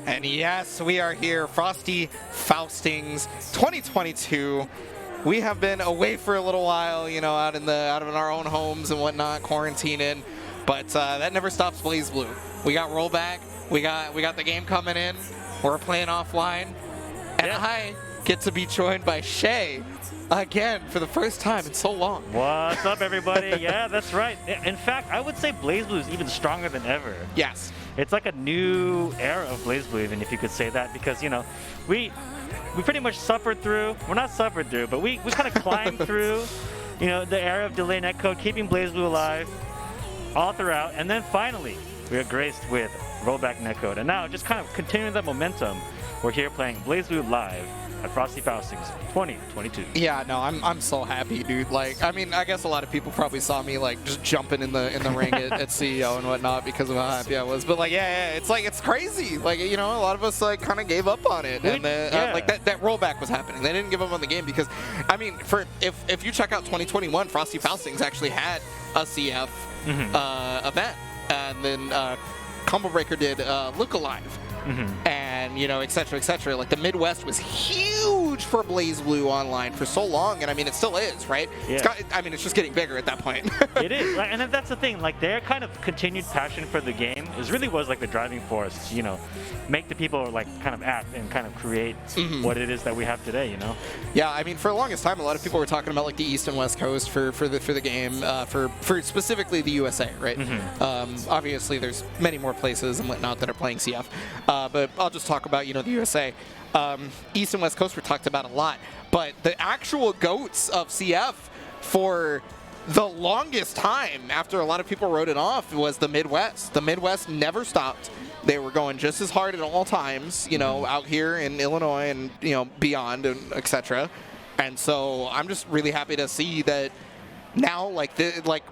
And yes, we are here, Frosty Faustings 2022. We have been away for a little while, you know, out of our own homes and whatnot, quarantining. But that never stops BlazBlue. We got rollback. We got the game coming in. We're playing offline, and I get to be joined by Shay again for the first time in so long. What's up, everybody? Yeah, that's right. In fact, I would say BlazBlue is even stronger than ever. Yes. It's like a new era of BlazBlue, even if you could say that, because, you know, we pretty much suffered through, well, not suffered through, but we kind of climbed through, you know, the era of delay netcode, keeping BlazBlue alive all throughout, and then finally we are graced with rollback netcode. And now, just kind of continuing that momentum, we're here playing BlazBlue live at Frosty Faustings 2022. Yeah, no, I'm so happy, dude. Like, I mean, I guess a lot of people probably saw me like just jumping in the ring at CEO and whatnot because of how happy I was. But like, yeah, it's like it's crazy. Like, you know, a lot of us like kind of gave up on it, and like that rollback was happening. They didn't give up on the game because, I mean, if you check out 2021, Frosty Faustings actually had a CF event, and then Combo Breaker did Look Alive. And, you know, et cetera, like the Midwest was huge for BlazBlue online for so long, and I mean, it still is, right? Yeah. It's just getting bigger at that point. It is, and that's the thing, like their kind of continued passion for the game really was like the driving force, you know, make the people like kind of act and kind of create what it is that we have today, you know? Yeah, I mean, for the longest time, a lot of people were talking about like the East and West Coast for the game, for specifically the USA, right? Obviously, there's many more places and whatnot that are playing CF. But I'll just talk about, you know, the USA. East and West Coast were talked about a lot, but the actual GOATs of CF for the longest time, after a lot of people wrote it off, was the Midwest. The Midwest never stopped. They were going just as hard at all times, you know, out here in Illinois and, you know, beyond, and etc. And so I'm just really happy to see that now, like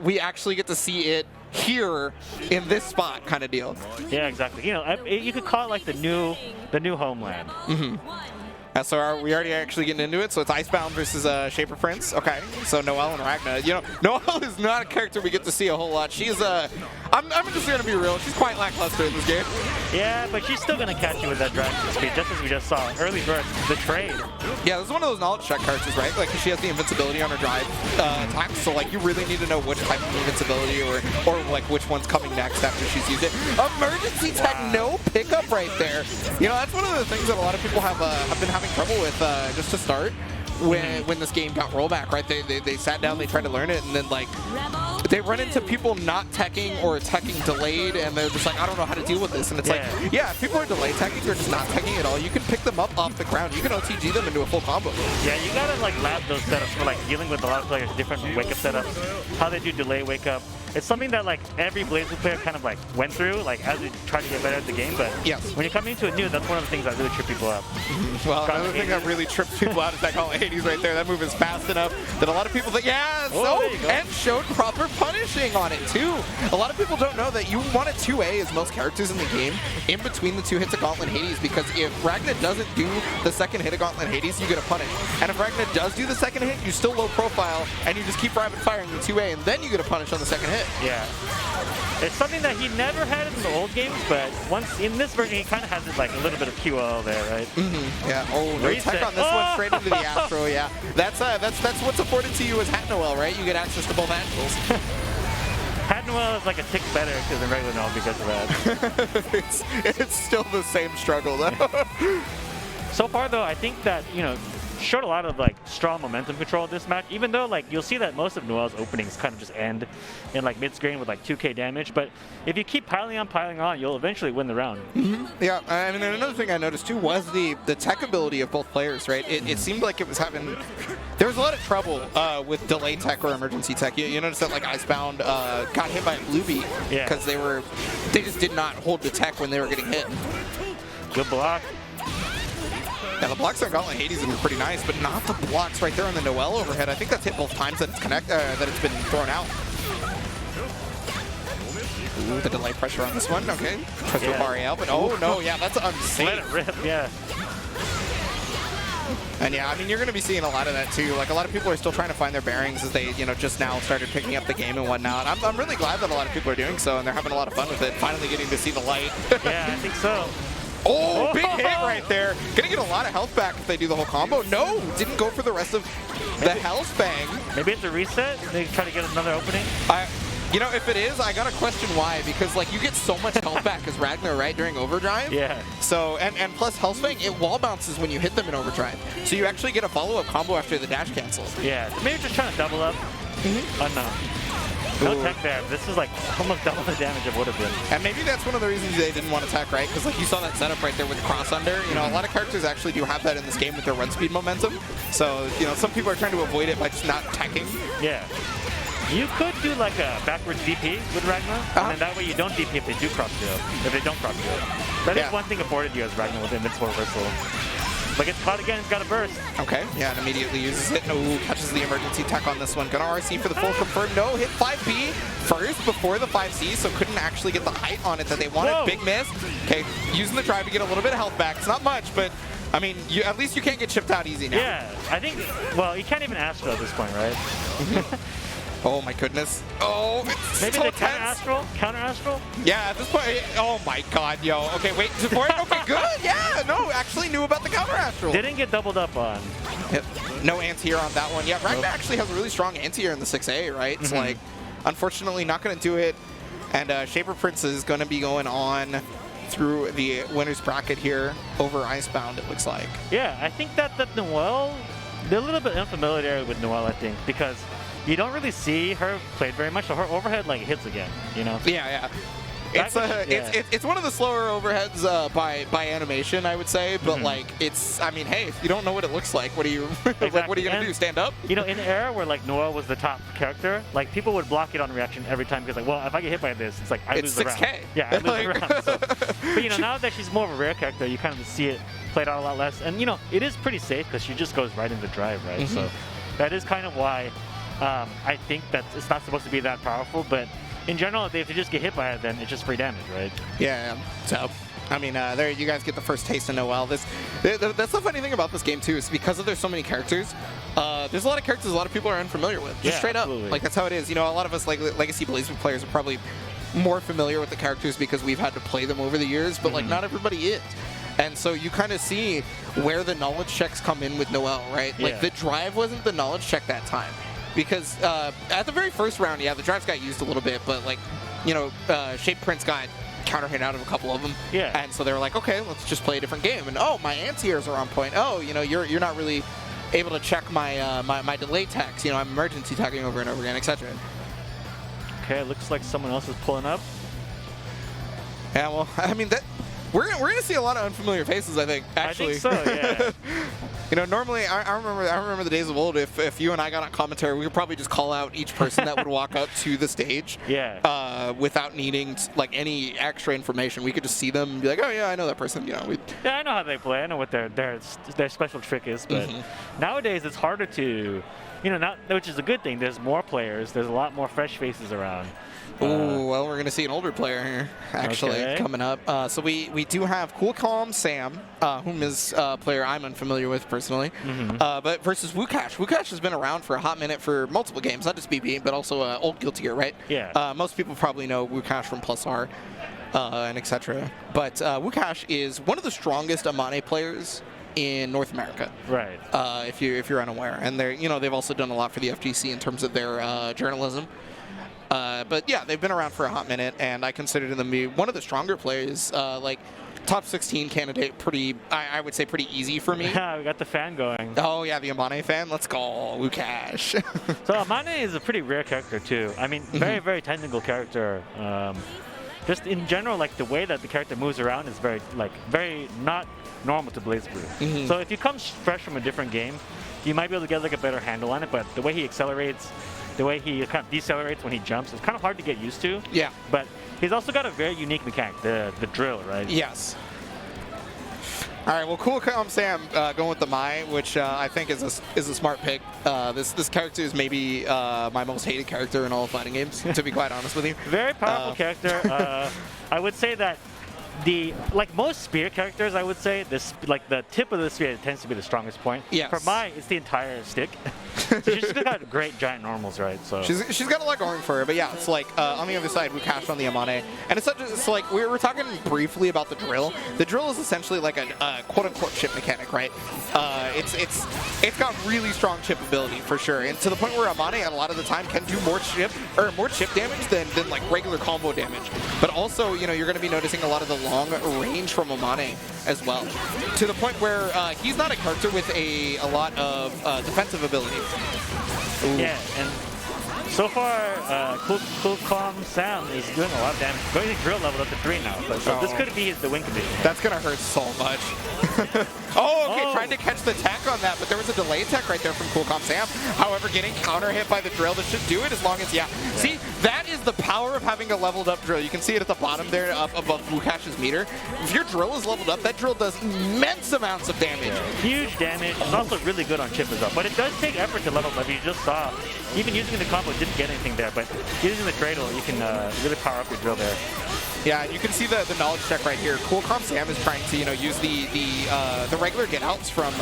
we actually get to see it here in this spot, kind of deal. Yeah, exactly. You know, you could call it like the new homeland. So we already actually getting into it. So it's Icebound versus Shaper Prince. Okay, so Noel and Ragna. You know, Noel is not a character we get to see a whole lot. She's I'm just gonna be real. She's quite lackluster in this game. Yeah, but she's still gonna catch you with that dragon speed, just as we just saw. Early bird, the trade. Yeah, this is one of those knowledge check characters, right? Like, she has the invincibility on her drive attacks, so like you really need to know which type of invincibility or like which one's coming next after she's used it. Emergency tech, no pickup right there. You know, that's one of the things that a lot of people have been having trouble with just to start when this game got rollback, right? They sat down, they tried to learn it, and then like they run into people not teching or teching delayed, and they're just like, I don't know how to deal with this. And it's like, yeah, if people are delay teching or just not teching at all, you can pick them up off the ground. You can OTG them into a full combo. Yeah, you gotta like lab those setups for like dealing with a lot of players, different wake up setups, how they do delay wake up. It's something that like every BlazBlue player kind of like went through, like as they try to get better at the game. But when you're coming into it new, that's one of the things that really trip people up. Well, another thing that really trips people out is that call Hades right there. That move is fast enough that a lot of people think, and showed proper punishing on it too. A lot of people don't know that you want a 2A as most characters in the game in between the two hits of Gauntlet Hades, because if Ragna doesn't do the second hit of Gauntlet Hades, you get a punish. And if Ragna does do the second hit, you still low profile and you just keep rapid firing the 2A, and then you get a punish on the second hit. Yeah. It's something that he never had in the old games, but once in this version, he kind of has it like a little bit of QL there, right? Yeah. Oh, no tech on this one, straight into the Astro. Yeah. That's what's afforded to you as Hat Noel, right? You get access to both angles. Hat Noel is like a tick better than regular Noel because of that. it's still the same struggle though. So far though, I think that, you know, showed a lot of like strong momentum control this match, even though like you'll see that most of Noel's openings kind of just end in like mid-screen with like 2k damage, but if you keep piling on, you'll eventually win the round. Yeah, I mean, another thing I noticed too was the tech ability of both players, right? It seemed like it was having, there was a lot of trouble with delay tech or emergency tech. You notice that like Icebound got hit by a blue beat because they just did not hold the tech when they were getting hit. Good block. Yeah, the blocks on Gauntlet Hades have been pretty nice, but not the blocks right there on the Noel overhead. I think that's hit both times that it's that it's been thrown out. Ooh, the delay pressure on this one. Okay, tries to parry out, but oh no, yeah, that's unsafe. Let it rip, yeah. And yeah, I mean, you're going to be seeing a lot of that too. Like, a lot of people are still trying to find their bearings as they, you know, just now started picking up the game and whatnot. I'm really glad that a lot of people are doing so, and they're having a lot of fun with it, finally getting to see the light. Yeah, I think so. Oh, big hit right there. Gonna get a lot of health back if they do the whole combo. No, didn't go for the rest of the health bang. Maybe it's a reset. They try to get another opening. You know, if it is, I gotta question why, because like you get so much health back as Ragna, right, during overdrive. Yeah. So and plus health bang, it wall bounces when you hit them in overdrive. So you actually get a follow-up combo after the dash cancels. Yeah. Maybe just trying to double up. Unknown. No tech there. This is like almost double the damage it would have been. And maybe that's one of the reasons they didn't want to tech, right? Because like you saw that setup right there with cross under. You know, a lot of characters actually do have that in this game with their run speed momentum. So, you know, some people are trying to avoid it by just not teching. Yeah. You could do like a backwards DP with Ragna, and then that way you don't DP if they do cross field, if they don't cross field. That is one thing afforded you as Ragna with invincible reversal. But gets caught again, it's got a burst. Okay, yeah, and immediately uses it. No, catches the emergency tech on this one. Gonna RC for the full confirm. No, hit 5B first before the 5C, so couldn't actually get the height on it that they wanted. Whoa. Big miss. Okay, using the drive to get a little bit of health back. It's not much, but I mean, at least you can't get chipped out easy now. Yeah, I think, well, you can't even Astral at this point, right? Oh my goodness. Oh, it's Maybe so they tense. counter Astral? Yeah, at this point, oh my god, yo. Okay, wait, support? Okay, good. Yeah, no, actually knew about the counter astral. Didn't get doubled up on. Yep. No anti-air on that one. Yeah, Ragna actually has a really strong anti-air in the 6A, right? It's like, unfortunately, not going to do it. And Shaper Prince is going to be going on through the winner's bracket here over Icebound, it looks like. Yeah, I think that Noel, they're a little bit unfamiliar with Noel, I think, because you don't really see her played very much, so her overhead like hits again, you know? Yeah, yeah. It's one of the slower overheads by animation, I would say, but like it's, I mean, hey, if you don't know what it looks like, what are you exactly. like, what are you gonna do? Stand up? You know, in the era where like Noel was the top character, like people would block it on reaction every time because like, well, if I get hit by this, it's like I lose the round. 6K. Yeah, I lose the round. So. But you know, now that she's more of a rare character, you kind of see it played out a lot less, and you know, it is pretty safe because she just goes right into drive, right? So that is kind of why. I think that it's not supposed to be that powerful, but in general, if they just get hit by it, then it's just free damage, right? Yeah. So, I mean, there you guys get the first taste of Noel. That's the funny thing about this game too, is because there's so many characters. There's a lot of characters a lot of people are unfamiliar with. Just straight up, like that's how it is. You know, a lot of us like legacy BlazBlue players are probably more familiar with the characters because we've had to play them over the years, but like not everybody is. And so you kind of see where the knowledge checks come in with Noel, right? Like the drive wasn't the knowledge check that time. Because at the very first round, yeah, the drives got used a little bit, but like, you know, Shape Prince got counter hit out of a couple of them. Yeah. And so they were like, okay, let's just play a different game. And oh, my anti-airs are on point. Oh, you know, you're not really able to check my my delay techs. You know, I'm emergency tagging over and over again, etc. Okay, looks like someone else is pulling up. Yeah, well, I mean that. We're gonna see a lot of unfamiliar faces, I think. Actually, I think so. Yeah. You know, normally I remember the days of old. If you and I got on commentary, we could probably just call out each person that would walk up to the stage. Yeah. Without needing like any extra information, we could just see them and be like, oh yeah, I know that person. You know. Yeah, I know how they play. I know what their special trick is. But nowadays it's harder to, you know, not, which is a good thing. There's more players. There's a lot more fresh faces around. Oh, well, we're going to see an older player here, actually, coming up. So we do have CoolCalmSam, whom is a player I'm unfamiliar with personally, but versus Woocash. Woocash has been around for a hot minute for multiple games, not just BB, but also old Guilty Gear, right? Yeah. Most people probably know Woocash from Plus R and etc. But Woocash is one of the strongest Amane players in North America, right? If you're unaware, and they've also done a lot for the FGC in terms of their journalism. But yeah, they've been around for a hot minute, and I consider them to be one of the stronger players. Like top 16 candidate, I would say pretty easy for me. Yeah, we got the fan going. Oh yeah, the Amane fan. Let's go, Woocash. So Amane is a pretty rare character too. I mean, very very technical character. Just in general, like the way that the character moves around is very not normal to BlazBlue. So if you come fresh from a different game, you might be able to get like a better handle on it. But the way he accelerates, the way he kind of decelerates when he jumps, it's kind of hard to get used to. Yeah. But he's also got a very unique mechanic, the drill, right? Yes. All right, well, CoolCalmSam going with the Mai, which I think is a smart pick. This character is maybe my most hated character in all of fighting games, to be quite honest with you. Very powerful character. I would say that like most spear characters, I would say this, like the tip of the spear tends to be the strongest point. Yes. For Mai, it's the entire stick. So she's got great giant normals, right? So she's got a lot going for her, but yeah, it's like on the other side, Woocash on the Amane, and it's like we were talking briefly about the drill. The drill is essentially like a quote-unquote chip mechanic, right? It's got really strong chip ability for sure, and to the point where Amane a lot of the time can do more chip damage than like regular combo damage. But also, you know, you're going to be noticing a lot of the long range from Amane as well, to the point where he's not a character with a lot of defensive ability. Ooh. Yeah, and so far, CoolCalmSam is doing a lot of damage. Going to drill level up to 3 now, so this could be the win condition. That's gonna hurt so much. Trying to catch the tech on that, but there was a delay tech right there from CoolCalmSam. However, getting counter hit by the drill, that should do it as long as, See, that is the power of having a leveled up drill. You can see it at the bottom there, up above Woocash's meter. If your drill is leveled up, that drill does immense amounts of damage. Yeah. Huge damage. It's also really good on chip as well, but it does take effort to level up. You just saw, even using the combo didn't get anything there, but using the cradle, you can really power up your drill there. Yeah, you can see the knowledge check right here. CoolCalmSam is trying to, use the regular get outs from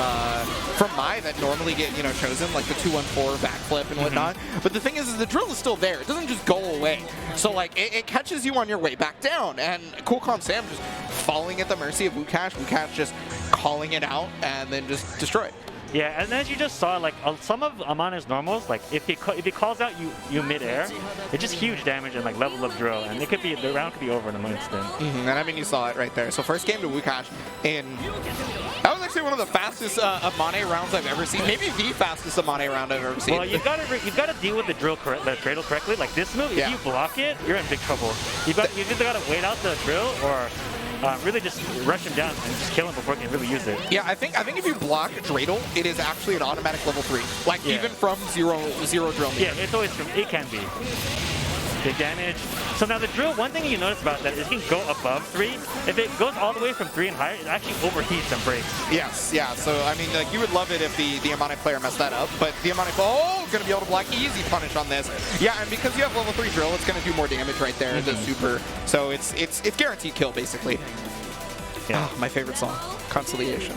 Mai that normally get, chosen, like the 2-1-4 backflip and whatnot. But the thing is the drill is still there. It doesn't just go away. So like it catches you on your way back down, and CoolCalmSam just falling at the mercy of Woocash. Woocash just calling it out and then just destroy it. Yeah, and as you just saw, like some of Amane's normals, like if he calls out you midair, it's just huge damage and like level up drill, and the round could be over in an instant. And I mean, you saw it right there. So first game to Woocash, that was actually one of the fastest Amane rounds I've ever seen. Maybe the fastest Amane round I've ever seen. Well, you've got to deal with the cradle correctly. Like this move, if you block it, you're in big trouble. You either got to wait out the drill or really just rush him down and just kill him before he can really use it. Yeah, I think if you block Dreidel, it is actually an automatic level 3. Like even from zero drill meter. Yeah, it can be. Big damage. So now the drill, one thing you notice about that is it can go above 3. If it goes all the way from 3 and higher, it actually overheats and breaks. Yes, yeah. So I mean, like, you would love it if the Amane player messed that up, but the Amane going to be able to block easy punish on this. Yeah, and because you have level 3 drill, it's going to do more damage right there. The super. So it's guaranteed kill basically. Yeah, my favorite song, Conciliation.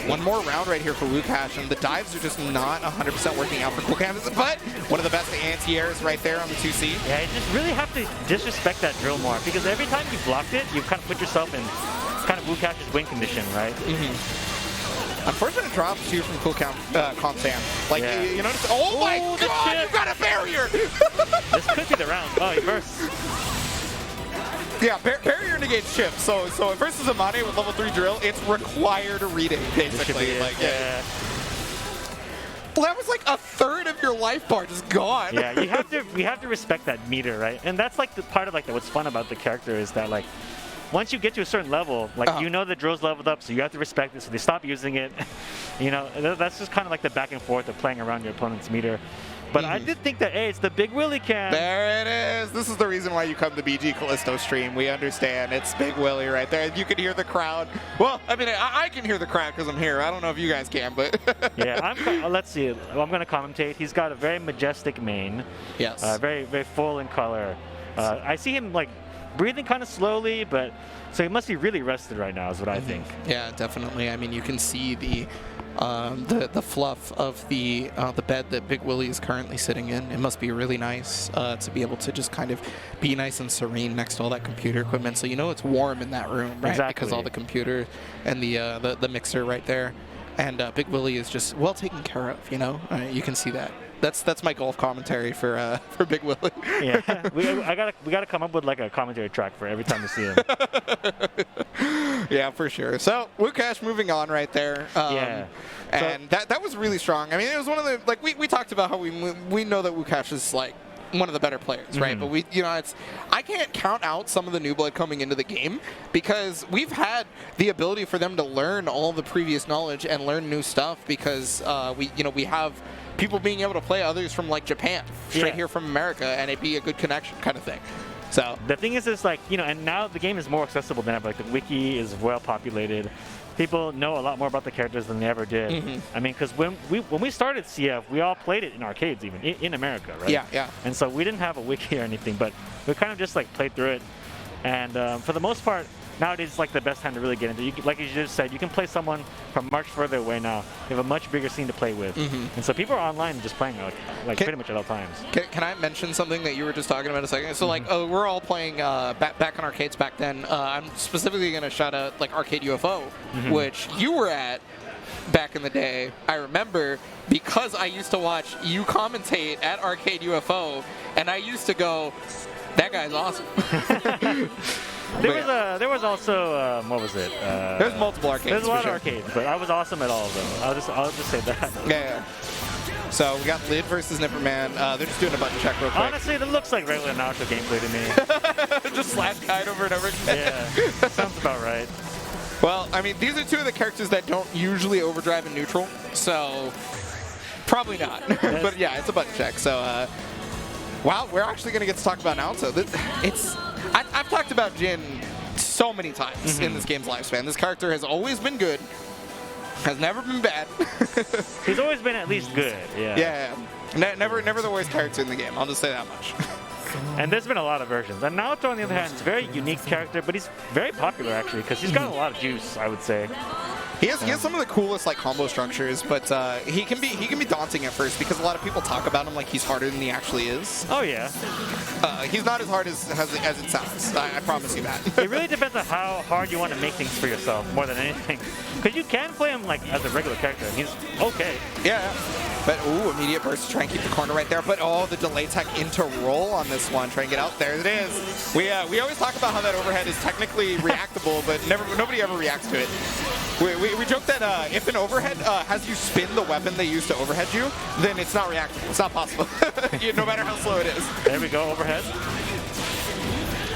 One more round right here for Woocash, and the dives are just not 100% working out for CoolCalmSam, but one of the best anti-airs right there on the 2C. Yeah, you just really have to disrespect that drill more, because every time you blocked it, you kind of put yourself in kind of Woocash's win condition, right? Unfortunate drop too from CoolCalmSam. Like, you notice, oh my god, you got a barrier! This could be the round. Oh, he bursts. Yeah, barrier negates chip. So versus Amane with level 3 drill, it's required reading, basically. Like, well, that was like a third of your life bar just gone. Yeah, you have to respect that meter, right? And that's like the part of like what's fun about the character is that like once you get to a certain level, like the drill's leveled up, so you have to respect it. So they stop using it. That's just kind of like the back and forth of playing around your opponent's meter. But I did think that, hey, it's the Big Willie cam. There it is. This is the reason why you come to BG Callisto stream. We understand. It's Big Willie right there. You can hear the crowd. Well, I mean, I can hear the crowd because I'm here. I don't know if you guys can, but... Yeah, let's see. I'm going to commentate. He's got a very majestic mane. Yes. Very, very full in color. I see him, like, breathing kind of slowly, but... So he must be really rested right now is what I think. Yeah, definitely. I mean, you can see the fluff of the bed that Big Willie is currently sitting in. It must be really nice to be able to just kind of be nice and serene next to all that computer equipment. So it's warm in that room, right? Exactly. Because all the computer and the mixer right there, and Big Willie is just well taken care of. You can see that. That's my golf commentary for Big Willie. Yeah, we gotta come up with like a commentary track for every time we see him. Yeah, for sure. So Woocash moving on right there. And that was really strong. I mean, it was one of the we talked about how we know that Woocash is like one of the better players, right? But I can't count out some of the new blood coming into the game because we've had the ability for them to learn all the previous knowledge and learn new stuff because we have people being able to play others from like Japan straight here from America, and it'd be a good connection kind of thing. So the thing is like and now the game is more accessible than ever. Like the wiki is well populated. People know a lot more about the characters than they ever did. I mean, because when we started CF, we all played it in arcades, even in America, right? Yeah. And so we didn't have a wiki or anything, but we kind of just like played through it. And for the most part, nowadays it's like the best time to really get into. Like you just said, you can play someone from much further away now. You have a much bigger scene to play with, and so people are online just playing like pretty much at all times. Can I mention something that you were just talking about a second? So like, we're all playing back on arcades back then. I'm specifically going to shout out like Arcade UFO, which you were at back in the day. I remember because I used to watch you commentate at Arcade UFO, and I used to go, that guy's awesome. There was also what was it? There's multiple arcades. There's a lot of arcades, but I was awesome at all of them. I'll just say that. Yeah. So we got Lid versus nipperman. They're just doing a button check real quick. Honestly, that looks like regular Naoto gameplay to me. Just slash kite over and over again. Yeah, sounds about right. Well, I mean, these are two of the characters that don't usually overdrive in neutral, so probably not. But yeah, it's a button check. So, wow, we're actually going to get to talk about Naoto. I've talked about Jin so many times in this game's lifespan. This character has always been good, has never been bad. He's always been at least good. Yeah. Yeah. Never the worst character in the game. I'll just say that much. And there's been a lot of versions. And Naoto, on the other hand, is a very unique character, but he's very popular, actually, because he's got a lot of juice, I would say. He has some of the coolest like combo structures, but he can be daunting at first because a lot of people talk about him like he's harder than he actually is. Oh yeah. He's not as hard as it sounds. I promise you that. It really depends on how hard you want to make things for yourself, more than anything. Because you can play him like as a regular character, and he's okay. Yeah. But ooh, immediate burst to try and keep the corner right there. But the delay tech into roll on this one, try and get out. There it is. We always talk about how that overhead is technically reactable, but nobody ever reacts to it. We joke that if an overhead has you spin the weapon they use to overhead you, then it's not reactable. It's not possible, no matter how slow it is. There we go, overhead.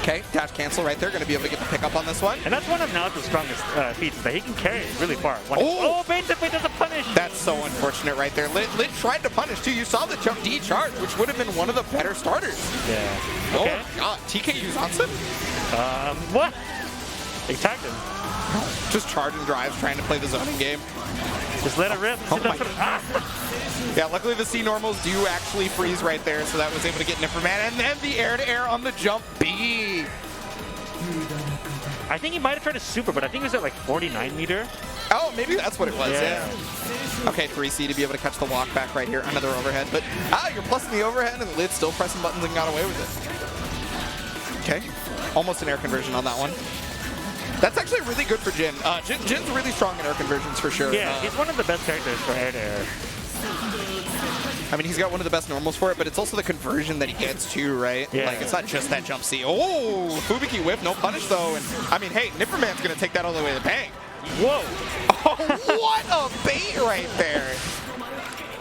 Okay, dash cancel right there. Going to be able to get the pickup on this one. And that's one of Naoto's strongest feats, is that he can carry it really far. Like, basically doesn't punish. That's so unfortunate right there. Lid tried to punish too. You saw the jump D charge, which would have been one of the better starters. Yeah. Okay. Oh God, TK use Hansen? What? They tagged him. Just charging drives, trying to play the zoning game. Just let it rip. Yeah, luckily the C normals do actually freeze right there, so that was able to get nipperman. And then the air-to-air on the jump B. I think he might have tried a super, but I think it was at like 49 meter. Oh, maybe that's what it was, yeah. Okay, 3C to be able to catch the walk back right here. Another overhead, but you're plussing the overhead, and Lid's still pressing buttons and got away with it. Okay, almost an air conversion on that one. That's actually really good for Jin. Jin's really strong in air conversions for sure. Yeah, he's one of the best characters for air-to-air. I mean, he's got one of the best normals for it, but it's also the conversion that he gets too, right? Yeah. Like, it's not just that jump C. Oh, Hibiki whip, no punish though. And I mean, hey, nipperman's gonna take that all the way to the bank. Whoa! Oh, what a bait right there!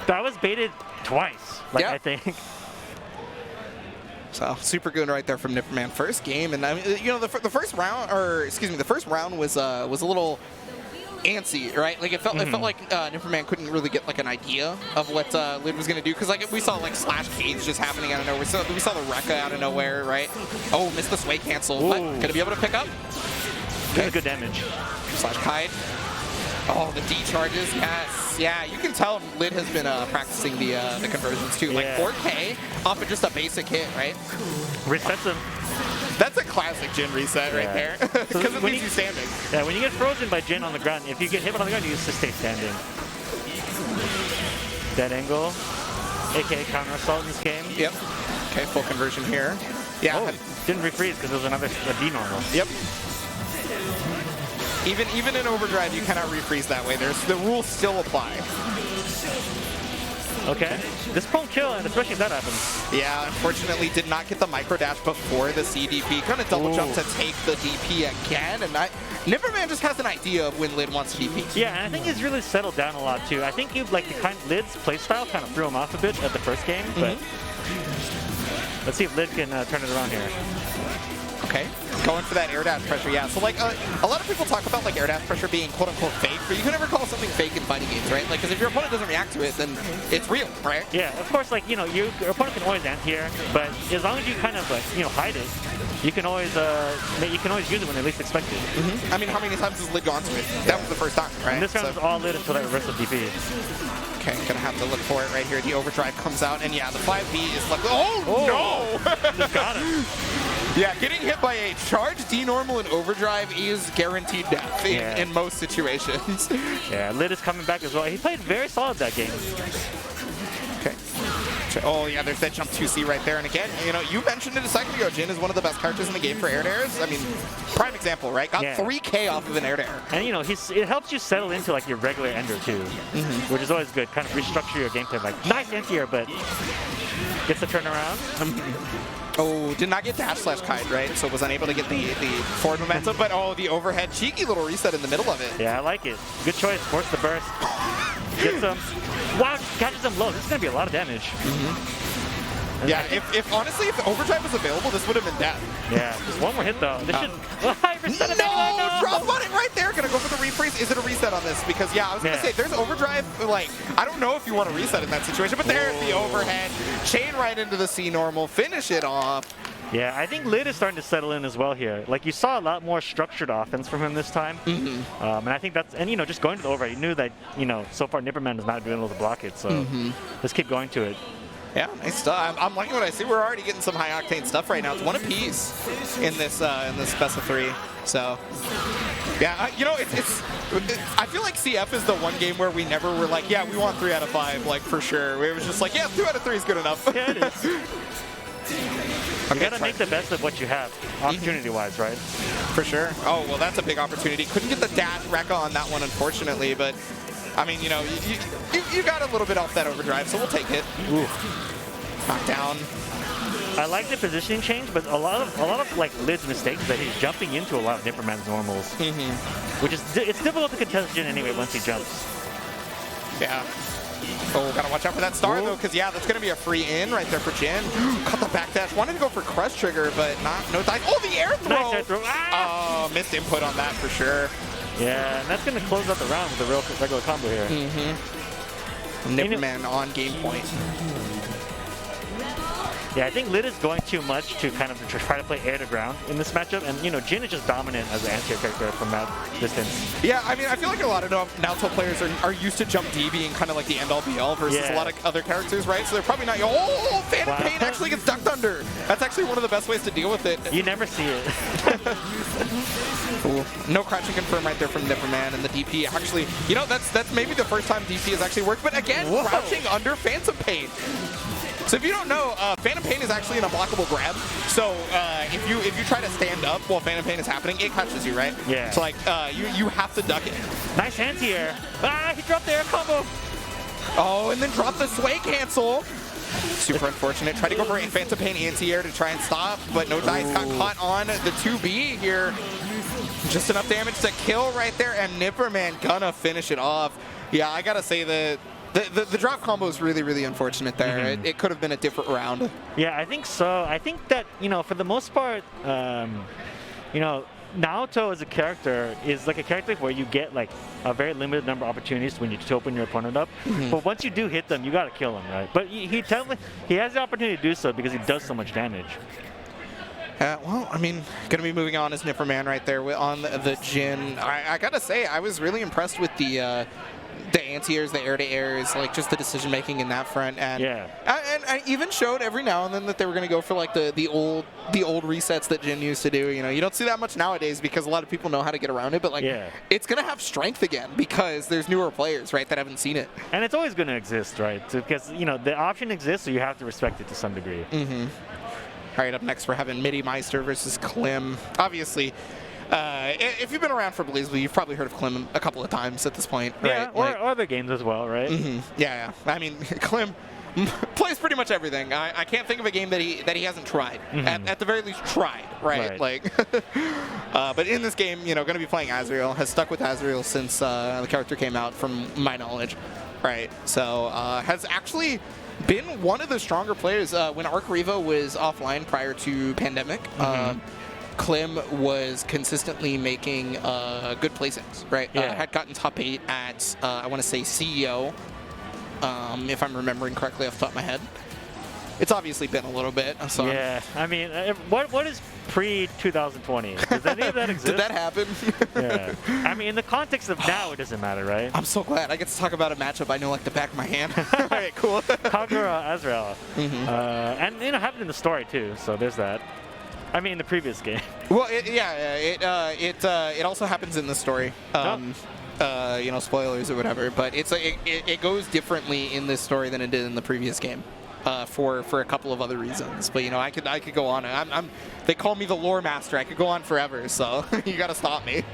That was baited twice, I think. So super good right there from nipperman. First game, and I mean, the first round, the first round was a little antsy, right? Like it felt like nipperman couldn't really get like an idea of what Lid was gonna do, because like we saw like slash cage just happening out of nowhere. We saw the Ragna out of nowhere, right? Oh, missed the sway cancel. But gonna be able to pick up. Okay. Good damage. Slash kite. Oh, the D charges, yes. Yeah, you can tell Lid has been practicing the conversions too. Like 4K off of just a basic hit, right? Resets him. That's a classic Jin reset right there. Because it leaves you standing. Yeah, when you get frozen by Jin on the ground, if you get hit on the ground, you just stay standing. Dead angle, aka counter assault in this game. Yep. Okay, full conversion here. Yeah. Didn't refreeze because there was another D normal. Yep. Even in overdrive, you cannot refreeze that way. The rules still apply. Okay. This prone kill, and especially if that happens. Yeah, unfortunately did not get the micro dash before the CDP. Gonna double jump to take the DP again, and nipperman just has an idea of when Lid wants to DP. Yeah, and I think he's really settled down a lot too. I think Lid's playstyle kind of threw him off a bit at the first game, but let's see if Lid can turn it around here. Okay, going for that air dash pressure, yeah. So like a lot of people talk about like air dash pressure being quote unquote fake, but you can never call something fake in fighting games, right? Like, because if your opponent doesn't react to it, then it's real, right? Yeah, of course, like, your opponent can always anti-air, but as long as you kind of like, hide it, you can always use it when they least expect it. I mean, how many times has Lid gone to it? That was the first time, right? And this round was all Lid until that reversal DP. Okay, gonna have to look for it right here. The overdrive comes out, and yeah, the 5B is like, oh no! Just got him. Yeah, getting hit by a charge D-normal in overdrive is guaranteed death in most situations. Yeah, Lid is coming back as well. He played very solid that game. Okay. Oh, yeah, there's that jump 2C right there. And again, you know, you mentioned it a second ago, Jin is one of the best characters in the game for air-to-airs. I mean, prime example, right? Got 3K off of an air-to-air. And, you know, it helps you settle into, like, your regular ender, too, which is always good. Kind of restructure your gameplay. Like, nice anti-air, but gets the turnaround. Oh, did not get dash slash kite, right? So was unable to get the forward momentum, but the overhead cheeky little reset in the middle of it. Yeah, I like it. Good choice. Force the burst. Gets him. Wow, catches him low. This is going to be a lot of damage. Yeah, if honestly, if overdrive was available, this would have been death. Yeah, just one more hit though. This should. No, drop on it right there. Gonna go for the rephrase. Is it a reset on this? Because yeah, I was gonna say there's overdrive. Like I don't know if you want to reset in that situation, but there's the overhead, chain right into the C normal, finish it off. Yeah, I think Lid is starting to settle in as well here. Like you saw a lot more structured offense from him this time, and I think that's you know just going to the overhead. He knew that so far nipperman has not been able to block it, so let's keep going to it. Yeah, nice stuff. I'm liking what I see. We're already getting some high octane stuff right now. It's one apiece in this best of 3. So yeah, you know, I feel like CF is the one game where we never were like, yeah, we want 3 out of 5, like for sure. It was just like, yeah, 2 out of 3 is good enough. Yeah, it is. You gotta make the best of what you have, opportunity-wise, right? For sure. Oh, well, that's a big opportunity. Couldn't get the dash Rekka on that one, unfortunately, but I mean, you know, you got a little bit off that overdrive, so we'll take it. Ooh. Knockdown. I like the positioning change, but a lot of like Lid's mistakes is that he's jumping into a lot of nipperman's normals, which is it's difficult to contest Jin anyway once he jumps. Yeah. Oh, gotta watch out for that star though, because yeah, that's gonna be a free in right there for Jin. Cut the backdash. Wanted to go for crush trigger, but no dive. Oh, the air throw! Nice air throw. Ah! Oh, missed input on that for sure. Yeah, and that's gonna close out the round with a regular combo here. Nipperman on game point. Yeah, I think Lid is going too much to kind of try to play air to ground in this matchup, and Jin is just dominant as an anti-air character from that distance. Yeah, I mean, I feel like a lot of Naoto players are used to jump D being kind of like the end-all be-all versus a lot of other characters, right? So they're probably not. Oh, Phantom Pain actually gets ducked under. That's actually one of the best ways to deal with it. You never see it. Cool. No crouching confirm right there from nipperman, and the DP actually, that's maybe the first time DP has actually worked, but again, crouching under Phantom Pain. So if you don't know, Phantom Pain is actually an unblockable grab. So if you try to stand up while Phantom Pain is happening, it catches you, right? Yeah. So like you have to duck it. Nice anti-air. Ah, he dropped the air combo. Oh, and then dropped the sway cancel. Super unfortunate. Tried to go for a Phantom Pain anti-air to try and stop, but no dice. Got caught on the 2B here. Just enough damage to kill right there, and nipperman gonna finish it off. Yeah, I gotta say that the drop combo is really, really unfortunate there. It could have been a different round. Yeah, I think so. I think that, for the most part, Naoto as a character is like a character where you get like a very limited number of opportunities to open your opponent up. But once you do hit them, you gotta kill him, right? But he has the opportunity to do so because he does so much damage. Well, I mean, going to be moving on as nipperman right there on the Jin. I got to say, I was really impressed with the anti-airs, the air-to-airs, like just the decision-making in that front. And, and I even showed every now and then that they were going to go for like the old resets that Jin used to do. You don't see that much nowadays because a lot of people know how to get around it, but like it's going to have strength again because there's newer players, right, that haven't seen it. And it's always going to exist, right? Because, the option exists, so you have to respect it to some degree. All right, up next we're having MiddyMeister versus Clim. Obviously, if you've been around for BlazBlue, you've probably heard of Clim a couple of times at this point, right? Or other games as well, right? Yeah. I mean, Clim plays pretty much everything. I can't think of a game that he hasn't tried. At the very least, tried, right? Like, but in this game, going to be playing Azrael. Has stuck with Azrael since the character came out, from my knowledge, right? So has actually been one of the stronger players when Arc Revo was offline prior to pandemic. Clim was consistently making good placings, right? Had gotten top 8 at, I want to say, CEO, if I'm remembering correctly off the top of my head. It's obviously been a little bit. So yeah, I mean, what is pre-2020? Does any of that exist? Did that happen? Yeah. I mean, in the context of now, it doesn't matter, right? I'm so glad I get to talk about a matchup I know like the back of my hand. All right, cool. Kagura, Azrael. And, happened in the story, too, so there's that. I mean, in the previous game. Well, it also happens in the story. You know, spoilers or whatever, but it goes differently in this story than it did in the previous game. For a couple of other reasons, but you know, I could go on. They call me the lore master. I could go on forever, so you got to stop me.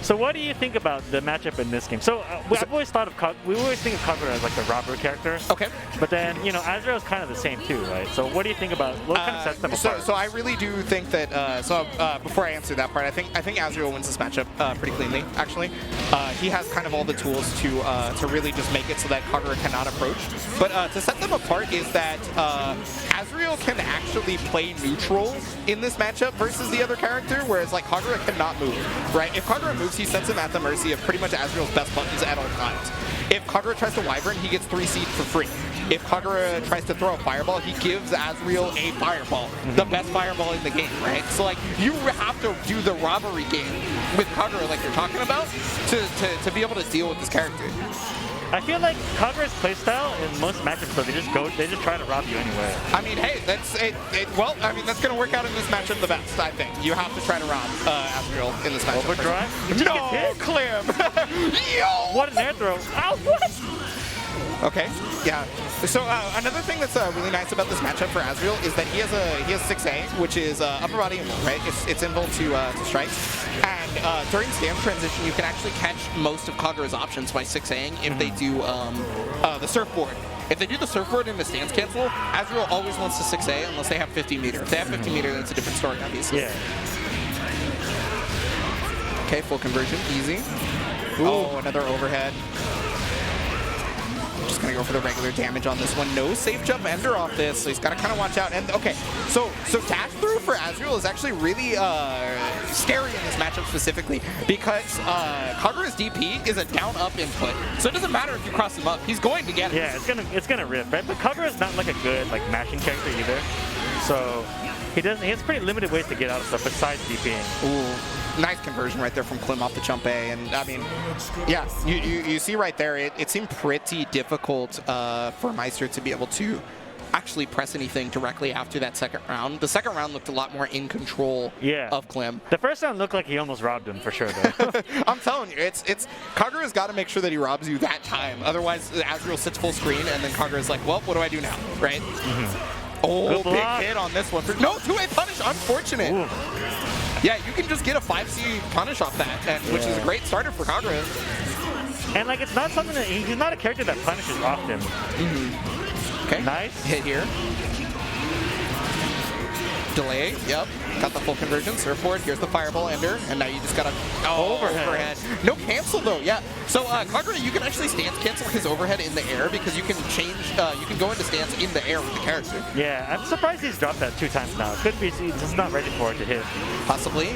So what do you think about the matchup in this game? So I've always thought of we always think of Kagura as like the robber character. Okay. But then, you know, Azrael is kind of the same too, right? So what do you think about what kind of sets them apart? So I really do think that. Before I answer that part, I think Azrael wins this matchup pretty cleanly. Actually, he has kind of all the tools to really just make it so that Kagura cannot approach. But to set them apart is that Azrael can actually play neutral in this matchup versus the other character, whereas like Kagura cannot move. Right? If Kagura moves, he sets him at the mercy of pretty much Azrael's best buttons at all times. If Kagura tries to Wyvern, he gets 3 seed for free. If Kagura tries to throw a fireball, he gives Azrael a fireball, the best fireball in the game, right? So like, you have to do the robbery game with Kagura like you're talking about to be able to deal with this character. I feel like Kagura's playstyle in most matchups, though, they just try to rob you anyway. I mean, hey, that's it. Well, I mean, that's going to work out in this matchup the best, I think. You have to try to rob Azrael in this matchup. Overdrive? No, Clim! Yo! What an air throw. Ow, what? Okay, yeah. So another thing that's really nice about this matchup for Azrael is that he has 6A, which is upper body invul, right? It's invul to strikes. And during stance transition, you can actually catch most of Kagura's options by 6A'ing if they do the surfboard. If they do the surfboard in the stance cancel, Azrael always wants to 6A unless they have 50 meter. If they have 50 meter, then it's a different story, obviously. Yeah. Okay, full conversion, easy. Ooh. Oh, another overhead. Just gonna go for the regular damage on this one. No safe jump ender off this, so he's gotta kind of watch out. And okay, so dash through for Azrael is actually really scary in this matchup specifically because Kagura's DP is a down-up input, so it doesn't matter if you cross him up, he's going to get it. Yeah, it's gonna rip, right? But Kagura's not like a good like mashing character either, so he has pretty limited ways to get out of stuff besides DPing. Ooh. Nice conversion right there from Clim off the jump A, and I mean, yeah, you see right there, it seemed pretty difficult for Meister to be able to actually press anything directly after that second round. The second round looked a lot more in control of Clim. The first round looked like he almost robbed him for sure, though. I'm telling you, it's Kagura's got to make sure that he robs you that time. Otherwise, Azrael sits full screen, and then Kagura's like, well, what do I do now, right? Oh, big hit on this one. No, 2A punish, unfortunate. Ooh. Yeah, you can just get a 5C punish off that, which is a great starter for Kagura. And like, it's not something that he's not a character that punishes often. Okay, nice hit here. Delay, yep. Got the full conversion, surfboard, here's the fireball ender, and now you just got a overhead. No cancel though, yeah. So Kagura, you can actually stance cancel his overhead in the air because you can change, you can go into stance in the air with the character. Yeah, I'm surprised he's dropped that 2 times now. Could be he's just not ready for it to hit. Possibly.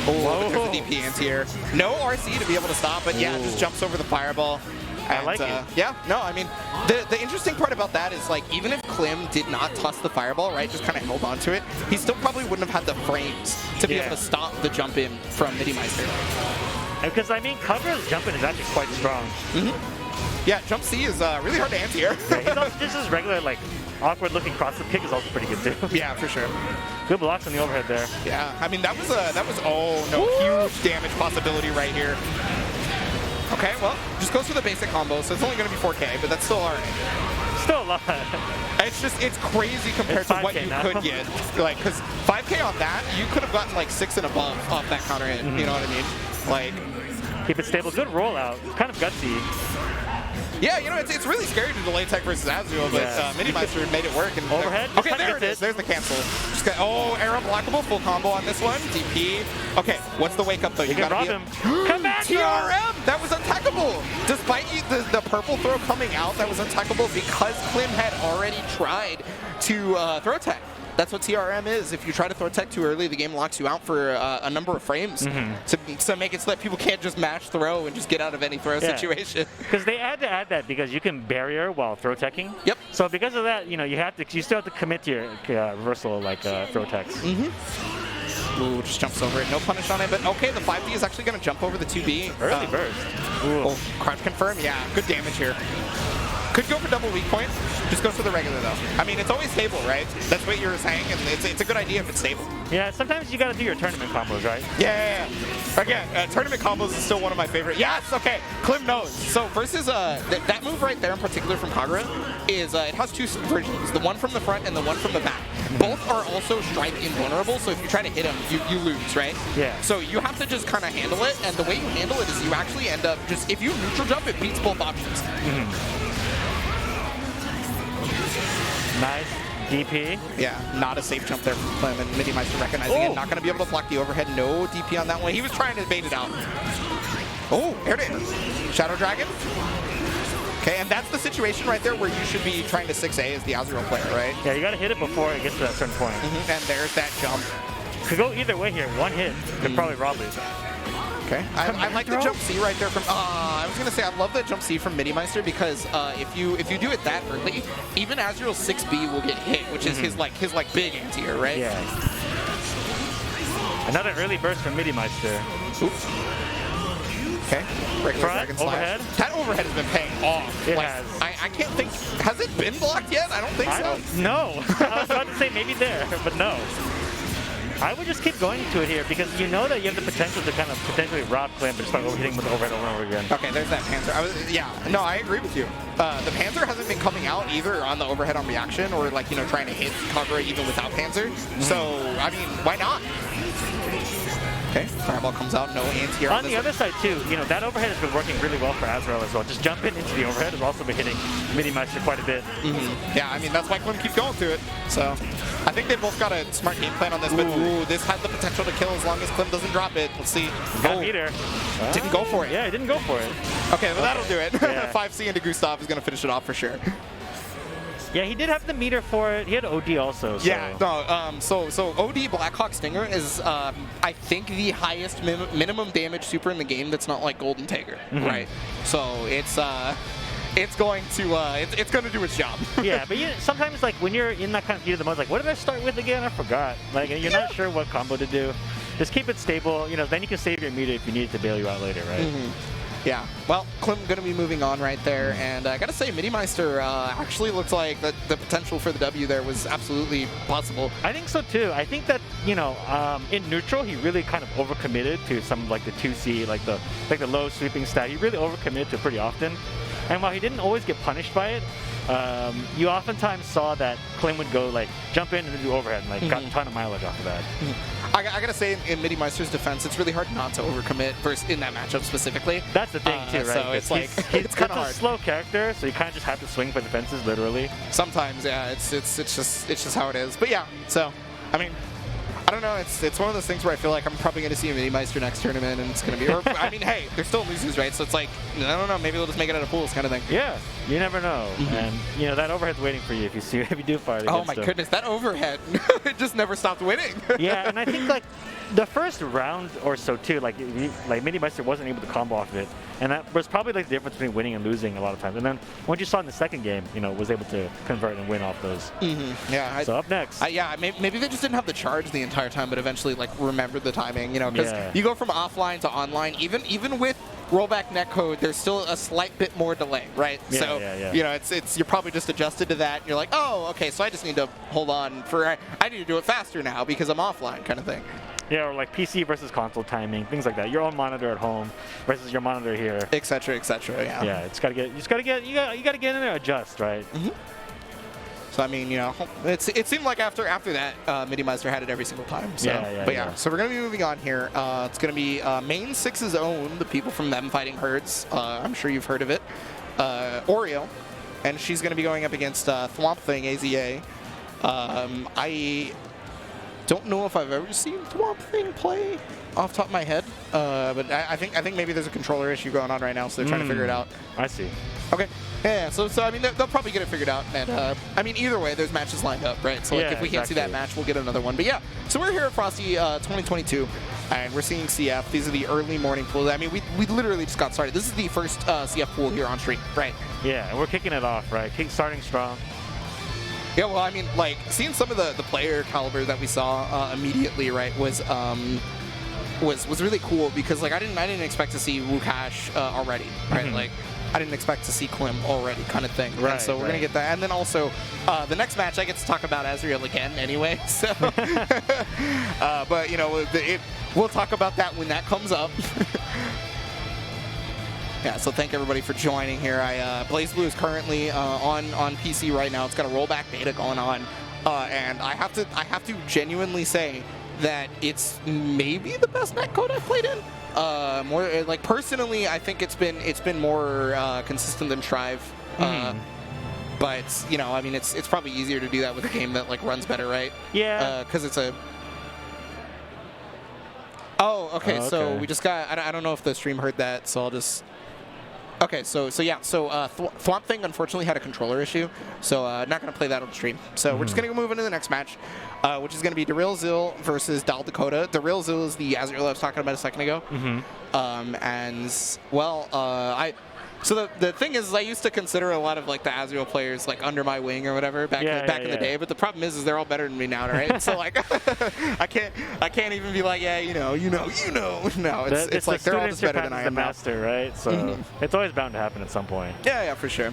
Oh, there's the DP anti-air. No RC to be able to stop, but yeah, just jumps over the fireball. And, I like it. Yeah, no, I mean, the interesting part about that is, like, even if Clim did not toss the fireball, right, just kind of held on to it, he still probably wouldn't have had the frames to be able to stop the jump in from MiddyMeister. Because, I mean, Kagura's jump in is actually quite strong. Yeah, jump C is really hard to anti-air. Just his regular, like, awkward-looking cross-up kick is also pretty good, too. Yeah, for sure. Good blocks on the overhead there. Yeah, I mean, that was huge damage possibility right here. Okay, well, just goes for the basic combo, so it's only going to be 4K, but that's still alright. Still a lot. It's crazy compared to what you could get. Like, because 5K on that, you could have gotten like 6 and above off that counter hit. You know what I mean? Like, keep it stable. Good rollout. Kind of gutsy. Yeah, you know, it's really scary to delay tech versus Azrael, but MiddyMeister made it work. And overhead. Okay, there it is. There's the cancel. Just got, air unblockable, full combo on this one. DP. Okay, what's the wake up though? You gotta rob him. Come back, TRM! That was untechable! Despite the purple throw coming out, that was untechable because Clim had already tried to throw tech. That's what TRM is. If you try to throw tech too early, the game locks you out for a number of frames to make it so that people can't just mash throw and just get out of any throw situation. Because they had to add that because you can barrier while throw teching. Yep. So because of that, you know, you still have to commit to your reversal like throw techs. Ooh, just jumps over it. No punish on it, but okay, the 5D is actually going to jump over the 2B. Early burst. Oh, crouch confirm. Yeah, good damage here. Could go for double weak point. Just go for the regular though. I mean, it's always stable, right? That's what you were saying, and it's a good idea if it's stable. Yeah, sometimes you gotta do your tournament combos, right? Yeah. Again, tournament combos is still one of my favorite. Yes, okay. Clim knows. So versus that move right there in particular from Kagura is it has two versions, the one from the front and the one from the back. Both are also strike invulnerable, so if you try to hit him, you lose, right? Yeah. So you have to just kind of handle it, and the way you handle it is you actually end up just, if you neutral jump, it beats both options. Nice. DP. Yeah, not a safe jump there from Clim, and MiddyMeister recognizing it. Not going to be able to block the overhead. No DP on that one. He was trying to bait it out. Oh, air to air. Shadow Dragon. Okay, and that's the situation right there where you should be trying to 6A as the Azrael player, right? Yeah, you got to hit it before it gets to that certain point. And there's that jump. Could go either way here. One hit could probably rob it. Okay, I like the jump C right there from. I was gonna say I love the jump C from MiddyMeister because if you do it that early, even Azrael's 6B will get hit, which is his big anti-air, right? Yeah. Another early burst from MiddyMeister. Oops. Okay. Regular Dragon Slash. Overhead. That overhead has been paying off. It has. I can't think. Has it been blocked yet? I don't think so. No. I was about to say maybe there, but no. I would just keep going to it here because you know that you have the potential to kind of potentially rob Clim and start overhitting with the overhead over and over again. Okay, there's that Panzer. No, I agree with you. The Panzer hasn't been coming out either on the overhead on reaction or trying to hit Kagura even without Panzer. So, I mean, why not? Okay, Fireball comes out, no anti-air. On the other side too, that overhead has been working really well for Azrael as well. Just jumping into the overhead has also been hitting MiddyMeister quite a bit. Yeah, I mean, that's why Clim keeps going to it. So, I think they both got a smart game plan on this, but this has the potential to kill as long as Clim doesn't drop it. Let's see. Got meter. Didn't go for it. Yeah, he didn't go for it. Okay, well, that'll do it. Yeah. 5C into Gustav is going to finish it off for sure. Yeah, he did have the meter for it. He had OD also. So. Yeah, no, so OD Blackhawk Stinger is, I think, the highest minimum damage super in the game that's not like Golden Tiger, right? So it's going to do its job. Yeah, but sometimes when you're in that kind of heat of the mode, what did I start with again? I forgot. You're not sure what combo to do. Just keep it stable. Then you can save your meter if you need it to bail you out later, right? Yeah, well, Clim going to be moving on right there, and I got to say, MiddyMeister actually looked like the potential for the W there was absolutely possible. I think so too. I think that in neutral he really kind of overcommitted to some the 2C, the low sweeping stat. He really overcommitted to it pretty often, and while he didn't always get punished by it, you oftentimes saw that Clim would go jump in and do overhead and got a ton of mileage off of that. I gotta say, in MiddyMeister's defense, it's really hard not to overcommit in that matchup specifically. That's the thing too, right? So it's it's kind of hard. He's a slow character, so you kind of just have to swing for the fences, literally. Sometimes, yeah, it's just how it is. But yeah, so I mean, I don't know. It's one of those things where I feel like I'm probably going to see a MiddyMeister next tournament, and it's going to be. Or, I mean, hey, they're still losers, right? So it's I don't know. Maybe they'll just make it out of pools, kind of thing. Yeah, you never know. And that overhead's waiting for you if you do fire. Oh my goodness, that overhead! It just never stopped winning. Yeah, and I think the first round or so too, MiddyMeister wasn't able to combo off of it, and that was probably the difference between winning and losing a lot of times. And then once you saw in the second game, was able to convert and win off those. Yeah. So up next. Maybe they just didn't have the charge the entire time, but eventually remembered the timing. Because you go from offline to online, even with rollback netcode, there's still a slight bit more delay, right? Yeah, so it's you're probably just adjusted to that. And you're like, oh, okay, so I just need to hold on I need to do it faster now because I'm offline, kind of thing. Yeah, or PC versus console timing, things like that. Your own monitor at home versus your monitor here, etc., etc. Yeah. Yeah, you gotta get in there, adjust, right? So I mean, it seemed like after that, MiddyMeister had it every single time. So, yeah. So we're gonna be moving on here. It's gonna be Main 6's own, the people from Them Fighting Herds. I'm sure you've heard of it. Oreo, and she's gonna be going up against Thwomp Thing AZA. I don't know if I've ever seen Thwomp Thing play off the top of my head, but I think maybe there's a controller issue going on right now, so they're trying to figure it out. I see. Okay. Yeah, so I mean, they'll probably get it figured out, and I mean, either way, there's matches lined up, right? So if we can't see that match, we'll get another one. But yeah, so we're here at Frosty 2022, and we're seeing CF. These are the early morning pools. I mean, we literally just got started. This is the first CF pool here on stream, right? Yeah, and we're kicking it off, right? Starting strong. Yeah, well, I mean, seeing some of the player caliber that we saw immediately, right, was really cool because I didn't expect to see Woocash already, right? I didn't expect to see Clim already, kind of thing. Right, and so we're gonna get that, and then also the next match I get to talk about Azrael again anyway. So, but you know, we'll talk about that when that comes up. Yeah, so thank everybody for joining here. BlazBlue is currently on PC right now. It's got a rollback beta going on, and I have to genuinely say that it's maybe the best netcode I've played in. More like personally, I think it's been more consistent than Shrive. But you know, I mean, it's probably easier to do that with a game that like runs better, right? Yeah. Because it's a. Oh, okay. So we just got. I don't know if the stream heard that, so I'll just. Okay, so yeah, Thwomp Thing unfortunately had a controller issue, so not going to play that on stream. So we're just going to move into the next match, which is going to be DaRealZil versus Dakota. DaRealZil is the Azrael I was talking about a second ago. And, well, So the thing is, I used to consider a lot of like the Azrael players like under my wing or whatever back in the day. But the problem is they're all better than me now, right? So like, I can't even be like, yeah, you know. No, it's like they're all just better than I am. The master, right? So it's always bound to happen at some point. Yeah, for sure.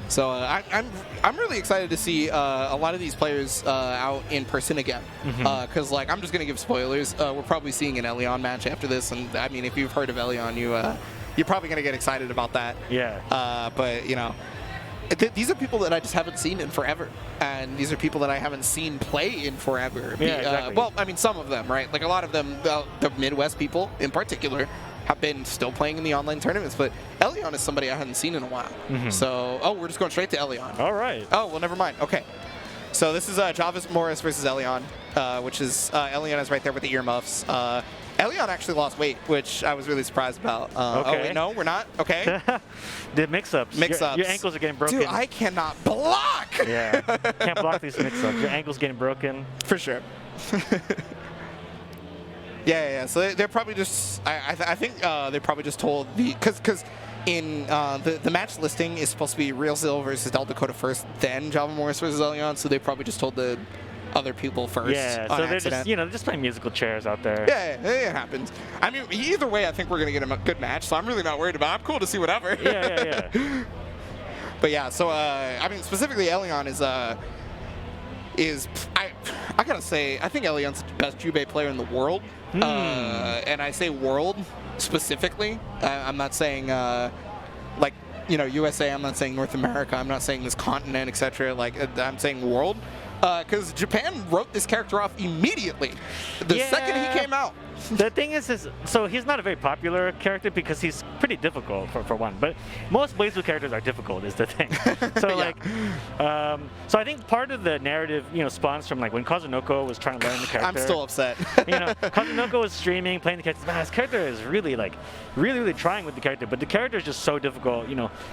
So I'm really excited to see a lot of these players out in person again. Because like I'm just gonna give spoilers. We're probably seeing an Elyon match after this, and I mean if you've heard of Elyon, you're probably going to get excited about that. Yeah. But, you know, these are people that I just haven't seen in forever. And these are people that I haven't seen play in forever. Yeah, exactly. Well, I mean, some of them, right? Like, a lot of them, the Midwest people in particular, have been still playing in the online tournaments. But Elyon is somebody I hadn't seen in a while. So, we're just going straight to Elyon. All right. Oh, well, never mind. Okay. So this is JavaMorris versus Elyon, which is Elyon is right there with the earmuffs. Elyon actually lost weight, which I was really surprised about. Oh, wait, no, we're not? Okay. The mix-ups. Your ankles are getting broken. Dude, I cannot block! Yeah, can't block these mix-ups. Your ankle's getting broken. For sure. Yeah. So they're probably just, I think they probably just told the, because in the match listing is supposed to be DaRealZil versus Dakota first, then JavaMorris versus Elyon, so they probably just told the other people first. Yeah, so they're accident. just, they're just playing musical chairs out there. Yeah, it happens. I mean, either way, I think we're going to get a good match, so I'm really not worried about it. I'm cool to see whatever. Yeah. But yeah, so, I mean, specifically, Elyon is I gotta say, I think Elyon's the best Jubei player in the world. And I say world specifically. I'm not saying, like, USA, I'm not saying North America, I'm not saying this continent, etc. Like, I'm saying world. Because Japan wrote this character off immediately the second he came out. The thing is so he's not a very popular character because he's pretty difficult for one. But most BlazBlue characters are difficult is the thing. So so I think part of the narrative, spawns from like when Kazunoko was trying to learn the character. I'm still upset. Kazunoko was streaming, playing the character. Man, his character is really really trying with the character, but the character is just so difficult.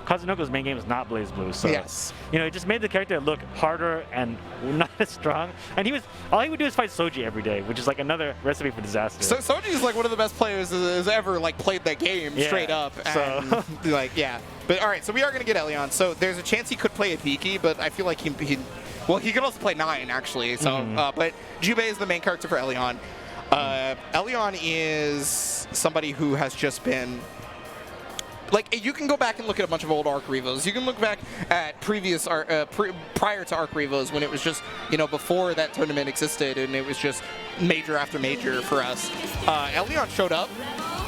Kazunoko's main game is not BlazBlue, so it just made the character look harder and not as strong. And all he would do is fight Soji every day, which is like another recipe for disaster. So Soji is like one of the best pers has ever like played that game straight up. And, But all right, so we are gonna get Elyon. So there's a chance he could play Hibiki, but I feel like he could also play 9 actually. So but Jubei is the main character for Elyon. Elyon is somebody who has just been. Like, you can go back and look at a bunch of old Arc Revos. You can look back at previous, prior to Arc Revos when it was just, before that tournament existed and it was just major after major for us. Elyon showed up.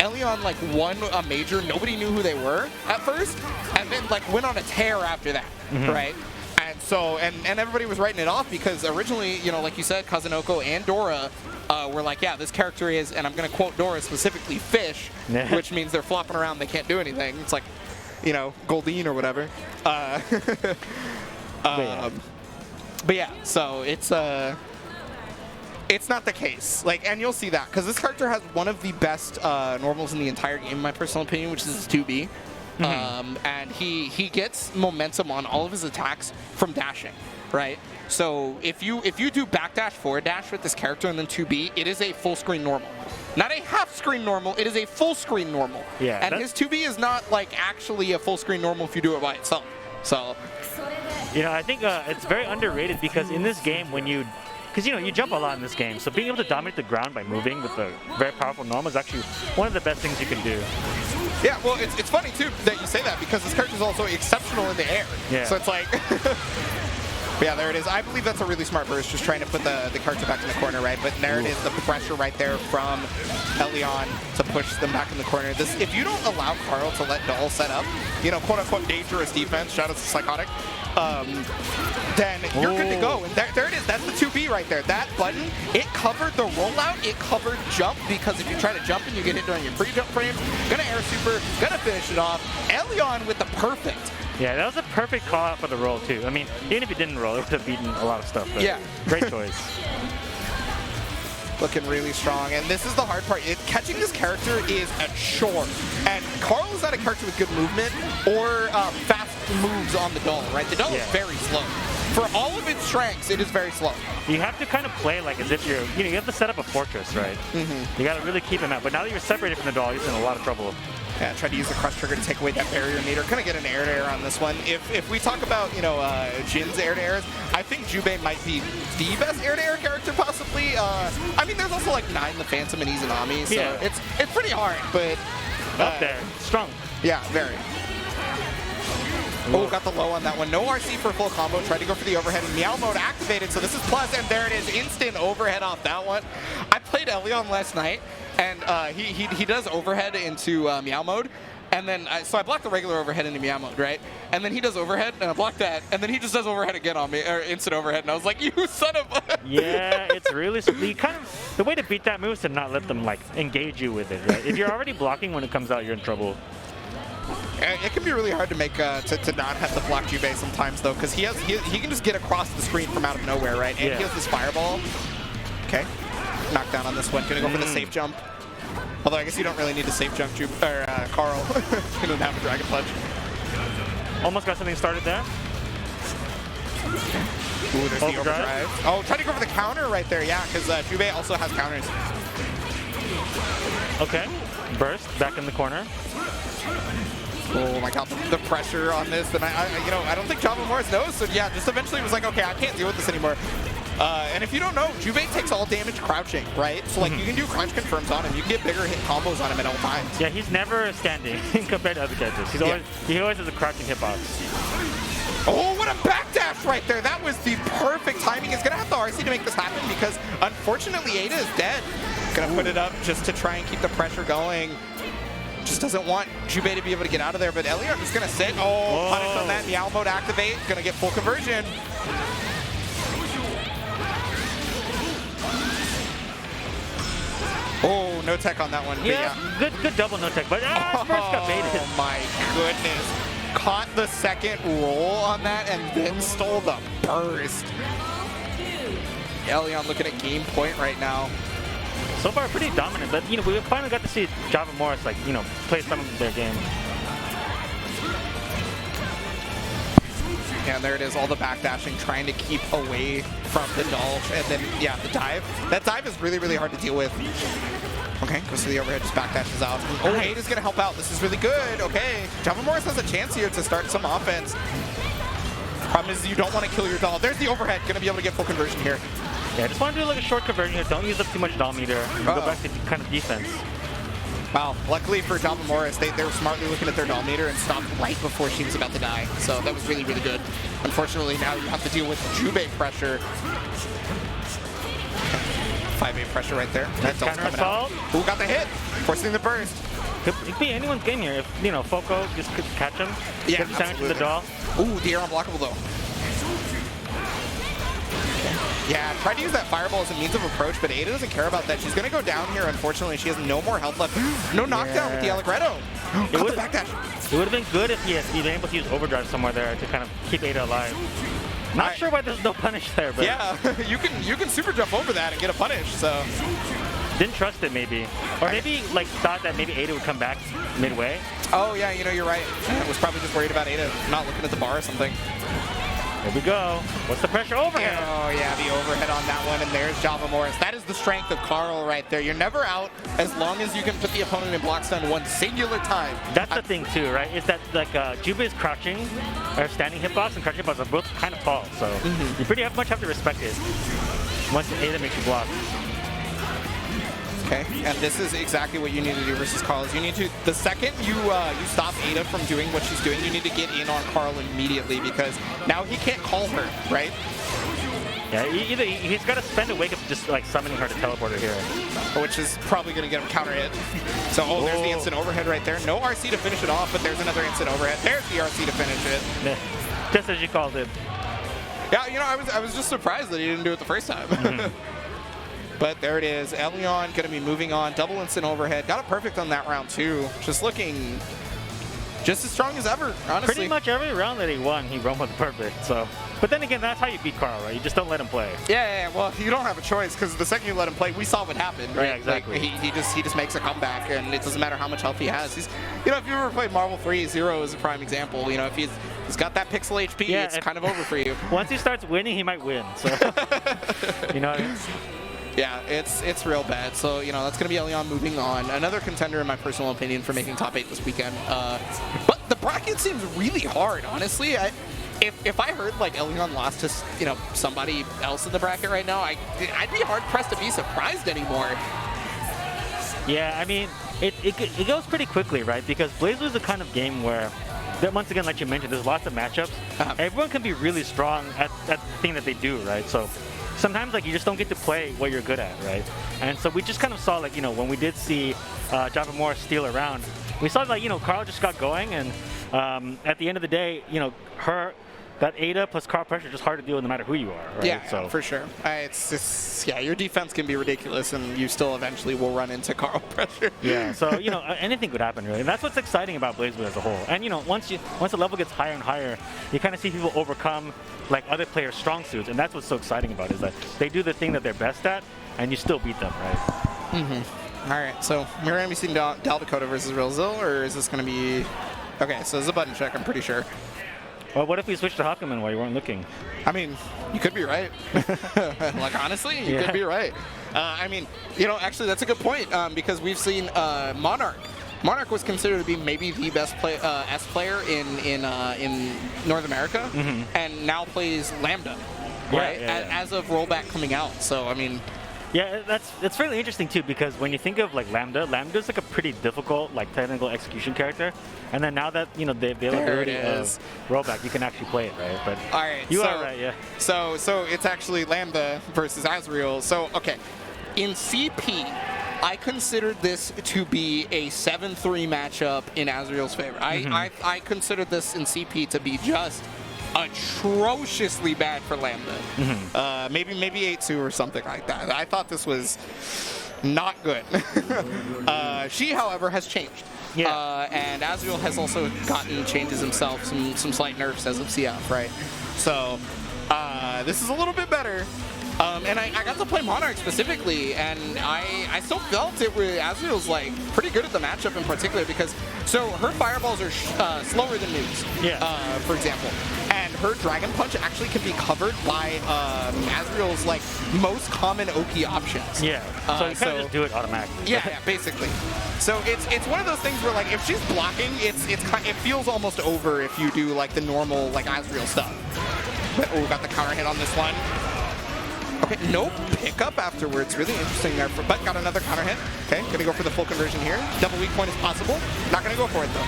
Elyon, like, won a major. Nobody knew who they were at first. And then, like, went on a tear after that, right? And so, and everybody was writing it off because originally, like you said, Kazunoko and Dora were like, yeah, this character is, and I'm going to quote Dora specifically, fish, which means they're flopping around, they can't do anything. It's like, Goldine or whatever. But yeah, so it's not the case. Like, and you'll see that because this character has one of the best normals in the entire game, in my personal opinion, which is his 2B. And he gets momentum on all of his attacks from dashing, right? So if you do backdash, forward dash with this character and then 2B, it is a full screen normal. Not a half screen normal, it is a full screen normal. Yeah. And his 2B is not like actually a full screen normal if you do it by itself. So I think it's very underrated because in this game because you jump a lot in this game, so being able to dominate the ground by moving with a very powerful normal is actually one of the best things you can do. Yeah, well, it's funny too that you say that because this character is also exceptional in the air. Yeah. So it's like, yeah, there it is. I believe that's a really smart burst, just trying to put the character back in the corner, right? But there it is, the pressure right there from Elyon to push them back in the corner. This, if you don't allow Carl to let Noel set up, you know, quote unquote dangerous defense, shout out to Psychotic, then you're good to go. And there it is. That's the 2B right there. That button, it covered the rollout, it covered jump, because if you try to jump and you get hit during your pre-jump frames, gonna air super, gonna finish it off. Elyon with the perfect. Yeah, that was a perfect call out for the roll too. I mean, even if he didn't roll, it would have beaten a lot of stuff. But yeah. Great choice. Looking really strong, and this is the hard part. Catching this character is a chore, and Carl is not a character with good movement or fast moves on the doll, right? The doll is very slow. For all of its strengths, it is very slow. You have to kind of play like as if you're, you know, you have to set up a fortress, right? You got to really keep him out. But now that you're separated from the doll, he's in a lot of trouble. Yeah, tried to use the crush trigger to take away that barrier meter. Gonna get an air-to-air on this one. If we talk about, you know, Jin's air-to-airs, I think Jubei might be the best air-to-air character possibly. I mean, there's also like 9 the Phantom and Izanami, so it's pretty hard, but up there, strong. Yeah, very. Oh, got the low on that one. No RC for full combo. Tried to go for the overhead, and Meow mode activated, so this is plus, and there it is. Instant overhead off that one. I played Elyon last night, and he does overhead into Meow mode, and then so I blocked the regular overhead into Meow mode, right? And then he does overhead, and I blocked that, and then he just does overhead again on me, or instant overhead, and I was like, you son of a... Yeah, it's really... the way to beat that move is to not let them, like, engage you with it, right? If you're already blocking when it comes out, you're in trouble. It can be really hard to make to not have to block Jubei sometimes though, because he can just get across the screen from out of nowhere, right? And he has this fireball. Okay, knockdown on this one. Gonna go for the safe jump. Although I guess you don't really need to safe jump, Carl. You don't have a Dragon Punch. Almost got something started there. Ooh, there's the overdrive. Oh, try to go for the counter right there, yeah, because Jubei also has counters. Okay, burst back in the corner. Oh my god, the pressure on this, and I don't think JavaMorris knows, so yeah, just eventually was like, okay, I can't deal with this anymore. And if you don't know, Jubei takes all damage crouching, right? So like you can do crouch confirms on him, you can get bigger hit combos on him at all times. Yeah, he's never standing compared to other characters. He always has a crouching hitbox. Oh, what a backdash right there. That was the perfect timing. He's going to have the RC to make this happen because unfortunately Ada is dead. Going to put it up just to try and keep the pressure going. Just doesn't want Jubei to be able to get out of there, but Elyon just gonna sit. Oh, punish on that. Meow mode activate. Gonna get full conversion. Oh, no tech on that one. Yeah, good double no tech, but first got baited. Oh my goodness. Caught the second roll on that and then stole the burst. Elyon looking at game point right now. So far, pretty dominant, but, you know, we finally got to see JavaMorris, like, you know, play some of their game. Yeah, there it is, all the backdashing, trying to keep away from the doll, and then, yeah, the dive. That dive is really, really hard to deal with. Okay, goes to the overhead, just backdashes out. Oh, nice. Ada's gonna help out. This is really good. Okay, JavaMorris has a chance here to start some offense. Problem is you don't want to kill your doll. There's the overhead, gonna be able to get full conversion here. Yeah, I just want to do like a short conversion here. Don't use up too much doll meter. And go back to kind of defense. Wow, luckily for JavaMorris, they were smartly looking at their doll meter and stopped right before she was about to die. So that was really, really good. Unfortunately, now you have to deal with Jubei pressure. 5-8 pressure right there. That's also coming out. Who got the hit? Forcing the burst. It could be anyone's game here. If, you know, Foco just could catch him. Yeah, absolutely. The doll. Ooh, the air unblockable though. Yeah, tried to use that fireball as a means of approach, but Ada doesn't care about that. She's going to go down here, unfortunately. She has no more health left. No knockdown with the Allegretto. It would have been good if he had been able to use overdrive somewhere there to kind of keep Ada alive. Not sure why there's no punish there, but... Yeah, you can super jump over that and get a punish, so... Didn't trust it, maybe. Or maybe, like, thought that maybe Ada would come back midway. Oh, yeah, you know, you're right. I was probably just worried about Ada not looking at the bar or something. Here we go. What's the pressure overhead? Oh, yeah, the overhead on that one, and there's JavaMorris. That is the strength of Carl right there. You're never out as long as you can put the opponent in block stun one singular time. That's the thing, too, right? Is that, like, Jubei's crouching, or standing hitbox and crouching hitbox are both kind of false, so you pretty much have to respect it once Ada makes you block. Okay, and this is exactly what you need to do versus Carl. Is you need to, the second you stop Ada from doing what she's doing, you need to get in on Carl immediately because now he can't call her, right? Yeah, either he's got to spend a wake up just like summoning her to teleport her here. Which is probably going to get him counter hit. So, there's the instant overhead right there. No RC to finish it off, but there's another instant overhead. There's the RC to finish it. Just as you called it. Yeah, you know, I was just surprised that he didn't do it the first time. But there it is. Elyon going to be moving on. Double instant overhead. Got it perfect on that round, too. Just looking just as strong as ever, honestly. Pretty much every round that he won with perfect. So, but then again, that's how you beat Carl, right? You just don't let him play. Yeah. Well, you don't have a choice because the second you let him play, we saw what happened, right? Yeah, exactly. Like, he just makes a comeback, and it doesn't matter how much health he has. He's, you know, if you ever played Marvel 3, Zero is a prime example. You know, if he's got that pixel HP, yeah, it's kind of over for you. Once he starts winning, he might win. So, you know. Yeah, it's real bad. So, you know, that's going to be Elyon moving on. Another contender, in my personal opinion, for making top 8 this weekend. But the bracket seems really hard, honestly. If I heard, like, Elyon lost to, you know, somebody else in the bracket right now, I'd be hard-pressed to be surprised anymore. Yeah, I mean, it goes pretty quickly, right? Because BlazBlue is the kind of game where, once again, like you mentioned, there's lots of matchups. Everyone can be really strong at the thing that they do, right? So sometimes, like, you just don't get to play what you're good at, right? And so we just kind of saw, like, you know, when we did see JavaMorris steal around, we saw, like, you know, Carl just got going, and at the end of the day, you know, that Ada plus Carl pressure is just hard to deal with no matter who you are, right? Yeah, so for sure. It's just, yeah, your defense can be ridiculous, and you still eventually will run into Carl pressure. Yeah, so, you know, anything could happen, really. And that's what's exciting about BlazBlue as a whole. And, you know, once the level gets higher and higher, you kind of see people overcome, like, other players' strong suits, and that's what's so exciting about it, is that they do the thing that they're best at, and you still beat them, right? Mm-hmm. All right, so we're going to be seeing Dakota versus DaRealZil, or is this going to be... Okay, so this is a button check, I'm pretty sure. Well, what if we switched to Hakumen while you weren't looking? I mean, you could be right. Like, honestly, you could be right. I mean, you know, actually, that's a good point, because we've seen Monarch. Monarch was considered to be maybe the best S player in North America, and now plays Lambda, right? As of rollback coming out. So, I mean... Yeah, that's really interesting too, because when you think of like Lambda's like a pretty difficult, like, technical execution character, and then now that, you know, the availability of rollback, you can actually play it, right? But all right, you are right, yeah. So it's actually Lambda versus Azrael. So okay, in CP, I considered this to be a 7-3 matchup in Azrael's favor. I considered this in CP to be just atrociously bad for Lambda. Maybe 8-2 or something like that. I thought this was not good. She, however, has changed. Yeah. And Azrael has also gotten changes himself, some slight nerfs as of CF, right? So this is a little bit better. And I got to play Monarch specifically, and I still felt it was Azrael's like pretty good at the matchup in particular, because so her fireballs are slower than News, for example, and her Dragon Punch actually can be covered by Azrael's like most common Oki options. Yeah, so you kind of just do it automatically. Yeah, basically. So it's one of those things where, like, if she's blocking, it feels almost over if you do like the normal like Azrael stuff. But, got the counter hit on this one. Okay, no pickup afterwards. Really interesting there. But got another counter hit. Okay, gonna go for the full conversion here. Double weak point is possible. Not gonna go for it though.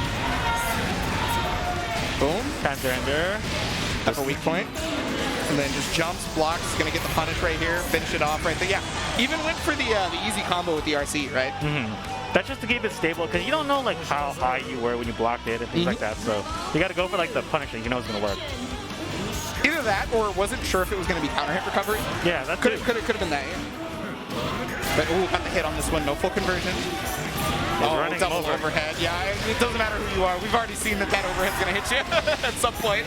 Boom. Counter ender. Double weak point. And then just jumps, blocks. Gonna get the punish right here. Finish it off right there. Yeah, even went for the easy combo with the RC, right? That's just to keep it stable, because you don't know like how high you were when you blocked it and things like that. So you got to go for like the punish that you know is gonna work. Either that, or wasn't sure if it was going to be counter hit recovery. Yeah, that could have been that. Yeah. But got the hit on this one. No full conversion. Running double overhead. Yeah, it doesn't matter who you are. We've already seen that overhead's going to hit you at some point.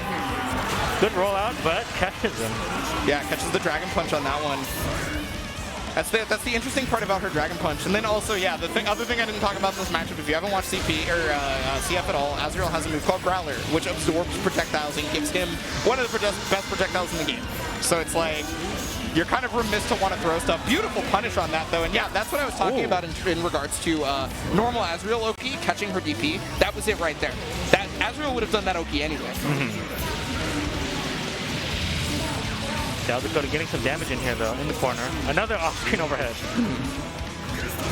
Good rollout, but catches him. Yeah, catches the Dragon Punch on that one. That's the interesting part about her Dragon Punch. And then also, yeah, the other thing I didn't talk about in this matchup, if you haven't watched CP or CF at all, Azrael has a move called Growler, which absorbs projectiles and gives him one of the best projectiles in the game. So it's like, you're kind of remiss to want to throw stuff. Beautiful punish on that, though. And yeah, that's what I was talking about in regards to normal Azrael Oki catching her DP. That was it right there. That Azrael would have done that Oki anyway. Dakota getting some damage in here, though, in the corner. Another off-screen overhead.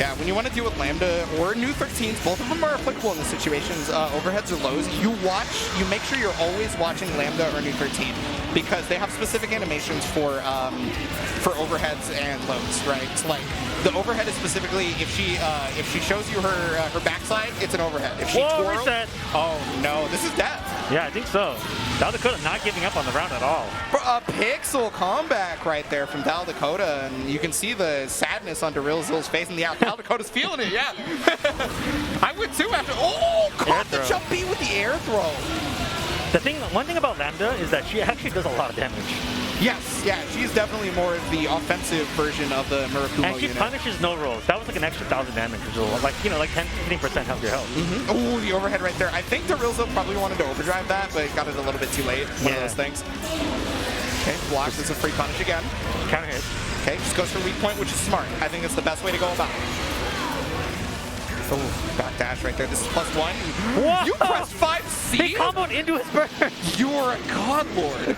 Yeah, when you want to deal with Lambda or new 13s, both of them are applicable in the situations, overheads or lows. You make sure you're always watching Lambda or new 13 because they have specific animations for overheads and lows, right? So like the overhead is specifically if she shows you her backside, it's an overhead. If she twirls, oh no, this is death. Yeah, I think so. Dakota not giving up on the round at all. A pixel comeback right there from Dakota, and you can see the sadness on DaRealZil's face, and yeah, Dakota's feeling it, yeah. I would too after, caught the jump B with the air throw. One thing about Lambda is that she actually does a lot of damage. Yes, yeah, she's definitely more of the offensive version of the Murakumo and she unit. punishes no rolls. That was like an extra 1,000 damage, which is like 10-15% of your health. Oh, the overhead right there. I think DaRealZil probably wanted to overdrive that, but got it a little bit too late. One of those things. Okay, blocks. It's a free punish again. Counter hit. Okay, just goes for weak point, which is smart. I think it's the best way to go about it. Oh, back dash right there. This is +1. Whoa! You pressed 5C? He comboed into his burn. You're a god lord.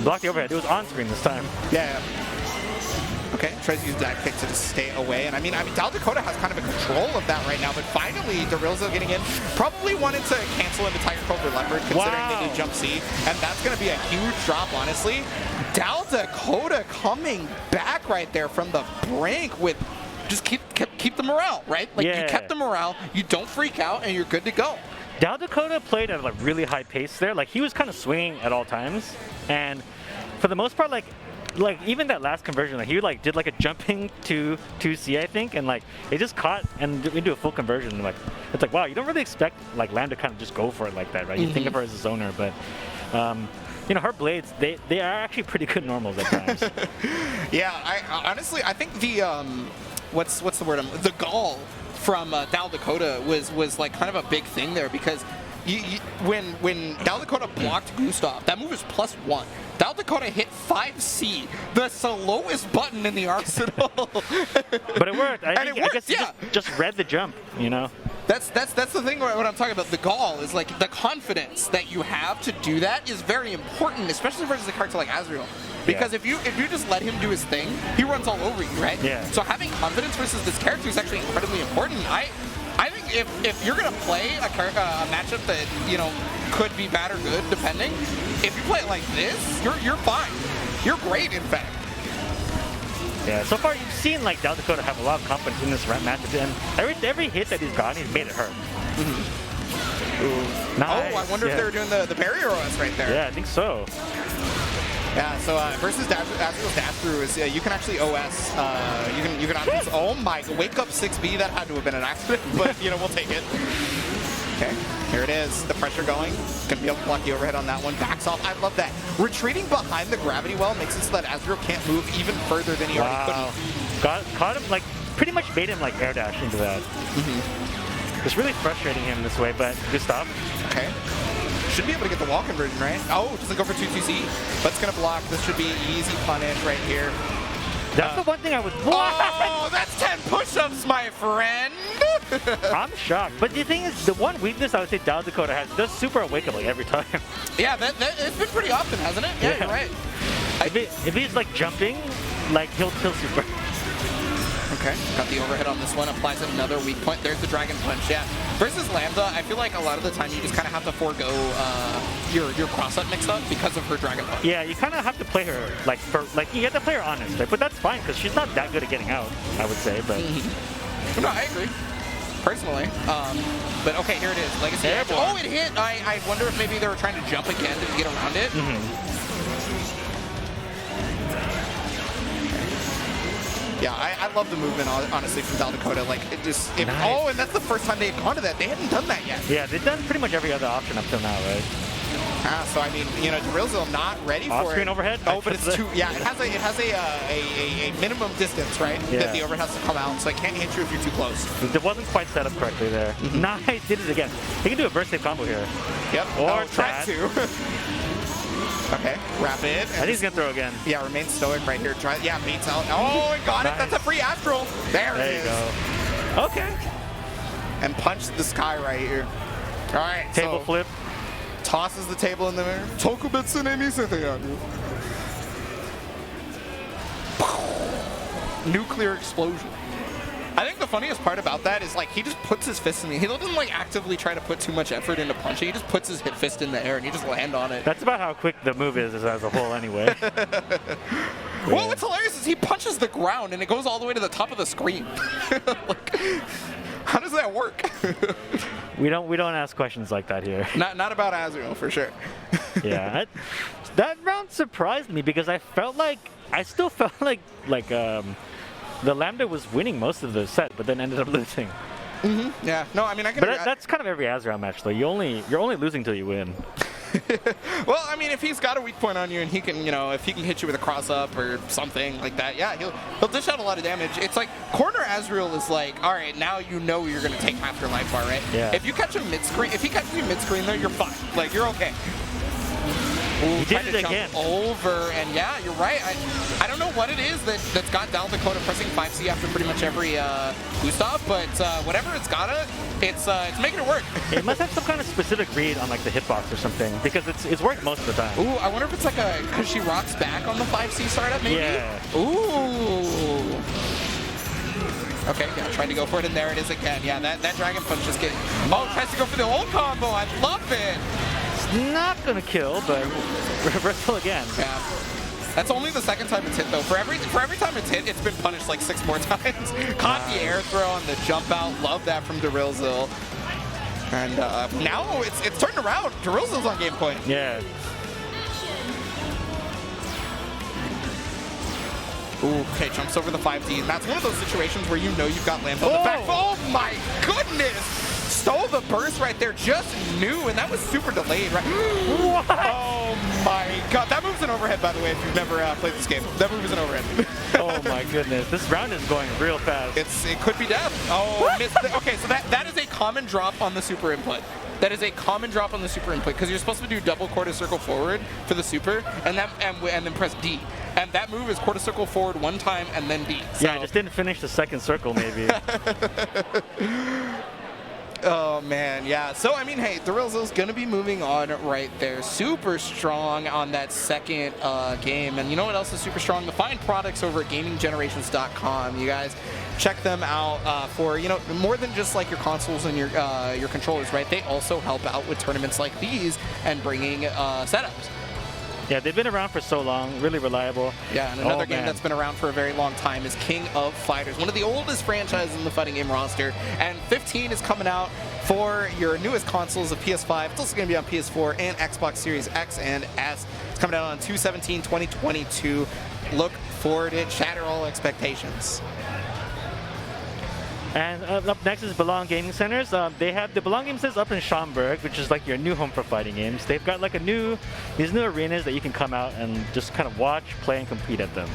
Block the overhead. It was on screen this time. Yeah. Okay, tries to use that kick to just stay away. And I mean, Dakota has kind of a control of that right now, but finally, DaRealZil getting in. Probably wanted to cancel into Tiger Cobra Leopard, considering they do jump C. And that's going to be a huge drop, honestly. Dakota coming back right there from the brink with just keep the morale, right? Like, you kept the morale, you don't freak out, and you're good to go. Dakota played at a really high pace there. Like, he was kind of swinging at all times. And for the most part, like even that last conversion, like he did like a jumping to 2C, I think, and like it just caught and into a full conversion. Like it's like, wow, you don't really expect like Lamb to kind of just go for it like that, right? You think of her as a zoner, but you know, her blades, they are actually pretty good normals at times. Yeah, I honestly I think the what's the word? The gall from Dakota was like kind of a big thing there because when Dakota blocked Gustav, that move is +1. Dakota hit 5C, the slowest button in the arsenal. But it worked. I guess he just read the jump, you know? That's the thing what I'm talking about. The gall is like the confidence that you have to do that is very important, especially versus a character like Azrael. Because if you just let him do his thing, he runs all over you, right? Yeah. So having confidence versus this character is actually incredibly important. I think if you're gonna play a matchup that, you know, could be bad or good depending, if you play it like this, you're fine. You're great, in fact. Yeah, so far you've seen like Dakota have a lot of confidence in this matchup, and every hit that he's gotten, he's made it hurt. Nice. Oh, I wonder if they were doing the barrier OS right there. Yeah, I think so. Yeah, so versus Azrael's dash through is you can actually OS. You can options. Oh my! Wake up 6B. That had to have been an accident, but you know we'll take it. Okay, here it is. The pressure going. Gonna be able to block the overhead on that one. Backs off. I love that. Retreating behind the gravity well makes it so that Azrael can't move even further than he already could. Caught him, like pretty much made him like air dash into that. It's really frustrating him this way, but good stop. Okay. Should be able to get the wall conversion, right? Oh, doesn't go for 2-2C, but it's gonna block. This should be an easy punish right here. That's the one thing I would. Oh, that's 10 push-ups, my friend. I'm shocked. But the thing is, the one weakness I would say Dakota has, does super awakeable every time. Yeah, it's been pretty often, hasn't it? Yeah, you're right. If he's like jumping, like he'll super. Okay, got the overhead on this one, applies another weak point. There's the Dragon Punch, yeah. Versus Lambda, I feel like a lot of the time you just kind of have to forego your cross-up mix-up because of her Dragon Punch. Yeah, you kind of have to play her, you have to play her honest, right? But that's fine, because she's not that good at getting out, I would say, but... No, I agree, personally. But okay, here it is, Legacy Edge. Oh, it hit! I wonder if maybe they were trying to jump again to get around it. Yeah, I love the movement, honestly, from Dakota. Like, it just... Oh, and that's the first time they've gone to that. They hadn't done that yet. Yeah, they've done pretty much every other option up till now, right? So I mean, you know, DaRealZil not ready for it. Off-screen overhead? Oh, but it's too... Yeah, it has a minimum distance, right? Yeah. That the overhead has to come out, so it can't hit you if you're too close. It wasn't quite set up correctly there. Nice, did it again. He can do a burst save combo here. Yep. Or try to. Okay, rapid. I think he's gonna throw again. Yeah, remain stoic right here. Try, yeah, beats out. Oh, and got it. That's a free Astral. There it is. Go. Okay. And punch the sky right here. All right. Table flip. Tosses the table in the mirror. Tokubetsu ne misete yaru. nuclear explosion. I think the funniest part about that is like he just puts his fist in the air. He doesn't like actively try to put too much effort into punching. He just puts his hip fist in the air and you just land on it. That's about how quick the move is as a whole anyway. Well, what's hilarious is he punches the ground and it goes all the way to the top of the screen. Like, how does that work? We don't ask questions like that here. Not about Azrael for sure. Yeah, that round surprised me because I still felt like the Lambda was winning most of the set, but then ended up losing. Mm-hmm. Yeah. No, I mean I can. But that's kind of every Azrael match, though. You're only losing till you win. Well, I mean, if he's got a weak point on you and he can, if he can hit you with a cross up or something like that, yeah, he'll dish out a lot of damage. It's like corner Azrael is like, all right, now you know you're gonna take half your life bar, right? Yeah. If you catch him mid screen, if he catches you mid screen there, you're fine. Like you're okay. Ooh, he did it again. Over, and yeah, you're right. I don't know what it is that's got Dakota pressing 5C after pretty much every boost off, but whatever it's it's making it work. It must have some kind of specific read on like the hitbox or something because it's worked most of the time. Ooh, I wonder if it's like because she rocks back on the 5C startup maybe? Yeah. Ooh. Okay, yeah, tried to go for it, and there it is again. Yeah, that Dragon Punch just getting... Oh, tries to go for the old combo. I love it. Not gonna kill, but reversal again. Yeah. That's only the second time it's hit, though. For every time it's hit, it's been punished like 6 more times. Caught the air throw on the jump out. Love that from DaRealZil. And now it's turned around. DaRealZil's on game point. Yeah. Ooh, okay, jumps over the 5D. And that's one of those situations where you know you've got Lambda on the back. Oh my goodness! Stole the burst right there, just knew, and that was super delayed, right? What? Oh my god. That move's an overhead, by the way, if you've never played this game. That move is an overhead. Oh my goodness. This round is going real fast. It could be death. Oh, missed it. Okay, so that is a common drop on the super input. That is a common drop on the super input because you're supposed to do double quarter circle forward for the super, and then press D. And that move is quarter circle forward 1 time and then D. So. Yeah, I just didn't finish the second circle, maybe. Oh man, yeah. So I mean, hey, DaRealZil's gonna be moving on right there. Super strong on that second game, and you know what else is super strong? The fine products over at GamingGenerations.com. You guys check them out for more than just like your consoles and your controllers, right? They also help out with tournaments like these and bringing setups. Yeah, they've been around for so long, really reliable. Yeah, and another game that's been around for a very long time is King of Fighters, one of the oldest franchises in the fighting game roster. And 15 is coming out for your newest consoles of PS5. It's also going to be on PS4 and Xbox Series X and S. It's coming out on 2/17/2022. Look forward to it. Shatter all expectations. And up next is Belong Gaming Centers. They have the Belong Gaming Centers up in Schaumburg, which is like your new home for fighting games. They've got like these new arenas that you can come out and just kind of watch, play, and compete at them.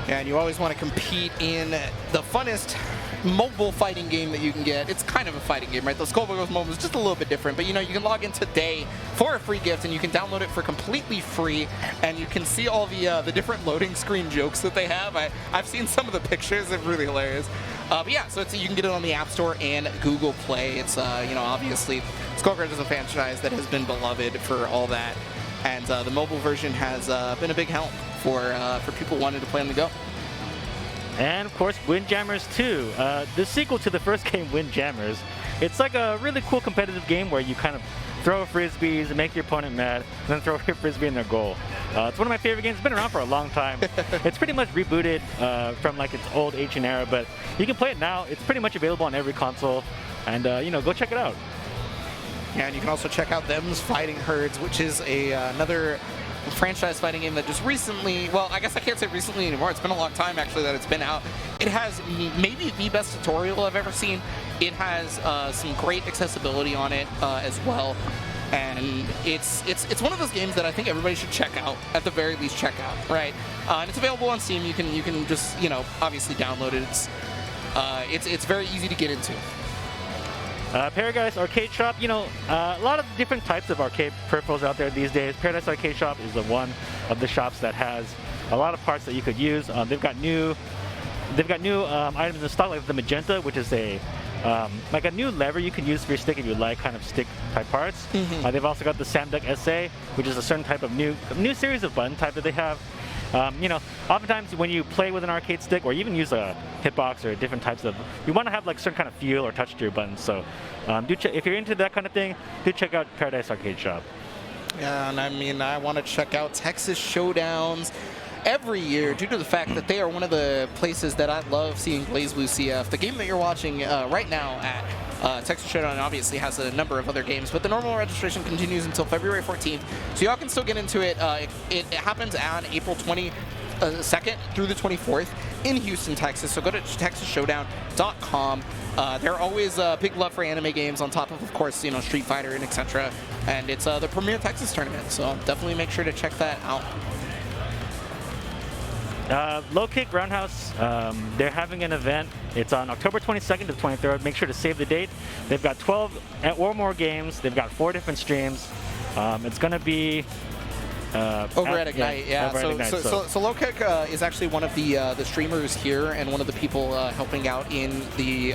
Yeah, and you always want to compete in the funnest mobile fighting game that you can get. It's kind of a fighting game, right? The Skullbones mobile is just a little bit different, but you can log in today for a free gift and you can download it for completely free, and you can see all the different loading screen jokes that they have. I've seen some of the pictures. They're really hilarious. But yeah, so you can get it on the App Store and Google Play. It's obviously Skullbones is a franchise that has been beloved for all that, and the mobile version has been a big help for people wanting to play on the go. And of course, Windjammers 2, the sequel to the first game, Windjammers. It's like a really cool competitive game where you kind of throw frisbees and make your opponent mad, and then throw your frisbee in their goal. It's one of my favorite games. It's been around for a long time. It's pretty much rebooted from like its old ancient era, but you can play it now. It's pretty much available on every console, and go check it out. Yeah, and you can also check out Them's Fighting Herds, which is another franchise fighting game that just recently, well, I guess I can't say recently anymore. It's been a long time actually that it's been out. It has maybe the best tutorial I've ever seen. It has some great accessibility on it as well, and it's one of those games that I think everybody should check out, at the very least check out, right? And it's available on Steam. You can just obviously download it. It's very easy to get into. Paradise Arcade Shop, a lot of different types of arcade peripherals out there these days. Paradise Arcade Shop is the one of the shops that has a lot of parts that you could use. They've got new items in stock, like the Magenta, which is like a new lever you can use for your stick if you like kind of stick type parts. Mm-hmm. They've also got the Samduck SA, which is a certain type of new series of button type that they have. You know, oftentimes when you play with an arcade stick or even use a hitbox or different types of, you want to have like certain kind of feel or touch to your buttons. So if you're into that kind of thing, do check out Paradise Arcade Shop. Yeah, and I mean, I want to check out Texas Showdowns every year due to the fact that they are one of the places that I love seeing BlazBlue CF. The game that you're watching right now at Texas Showdown obviously has a number of other games, but the normal registration continues until February 14th, so y'all can still get into it. It happens on April 22nd through the 24th in Houston, Texas, so go to TexasShowdown.com. They're always big love for anime games on top of course, you know, Street Fighter and etc. And it's the premier Texas tournament, so definitely make sure to check that out. Low Kick Roundhouse, they're having an event. It's on October 22nd to 23rd. Make sure to save the date. They've got 12 or more games. They've got 4 different streams. It's going to be over at Ignite, yeah. So Low Kick is actually one of the streamers here and one of the people helping out in the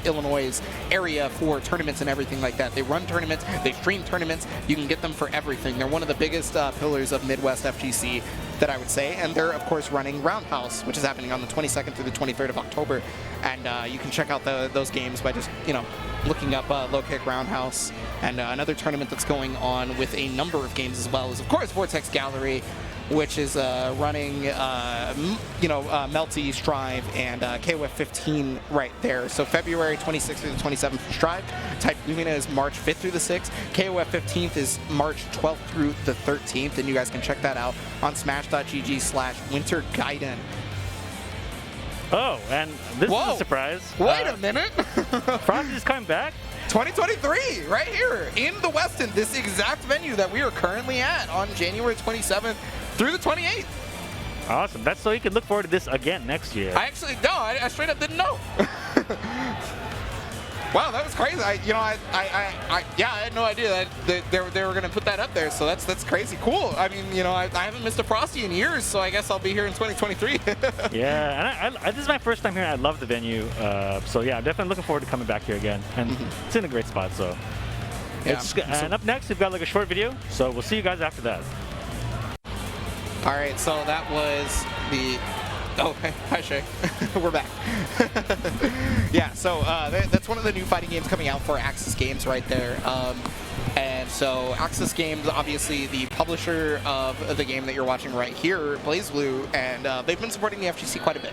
Illinois area for tournaments and everything like that. They run tournaments, they stream tournaments. You can get them for everything. They're one of the biggest pillars of Midwest FGC that I would say, and they're of course running Roundhouse, which is happening on the 22nd through the 23rd of October, and you can check out those games by just looking up Low Kick Roundhouse. And another tournament that's going on with a number of games as well is of course Vortex Gallery, which is running Melty, Strive, and KOF 15 right there. So February 26th through the 27th for Strive. Type Lumina is March 5th through the 6th. KOF 15th is March 12th through the 13th, and you guys can check that out on smash.gg/wintergaiden. Oh, and this is a surprise. Wait a minute. Frosty's coming back? 2023, right here in the Westin, this exact venue that we are currently at on January 27th through the 28th. Awesome. That's so you can look forward to this again next year. I straight up didn't know. Wow, that was crazy. I had no idea that they were going to put that up there. So that's crazy. Cool. I mean, I haven't missed a Frosty in years, so I guess I'll be here in 2023. Yeah, and this is my first time here. I love the venue. So yeah, I'm definitely looking forward to coming back here again. And it's in a great spot. So yeah. And up next, we've got like a short video. So we'll see you guys after that. All right. So that was the. Oh, hey, hi Shay. We're back. Yeah, so that's one of the new fighting games coming out for Axis Games right there. And so Axis Games, obviously the publisher of the game that you're watching right here, BlazBlue, and they've been supporting the FGC quite a bit.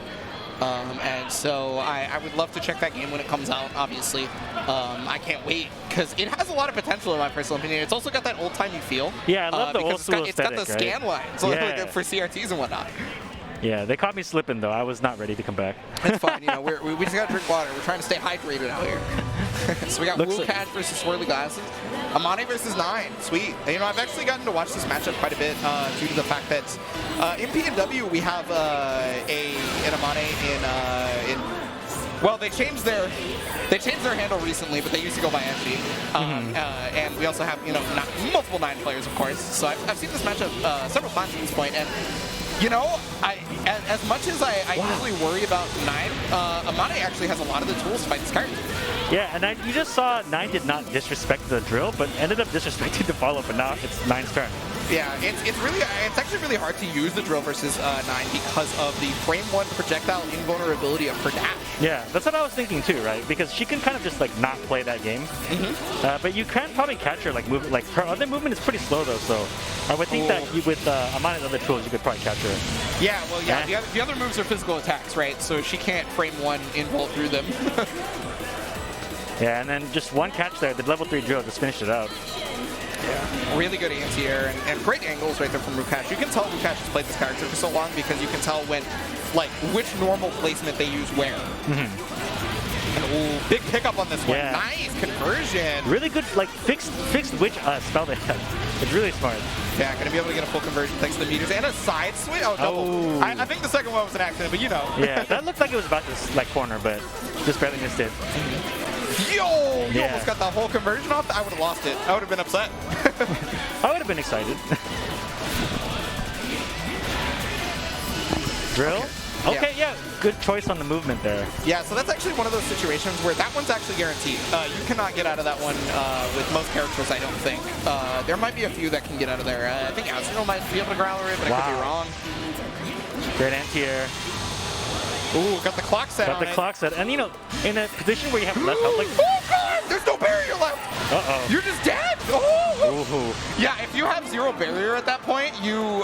And so I would love to check that game when it comes out, obviously. I can't wait, because it has a lot of potential in my personal opinion. It's also got that old-timey feel. Yeah, I love the old school It's got the scan lines for CRTs and whatnot. Yeah, they caught me slipping though. I was not ready to come back. It's fine. We just gotta drink water. We're trying to stay hydrated out here. So we got Woocash versus Swirly Glasses, Amane versus 9. Sweet. And, I've actually gotten to watch this matchup quite a bit due to the fact that in P&W we have an Amane in. Well, they changed their handle recently, but they used to go by NG. And we also have multiple 9 players, of course. So I've seen this matchup several times at this point, and. As much as I usually worry about 9, Amane actually has a lot of the tools to fight this character. Yeah, and you just saw 9 did not disrespect the drill, but ended up disrespecting the follow-up, but now it's 9's turn. Yeah, it's actually really hard to use the drill versus 9 because of the frame 1 projectile invulnerability of her dash. Yeah, that's what I was thinking too, right? Because she can kind of just like not play that game. But you can probably catch her like move, like her other movement is pretty slow though, so I would think that with Amane's other tools you could probably catch her. Yeah, well, yeah, the other moves are physical attacks, right? So she can't frame 1 invul through them. Yeah, and then just one catch there, the level 3 drill just finished it out. Yeah, really good anti-air and great angles right there from Woocash. You can tell Woocash has played this character for so long because you can tell which normal placement they use where. Ooh, big pickup on this one. Yeah. Nice conversion. Really good, like fixed which spell they have. It's really smart. Yeah, gonna be able to get a full conversion thanks to the meters and a side switch. Oh, double. Oh. I think the second one was an accident, but Yeah, that looked like it was about to corner, but just barely missed it. Yo, you almost got that whole conversion off. I would have lost it. I would have been upset. I would have been excited. Drill. Okay, yeah, good choice on the movement there. Yeah, so that's actually one of those situations where that one's actually guaranteed. You cannot get out of that one with most characters, I don't think. There might be a few that can get out of there. I think Azrael might be able to growler it, but I could be wrong. Great anti-air. Ooh, got the clock set Got on the it. clock set. And, you know, in a position where you have less help, like... Oh, God! There's no barrier left! Uh-oh. You're just dead! Oh! Ooh. Yeah, if you have 0 barrier at that point, you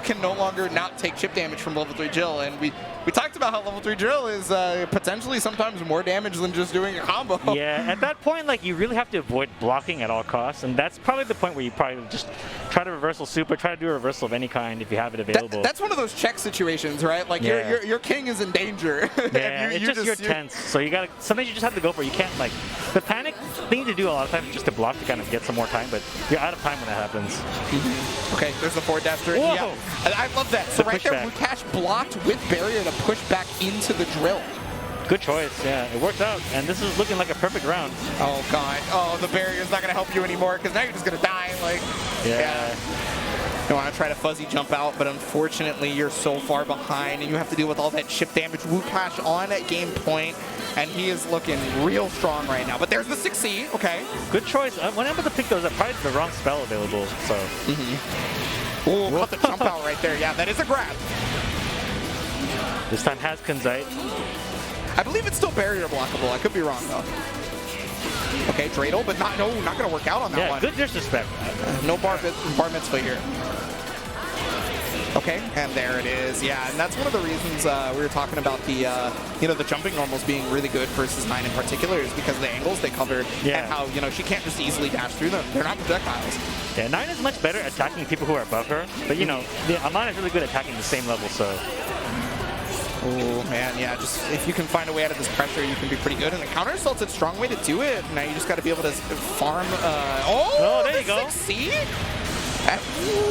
can no longer not take chip damage from level 3 Jill. And we talked about how level 3 Jill is potentially sometimes more damage than just doing a combo. Yeah, at that point, like, you really have to avoid blocking at all costs. And that's probably the point where you probably just try to reversal super, try to do a reversal of any kind if you have it available. That's one of those check situations, right? Like, Yeah. your king is in danger. Yeah, it's just you're tense. So you gotta, sometimes you just have to go for it. You can't, like, the panic thing to do a lot of times is just to block to kind of get some more time, but you're out of time when that happens. Okay, there's the forward dash turret. Whoa. Yeah, I love that. So The right there, pushback. Woocash blocked with barrier to push back into the drill. Good choice, yeah. It worked out, and this is looking like a perfect round. Oh, God. Oh, the barrier's not going to help you anymore, because now you're just going to die. Like, Yeah. You want to try to fuzzy jump out, but unfortunately, you're so far behind, and you have to deal with all that chip damage. Woocash on at game point, and he is looking real strong right now. But there's the 6C, okay. Good choice. When I'm able to pick those up, probably the wrong spell available, so. Oh, got the jump out right there. Yeah, that is a grab. This time has Kunzite. I believe it's still barrier blockable. I could be wrong, though. Okay, Dreidel, but not going to work out on that Yeah, one. good disrespect. No bar mitzvah here. Okay, and there it is. Yeah, and that's one of the reasons we were talking about the the jumping normals being really good versus 9 in particular is because of the angles they covered Yeah. and how she can't just easily dash through them. They're not projectiles. Yeah, 9 is much better attacking people who are above her, but the Amane is really good at attacking the same level, so. Oh man, yeah. Just if you can find a way out of this pressure, you can be pretty good. And the counter assault's a strong way to do it. Now you just got to be able to farm. There you go. 6C?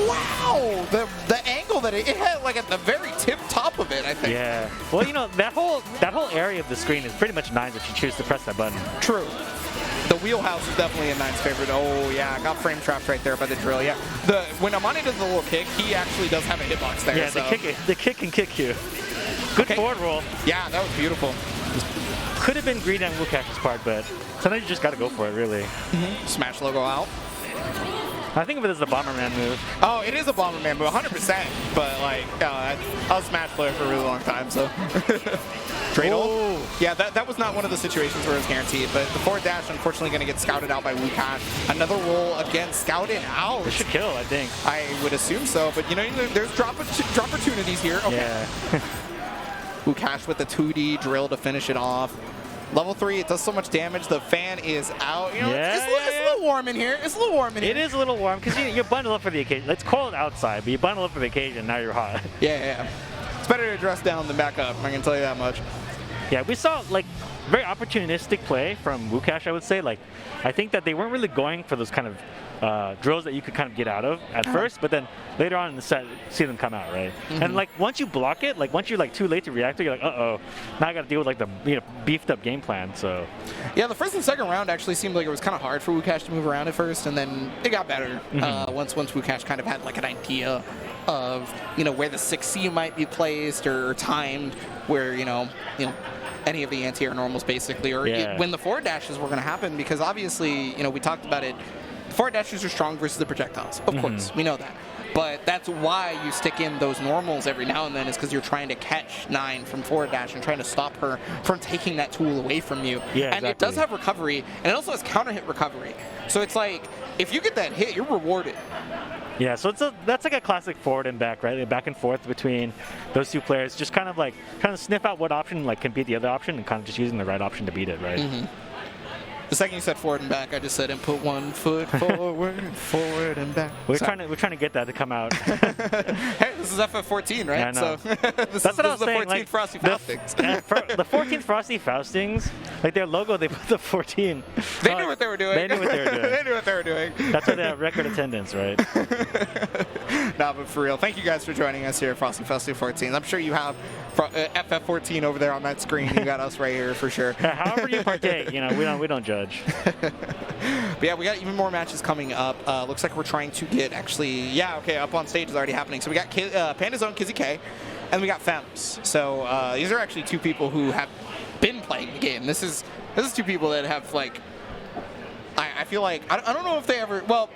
Wow, the angle that it had, like at the very tip top of it, I think. Yeah. Well, that whole area of the screen is pretty much 9's if you choose to press that button. True. The wheelhouse is definitely in 9's favorite. Oh yeah, got frame trapped right there by the drill. Yeah. When Amane does the little kick, he actually does have a hitbox there. Yeah, so. the kick can kick you. Good forward roll. Yeah, that was beautiful. Could have been greedy on Wookash's part, but sometimes you just got to go for it, really. Smash logo out. I think of it as the Bomberman move. Oh, it is a Bomberman move, 100%. But like, I was a Smash player for a really long time, so. Dreidel. Oh. Yeah, that was not one of the situations where it was guaranteed, but the forward dash unfortunately going to get scouted out by Woocash. Another roll again, scouted out. It should kill, I think. I would assume so, but there's drop opportunities here. Okay. Yeah. Woocash with the 2D drill to finish it off. Level 3, it does so much damage. The fan is out. It's a little warm in here. It's a little warm in here. It is a little warm because you bundle up for the occasion. Let's call it outside, but you bundle up for the occasion. Now you're hot. Yeah. It's better to dress down than back up. I can tell you that much. Yeah, we saw like very opportunistic play from Woocash, I would say. Like, I think that they weren't really going for those kind of drills that you could kind of get out of at first, but then later on in the set, see them come out, right? And like once you block it, like once you're like too late to react, you're like, uh-oh, now I got to deal with like the beefed up game plan. So yeah, the first and second round actually seemed like it was kind of hard for Woocash to move around at first, and then it got better once Woocash kind of had like an idea of where the 6C might be placed or timed, where any of the anti-air normals basically, or when the forward dashes were going to happen, because obviously we talked about it. Forward dashes are strong versus the projectiles, of course, we know that. But that's why you stick in those normals every now and then, is because you're trying to catch 9 from forward dash and trying to stop her from taking that tool away from you. Yeah, and exactly. it does have recovery, and it also has counter hit recovery. So it's like, if you get that hit, you're rewarded. yeah, so that's like a classic forward and back, right? Back and forth between those two players, just kind of like trying to sniff out what option like can beat the other option and kind of just using the right option to beat it, right? The second you said forward and back, I just said input 1 foot forward and back. We're trying to get that to come out. Hey, this is FF14, right? Yeah, I know. So this That's what I is was the saying. 14th Like, Frosty Faustings. the 14th Frosty Faustings, like their logo, they put the 14. They knew what they were doing. They knew what they were doing. They knew what they were doing. That's why they have record attendance, right? Nah, but for real, thank you guys for joining us here at Frosty Faustings 14. I'm sure you have FF14 over there on that screen. You got us right here for sure. However you partake, we don't judge. But yeah, we got even more matches coming up. Looks like we're trying to get up on stage is already happening. So we got Panda's own Kizzie Kay, and we got Fems. So these are actually two people who have been playing the game. This is two people that have I feel like I don't know if they ever. Well,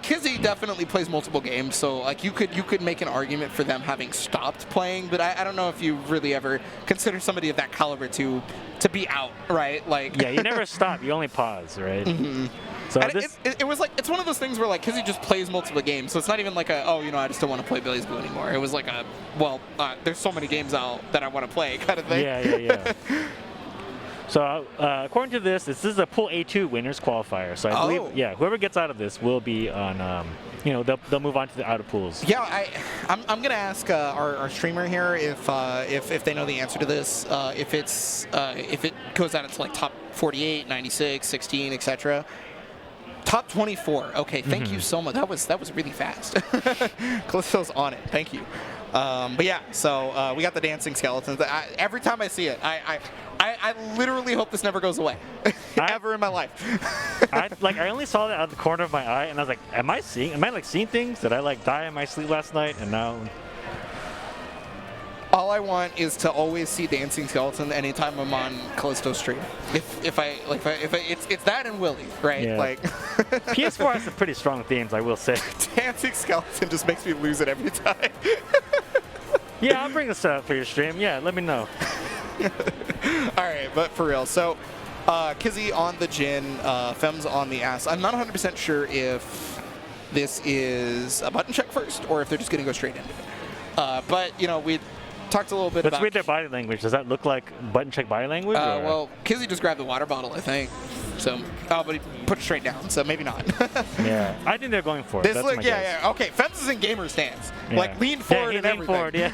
Kizzie definitely plays multiple games, so like you could make an argument for them having stopped playing, but I don't know if you really ever consider somebody of that caliber to be out, right? Like yeah, you never stop. You only pause, right? So it was like it's one of those things where like Kizzie just plays multiple games, so it's not even like I just don't want to play BlazBlue anymore. It was like there's so many games out that I want to play kind of thing. Yeah. So according to this is a Pool A2 winners qualifier. So I believe, whoever gets out of this will be on, they'll move on to the outer pools. Yeah, I'm gonna ask our streamer here if they know the answer to this. If it goes out into like top 48, 96, 16, etc. Top 24. Okay, thank you so much. That was really fast. Callisto's on it. Thank you. But yeah, so we got the dancing skeletons. Every time I see it, I literally hope this never goes away, ever in my life. I only saw that out of the corner of my eye, and I was like, am I seeing things? Did I die in my sleep last night? And now. All I want is to always see dancing skeleton anytime I'm on Callisto's stream. If it's that and Willy, right? Yeah. Like PS4 has some pretty strong themes, I will say. Dancing skeleton just makes me lose it every time. Yeah, I'll bring this up for your stream. Yeah, let me know. All right, but for real. So, Kizzie on the Jin, Fems on the ass. I'm not 100% sure if this is a button check first or if they're just going to go straight into it. But, we talked a little bit about... Let's read their body language. Does that look like button check body language? Well, Kizzie just grabbed the water bottle, I think. So, but he put it straight down, so maybe not. Yeah, I think they're going for it. This That's look, my yeah, guess. yeah. Okay, Fems is in gamer stance. Yeah. Like, lean forward and everything. Forward, yeah.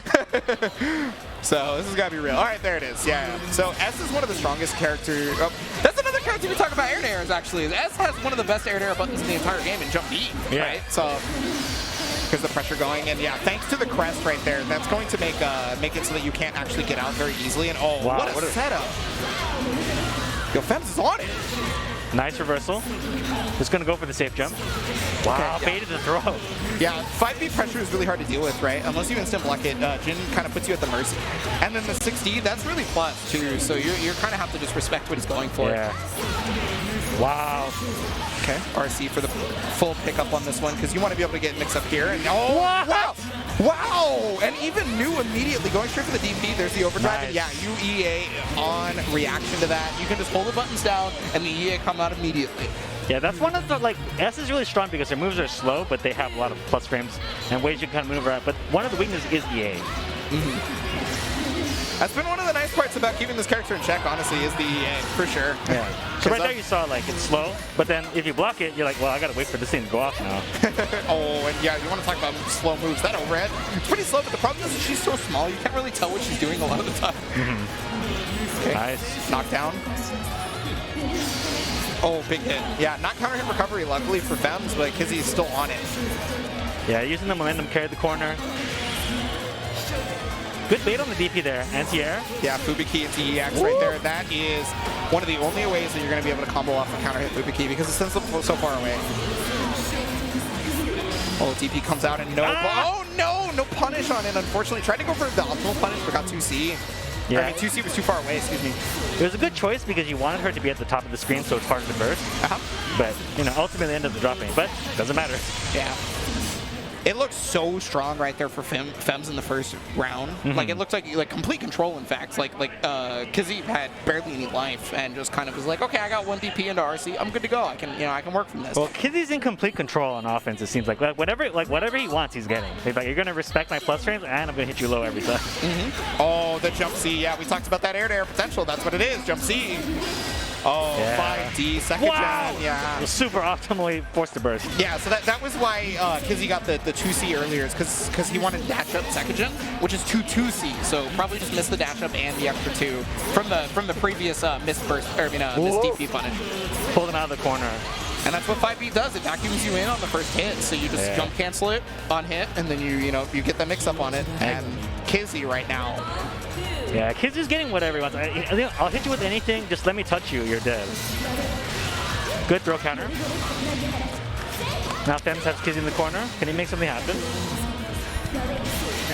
So, this has got to be real. All right, there it is. Yeah. So, S is one of the strongest characters. Oh, that's another character we talk about air to airs, actually. S has one of the best air to air buttons in the entire game in Jump B, right? So, because the pressure going, and yeah, thanks to the crest right there, that's going to make it so that you can't actually get out very easily. And oh, wow, what a setup! Yo, Fems is on it. Nice reversal. Just gonna go for the safe jump. Wow, Okay, baited the throw. Yeah, 5B pressure is really hard to deal with, right? Unless you instant block it, Jin kind of puts you at the mercy. And then the 6D, that's really plus too, so you kind of have to just respect what he's going for. Yeah. Wow. Okay, RC for the full pickup on this one, because you want to be able to get mixed up here. And oh, wow! Wow! And even new immediately, going straight for the DP, there's the overdrive. Nice. And yeah, UEA on reaction to that. You can just hold the buttons down, and the EA come out immediately. Yeah, that's one of the, S is really strong because their moves are slow, but they have a lot of plus frames and ways you can kind of move around. But one of the weaknesses is EA. That's been one of the nice parts about keeping this character in check, honestly, is the EA, for sure. Yeah. So right there you saw, it's slow, but then if you block it, you're like, well, I gotta wait for this thing to go off now. Oh, and yeah, you want to talk about slow moves. That overhead, it's pretty slow, but the problem is she's so small, you can't really tell what she's doing a lot of the time. Okay. Nice. Knockdown. Oh, big hit. Yeah, not counter hit recovery, luckily for Fems, but Kizzie's still on it. Yeah, using the momentum, carried the corner. Good bait on the DP there, anti-air. Yeah, Hibiki into EX right there. That is one of the only ways that you're going to be able to combo off a counter hit Hibiki because it's so far away. Oh, DP comes out and no. Oh no, no punish on it. Unfortunately, tried to go for the optimal punish, but got 2C. Yeah. I mean, 2C was too far away. Excuse me. It was a good choice because you wanted her to be at the top of the screen, so it's harder to burst. But ultimately ended up dropping. But doesn't matter. Yeah. It looks so strong right there for Fems in the first round. Like it looks like complete control. In fact, like Kizzie had barely any life and just kind of was like, okay, I got one DP into RC, I'm good to go. I can work from this. Well, Kizzie's in complete control on offense. It seems like whatever he wants, he's getting. He's like, you're gonna respect my plus frames, and I'm gonna hit you low every time. Oh, the jump C. Yeah, we talked about that air-to-air potential. That's what it is. Jump C. Oh, yeah. 5D, second gen, yeah. Super optimally forced to burst. Yeah, so that was why Kizzie got the 2C earlier, because he wanted dash up second gen, which is 2-2C, so probably just missed the dash up and the extra 2 from the previous missed burst, or missed DP punish. Pulled him out of the corner. And that's what 5B does. It vacuums you in on the first hit, so you just jump cancel it on hit, and then you get the mix up on it. And Kizzie right now. Yeah, Kizzie's getting whatever he wants. I'll hit you with anything. Just let me touch you. You're dead. Good throw counter. Now Fems has Kizzie in the corner. Can he make something happen?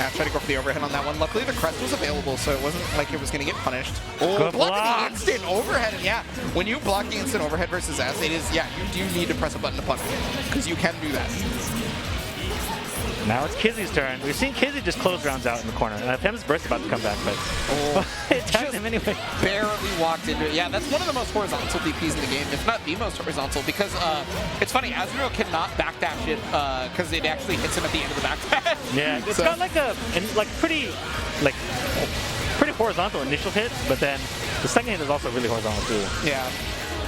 Yeah, try to go for the overhead on that one. Luckily, the crest was available, so it wasn't like it was going to get punished. Oh, Good blocking block. the instant overhead. And yeah, when you block the instant overhead versus S, it is, yeah, you do need to press a button to punish it, because you can do that. Now it's Kizzie's turn. We've seen Kizzie just close rounds out in the corner. Fems burst about to come back, but it tagged him anyway. Barely walked into it. Yeah, that's one of the most horizontal DPs in the game, if not the most horizontal, because it's funny, Azrael cannot backdash it because it actually hits him at the end of the backdash. Yeah, it's got like a pretty horizontal initial hit, but then the second hit is also really horizontal too. Yeah.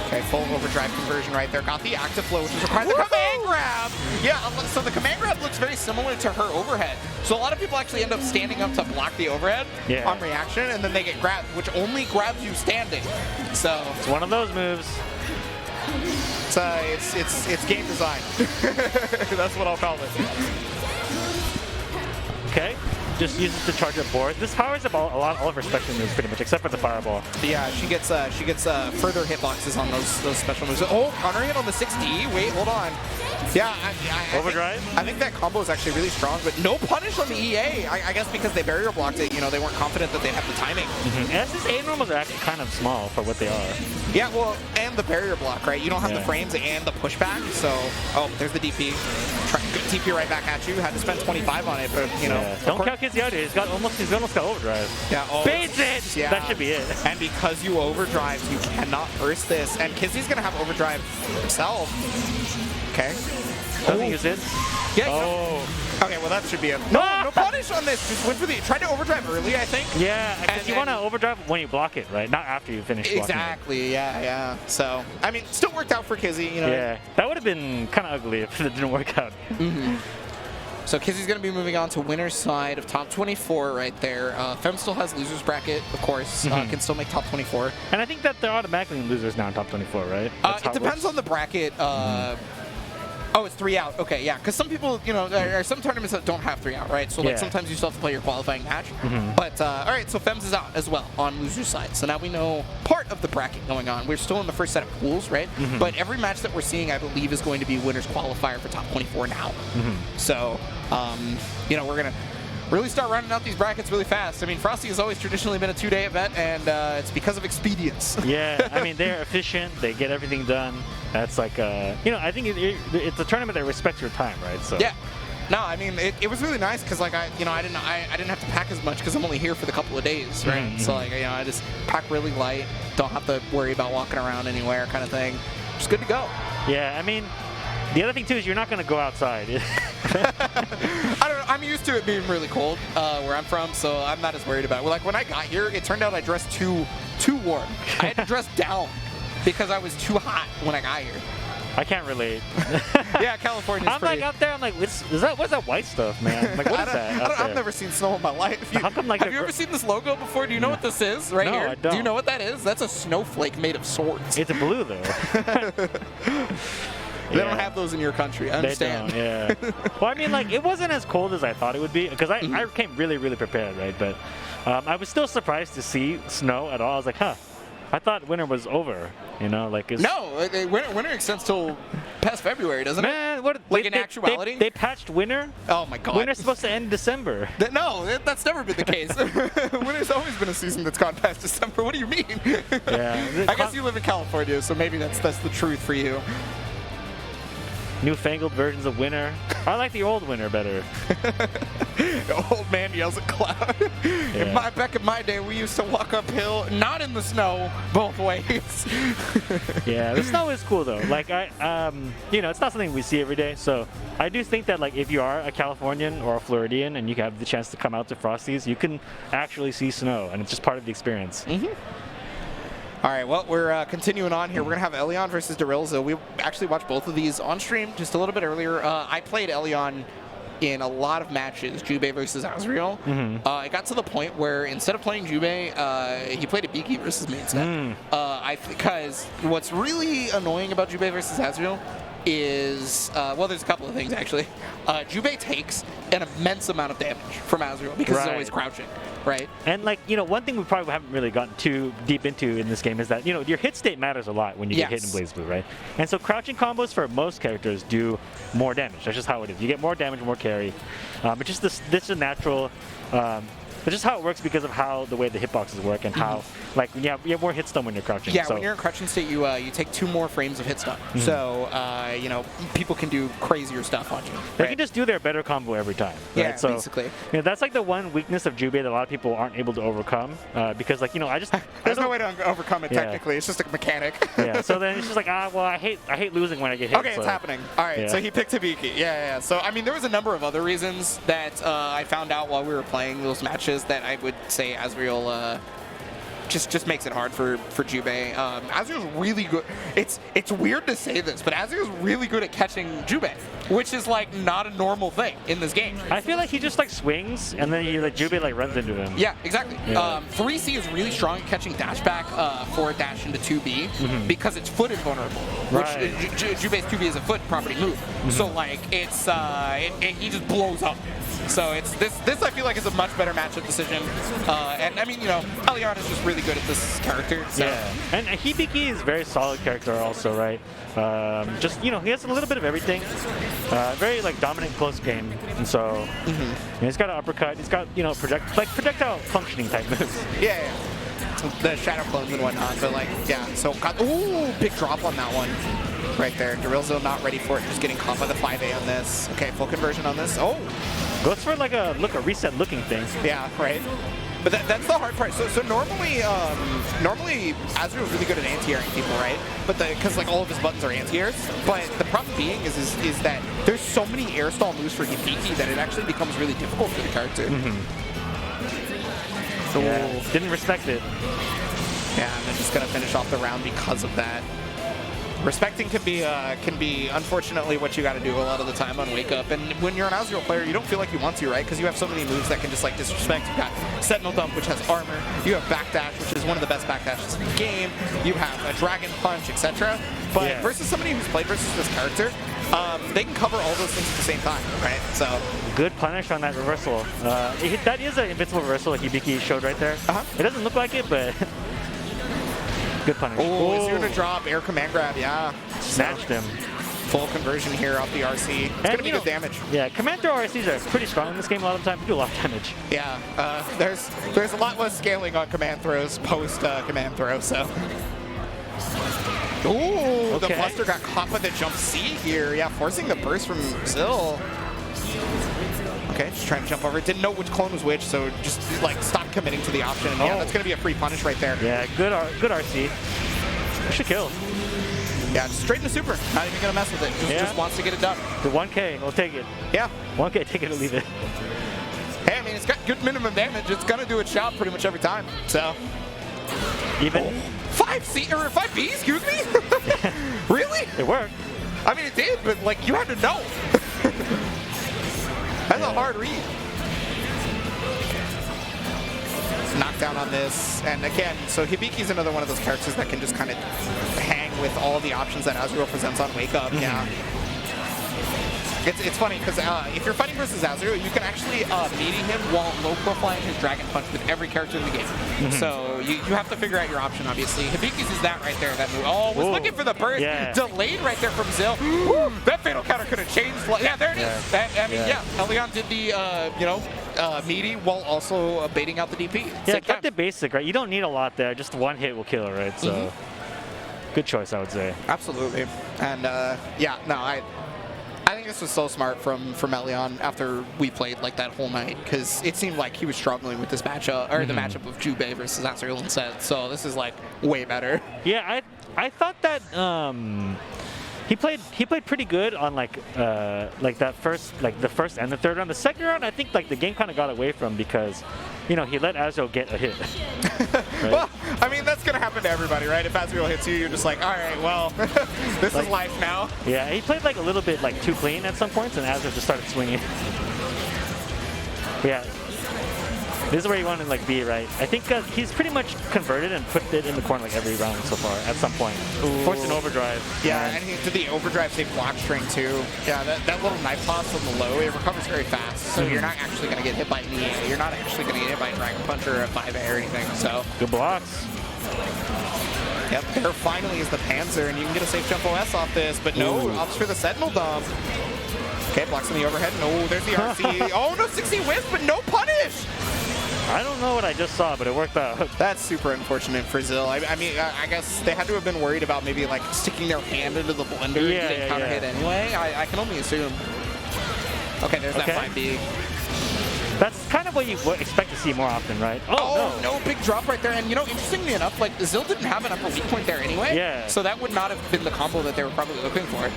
Okay, full overdrive conversion right there. Got the active flow, which is required. The command grab! Yeah, so the command grab looks very similar to her overhead. So a lot of people actually end up standing up to block the overhead on reaction, and then they get grabbed, which only grabs you standing. So it's one of those moves. It's game design. That's what I'll call it. Okay. Just uses to charge up board. This powers up all of her special moves pretty much, except for the fireball. Yeah, she gets further hitboxes on those special moves. Oh, countering it on the 6D. Wait, hold on. Yeah, overdrive. I think that combo is actually really strong, but no punish on the EA. I guess because they barrier blocked it. You know, they weren't confident that they'd have the timing. S's A normals are actually kind of small for what they are. Yeah, well, and the barrier block, right? You don't have the frames and the pushback. So, oh, there's the DP. Good TP right back at you. Had to spend 25 on it, but you know. Don't count Kizzie out here. He's almost got overdrive. Yeah. Oh, baits it. Yeah. That should be it. And because you overdrive, you cannot burst this. And Kizzie's gonna have overdrive himself. Okay. I think it's it. Yeah. Okay, well that should be it. No punish on this. Just went for the. Tried to overdrive early, I think. Yeah, because you want to overdrive when you block it, right? Not after you finish blocking exactly. Yeah. So I mean, still worked out for Kizzie. You know. Yeah, that would have been kind of ugly if it didn't work out. So Kizzie's going to be moving on to winner's side of top 24 right there. Fems still has loser's bracket, of course. Can still make top 24. And I think that they're automatically losers now in top 24, right? It depends on the bracket. Oh, it's 3 out. Okay, yeah. Because some people, you know, there are some tournaments that don't have 3 out, right? So, like, sometimes you still have to play your qualifying match. But, all right, so Fems is out as well on loser's side. So now we know part of the bracket going on. We're still in the first set of pools, right? But every match that we're seeing, I believe, is going to be winner's qualifier for top 24 now. So, you know, we're going to really start running out these brackets really fast. I mean, Frosty has always traditionally been a 2-day event, and it's because of expedience. Yeah, I mean, they're efficient. They get everything done. That's like, you know, I think it's a tournament that respects your time, right? So yeah. No, I mean, it was really nice because, like, I didn't have to pack as much because I'm only here for the couple of days, right? So, like, you know, I just pack really light, don't have to worry about walking around anywhere kind of thing. Just good to go. Yeah, I mean, the other thing, too, is you're not going to go outside. I don't know. I'm used to it being really cold where I'm from, so I'm not as worried about it. Well, like, when I got here, it turned out I dressed too warm. I had to dress down because I was too hot when I got here. I can't relate. Yeah, California's I'm pretty... like up there, I'm like, what's that white stuff, man? Like, what is that? I've never seen snow in my life. Have you ever seen this logo before? Do you know what this is right here? I don't. Do you know what that is? That's a snowflake made of swords. It's blue, though. They don't have those in your country. I understand. They don't, yeah. Well, I mean, like, it wasn't as cold as I thought it would be because I came really, really prepared, right? But I was still surprised to see snow at all. I was like, huh. I thought winter was over, you know, like it's... No, winter extends till past February, doesn't it? Man, what? Like in actuality? They patched winter? Oh my god. Winter's supposed to end in December. No, that's never been the case. Winter's always been a season that's gone past December. What do you mean? Yeah. I guess you live in California, so maybe that's the truth for you. Newfangled versions of winter. I like the old winter better. The old man yells at cloud. Yeah. Back in my day, we used to walk uphill, not in the snow, both ways. Yeah, the snow is cool though. Like you know, it's not something we see every day. So I do think that like if you are a Californian or a Floridian and you have the chance to come out to Frosty's, you can actually see snow, and it's just part of the experience. All right, well, we're continuing on here. We're going to have Elyon versus DaRealZil. We actually watched both of these on stream just a little bit earlier. I played Elyon in a lot of matches, Jubei versus Azrael. It got to the point where instead of playing Jubei, he played Hibiki versus me instead. Because what's really annoying about Jubei versus Azrael is, well, there's a couple of things, actually. Jubei takes an immense amount of damage from Azrael because he's always crouching. right? And like, you know, one thing we probably haven't really gotten too deep into in this game is that, you know, your hit state matters a lot when you get hit in BlazBlue, right? And so crouching combos for most characters do more damage. That's just how it is. You get more damage, more carry. It's just this is a natural. It's just how it works because of how the way the hitboxes work and how, like, you have more hit stun when you're crouching. Yeah, so when you're in crouching state, you take 2 more frames of hit stun. So, you know, people can do crazier stuff on you. They can just do their better combo every time. Right? Yeah, so, basically. You know, that's like the one weakness of Jubei that a lot of people aren't able to overcome because, like, you know, There's no way to overcome it technically. It's just a mechanic. Yeah, so then it's just like, well, I hate losing when I get hit. Okay, it's happening. All right, so he picked Hibiki. Yeah. So, I mean, there was a number of other reasons that I found out while we were playing those matches that I would say Azrael just makes it hard for Jubei. Azrael's really good. It's weird to say this, but Azrael's really good at catching Jubei, which is like not a normal thing in this game. I feel like he just like swings and then Jubei like runs into him. Yeah, exactly. Yeah. 3C is really strong at catching dash back forward dash into 2B because it's foot invulnerable, which Jubei's 2B is a foot property move. So like it's he just blows up. So it's this I feel like is a much better matchup decision. And I mean, you know, Elyon is just really good at this character. So. Yeah, and Hibiki is a very solid character also, right? Just, you know, he has a little bit of everything. Very like dominant close game, and so you know, he's got an uppercut. He's got, you know, projectile functioning type moves. Yeah. The shadow clones and whatnot, but like, yeah. So, ooh, big drop on that one. Right there. DaRealZil not ready for it, just getting caught by the 5A on this. Okay, full conversion on this. Oh! Goes for like a reset looking thing. Yeah, right. But that's the hard part. So normally Azrael's really good at anti-airing people, right? But because like all of his buttons are anti-airs. But the problem being is that there's so many air stall moves for Hibiki that it actually becomes really difficult for the character. So didn't respect it. Yeah, and they're just gonna finish off the round because of that. Respecting can be unfortunately what you got to do a lot of the time on Wake Up. And when you're an Azrael player, you don't feel like you want to, right? Because you have so many moves that can just like disrespect. You've got Sentinel Dump, which has armor. You have Backdash, which is one of the best backdashes in the game. You have a Dragon Punch, etc. But versus somebody who's played versus this character, they can cover all those things at the same time, right? So good punish on that reversal. That is an invincible reversal like Hibiki showed right there. It doesn't look like it, but. Good punish. Oh, is he gonna drop air command grab? Yeah. Snatched him. Full conversion here off the RC. It's gonna be good damage. Yeah, command throw RCs are pretty strong in this game a lot of the time. They do a lot of damage. Yeah. There's a lot less scaling on command throws post command throw. So. Ooh, the Buster got caught by the jump C here. Yeah, forcing the burst from Zil. Okay, just trying to jump over. Didn't know which clone was which, so just like stop committing to the option. And yeah, that's gonna be a free punish right there. Yeah, good RC. Should kill. Yeah, just straight into super. Not even gonna mess with it. Just wants to get it done. The 1K, we'll take it. Yeah. 1K, take it or leave it. Hey, I mean, it's got good minimum damage. It's gonna do its job pretty much every time. So. Even 5C or 5B, excuse me? Really? It worked. I mean, it did, but like you had to know. That's a hard read. Knockdown on this, and again, so Hibiki's another one of those characters that can just kind of hang with all the options that Azrael presents on Wake Up. Yeah. It's funny because if you're fighting versus Azrael, you can actually meaty him while low profiling his Dragon Punch with every character in the game. So you have to figure out your option, obviously. Hibiki's is that right there, that move. Oh, was looking for the burst. Delayed right there from Zil. That fatal counter could have changed. Yeah, there it is. I mean, Elyon did the, meaty while also baiting out the DP. Yeah, kept the basic, right? You don't need a lot there. Just one hit will kill it, right? So, good choice, I would say. Absolutely. And, I think this was so smart from Elyon after we played like that whole night, because it seemed like he was struggling with this matchup, or the matchup of Jubei versus Azrael instead. So this is like way better. Yeah, I thought that he played pretty good on like the first and the third round. The second round, I think like the game kind of got away from because, you know, he let Azrael get a hit. Right? Well, I mean, that's going to happen to everybody, right? If Azrael hits you, you're just like, all right, well, this is life now. Yeah, he played like a little bit like too clean at some points, and Azrael just started swinging. Yeah. This is where you want to like be, right? I think he's pretty much converted and put it in the corner like every round so far at some point. Forced an overdrive. Yeah, and he did the overdrive save block string too. Yeah, that little knife toss on the low, it recovers very fast. So you're not actually going to get hit by an EA. You're not actually going to get hit by a Dragon Punch or a 5A or anything. So good blocks. Yep, there finally is the Panzer, and you can get a safe jump OS off this, but no, opts for the Sentinel dump. Okay, blocks on the overhead. No, there's the RC. Oh, no, 60 whiff, but no punish! I don't know what I just saw, but it worked out. That's super unfortunate for Zil. I mean, I guess they had to have been worried about maybe like sticking their hand into the blender and getting counter hit anyway. I can only assume. Okay, there's that 5B. That's kind of what you expect to see more often, right? Oh, no, big drop right there. And, you know, interestingly enough, like, Zil didn't have an upper weak point there anyway. Yeah. So that would not have been the combo that they were probably looking for.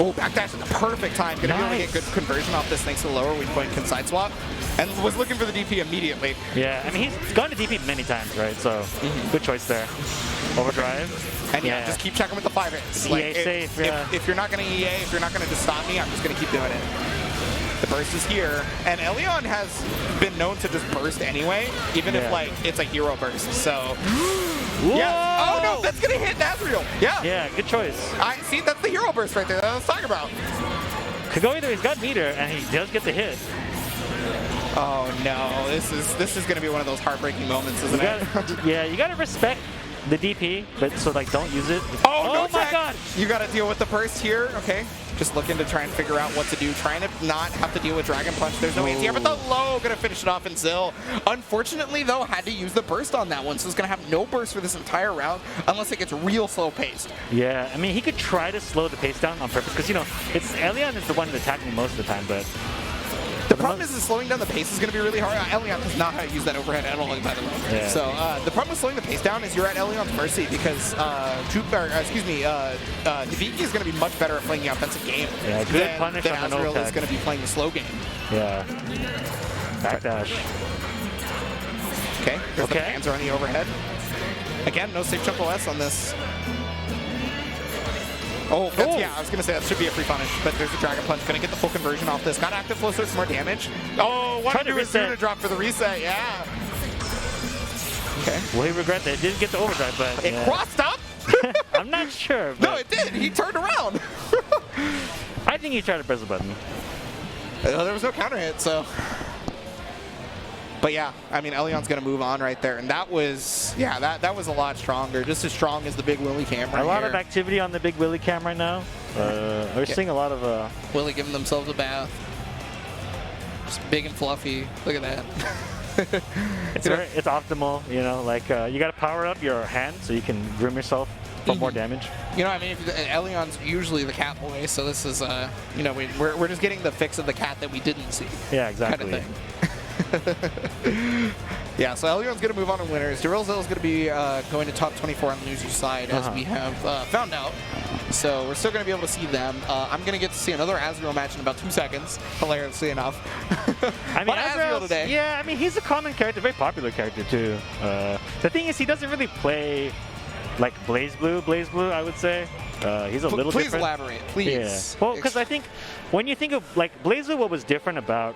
Oh, backdash at the perfect time. Gonna be able to get good conversion off this thanks to the lower weak point can side swap. And was looking for the DP immediately. Yeah, I mean, he's gone to DP many times, right? So, good choice there. Overdrive. And yeah, just keep checking with the 5-hits. Like, if you're not going to EA, if you're not going to just stop me, I'm just going to keep doing it. The burst is here, and Elyon has been known to just burst anyway, even if like it's a hero burst. So, yeah. Oh no, that's gonna hit Azrael. Yeah. Yeah, good choice. I see. That's the hero burst right there that I was talking about. Kagura, though, he's got meter, and he does get the hit. Oh no, this is gonna be one of those heartbreaking moments, isn't it? Yeah, you gotta respect the DP, but so like don't use it. Oh no, my God! You gotta deal with the burst here. Okay. Just looking to try and figure out what to do, trying to not have to deal with Dragon Punch. There's no anti-air, but the low gonna finish it off, and Zil, unfortunately though, had to use the burst on that one, so it's gonna have no burst for this entire round unless it gets real slow paced. Yeah, I mean he could try to slow the pace down on purpose because you know it's Elyon is the one that's attacking most of the time, but the problem is slowing down the pace is going to be really hard. Elyon does not know how to use that overhead at all, by the way. Yeah. So the problem with slowing the pace down is you're at Elyon's mercy because Hibiki is going to be much better at playing the offensive game than Azrael is going to be playing the slow game. Yeah. Backdash. Okay, there's the Panzer on the overhead. Again, no safe jump OS on this. Oh, yeah, I was going to say that should be a free punish, but there's the Dragon Punch. Going to get the full conversion off this. Got active flow, so it's more damage. Oh, wanted to do a Zuna drop for the reset, yeah. Okay. Well, he regret that. It didn't get the overdrive, but... It crossed up? I'm not sure. No, it did. He turned around. I think he tried to press the button. There was no counter hit, so... But yeah, I mean, Elyon's going to move on right there. And that was, that was a lot stronger. Just as strong as the Big Willy cam right A lot of activity on the Big Willy cam right now. We're seeing a lot of... Willy giving themselves a bath. Just big and fluffy. Look at that. It's optimal, you know, like you got to power up your hand so you can groom yourself for more damage. You know, I mean, Elyon's usually the cat boy, so this is, you know, we're just getting the fix of the cat that we didn't see. Yeah, exactly. Kind of thing. Yeah, so Elyon's going to move on to winners. DaRealZil is going to be going to top 24 on the Newsy side, as we have found out. So we're still going to be able to see them. I'm going to get to see another Azrael match in about 2 seconds, hilariously enough. I mean, Azrael today. Yeah, I mean, he's a common character, very popular character, too. The thing is, he doesn't really play like BlazBlue, I would say. He's a little different. Please elaborate, please. Yeah. Well, because I think when you think of like BlazBlue, what was different about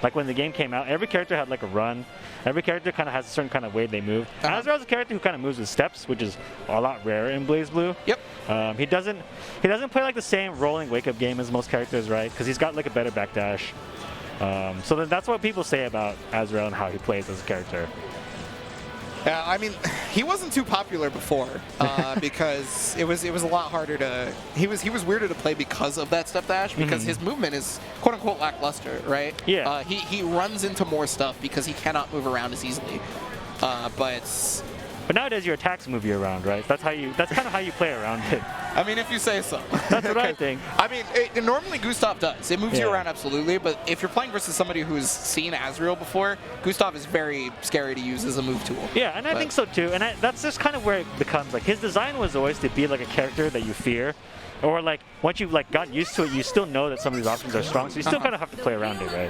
like when the game came out, every character had like a run. Every character kind of has a certain kind of way they move. Azrael's a character who kind of moves with steps, which is a lot rarer in BlazBlue. Yep. He doesn't play like the same rolling wake up game as most characters, right? Because he's got like a better backdash. So then that's what people say about Azrael and how he plays as a character. Yeah, I mean, he wasn't too popular before because it was a lot harder to. He was weirder to play because of that step dash because his movement is quote unquote lackluster, right? Yeah. He runs into more stuff because he cannot move around as easily. But nowadays your attacks move you around, right? That's kind of how you play around it. I mean, if you say so. That's what I think. I mean, normally Gustav does. It moves you around absolutely, but if you're playing versus somebody who's seen Azrael before, Gustav is very scary to use as a move tool. Yeah, and I think so too. And that's just kind of where it becomes like his design was always to be like a character that you fear. Or like once you've like gotten used to it, you still know that some of these options are strong, so you still kind of have to play around it, right?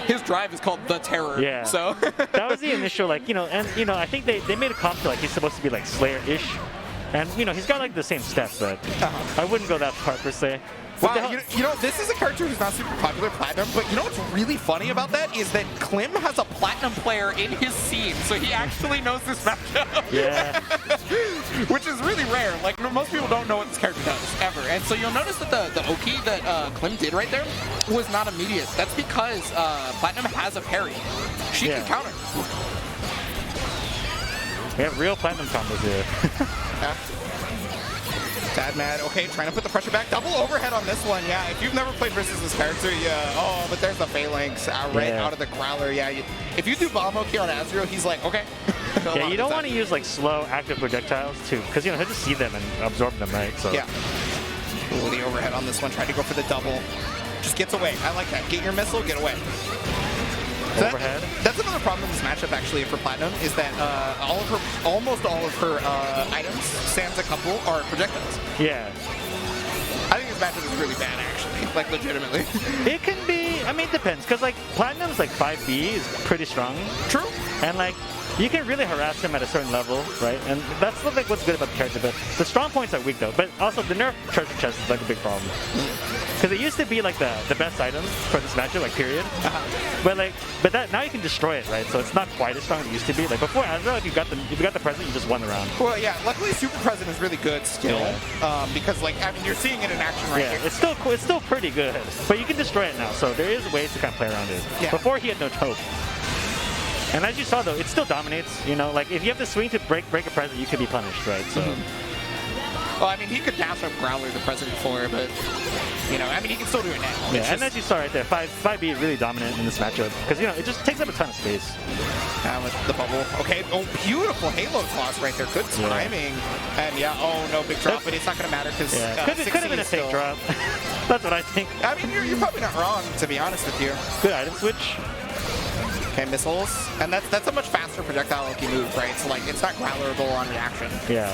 His drive is called the Terror. Yeah. So that was the initial like and I think they made a comment like he's supposed to be like Slayer-ish. And, you know, he's got like the same steps, but I wouldn't go that far per se. Wow, you know, this is a character who's not super popular Platinum, but you know what's really funny about that is that Clim has a Platinum player in his team, so he actually knows this matchup. Yeah. Which is really rare. Like, most people don't know what this character does, ever. And so you'll notice that the Oki that Clim did right there was not immediate. That's because Platinum has a parry. She can counter. We have real Platinum combos here. Yeah. DadMad, okay, trying to put the pressure back. Double overhead on this one, yeah. If you've never played versus this character, oh, but there's the phalanx right out of the growler, yeah. If you do bomb Oki on Azrael, he's like, okay. Yeah, you don't want to use like slow active projectiles too, because you know he'll just see them and absorb them, right? So yeah. Ooh, the overhead on this one, tried to go for the double. Just gets away. I like that. Get your missile, get away. Overhead. That's another problem in this matchup actually for Platinum is that almost all of her items, sans a couple, are projectiles. Yeah. I think this matchup is really bad actually, like legitimately. It can be, I mean it depends, because like Platinum's like 5B is pretty strong. True. And like, you can really harass him at a certain level, right? And that's like what's good about the character, but the strong points are weak though. But also the nerf treasure chest is like a big problem. Because it used to be like the best item for this matchup, like period. But that now you can destroy it, right? So it's not quite as strong as it used to be. Like before Azrael, if you got the present, you just won the round. Well, yeah. Luckily, Super Present is really good still, because like I mean you're seeing it in action right here. It's still pretty good, but you can destroy it now. So there is ways to kind of play around it. Yeah. Before he had no hope. And as you saw though, it still dominates. You know, like if you have to swing to break a present, you could be punished, right? So. Well, I mean, he could dash up Growler the present before, but, you know, I mean, he can still do it now. Yeah, and as you saw right there, 5B is really dominant in this matchup, because, you know, it just takes up a ton of space. With the bubble. Okay, oh, beautiful Halo toss right there. Good timing. And, yeah, oh, no, big drop, but it's not going to matter, because could have been a fake drop. That's what I think. I mean, you're probably not wrong, to be honest with you. Good item switch. Okay, missiles. And that's a much faster projectile Oki move, right? So, like, it's not Growlerable on reaction. Yeah.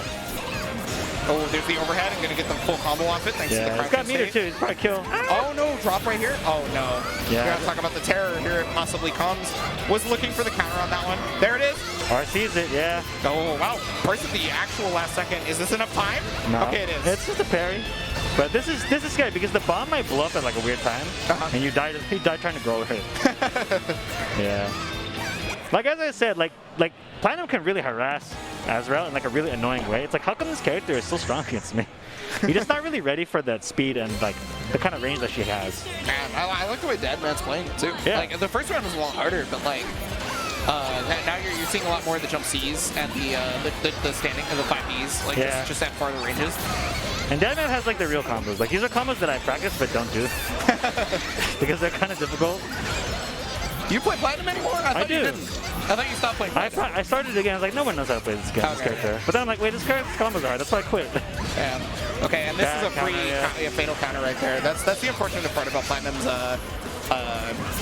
Oh, there's the overhead. I'm going to get the full combo off it. Thanks to the He's got meter too. He's probably kill. Oh, no. Drop right here. Oh, no. Yeah. We're going to talk about the terror here. It possibly comes. Was looking for the counter on that one. There it is. RC's it, yeah. Oh, wow. First at the actual last second. Is this enough time? No. Okay, it is. It's just a parry. But this is scary because the bomb might blow up at like a weird time. And you die trying to grow hit. Yeah. Like as I said, like Platinum can really harass Azrael in like a really annoying way. It's like, how come this character is so strong against me? You're just not really ready for that speed and like the kind of range that she has. Man, I like the way DadMad's playing it too. Yeah. Like the first round was a lot harder, but like now you're seeing a lot more of the jump C's and the standing and the 5Bs, like just at farther ranges. And DadMad has like the real combos. Like these are combos that I practice but don't do because they're kind of difficult. Do you play Platinum anymore? I thought do. You didn't. I thought you stopped playing Platinum. I started again. I was like, no one knows how to play this character. But then I'm like, wait, this character's combos are hard. That's why I quit. Yeah. Okay, and this is a free fatal counter right there. That's the unfortunate part about Platinum's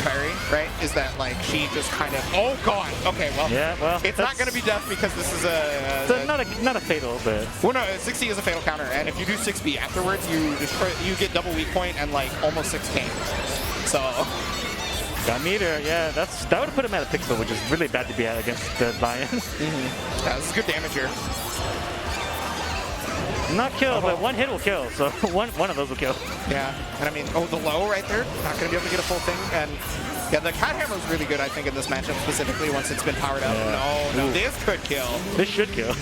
parry, right? Is that like she just kind of okay, well, it's not going to be death because this is not a fatal, but well, no, 60 is a fatal counter, and if you do 6B afterwards, you get double weak point and like almost 6K. So. Got meter, yeah. That would have put him at a pixel, which is really bad to be at against the Lion. Yeah, this is good damage here. Not kill, but one hit will kill, so one of those will kill. Yeah, and I mean, the low right there, not going to be able to get a full thing, and yeah, the cat hammer is really good, I think, in this matchup specifically once it's been powered up. Yeah. No, this could kill. This should kill.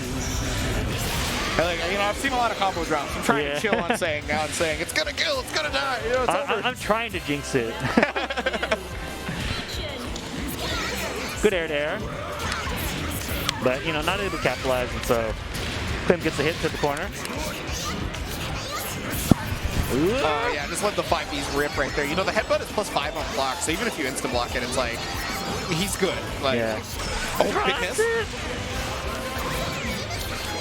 Like, you know, I've seen a lot of combo drops. I'm trying to chill on saying it's gonna kill, it's gonna die. You know, it's over. I'm trying to jinx it. Good air to air, but you know, not able to capitalize, and so Clim gets a hit to the corner. Yeah, just let the 5Bs rip right there. You know, the headbutt is +5 on block, so even if you instant block it, it's like he's good. Like, oh, big miss.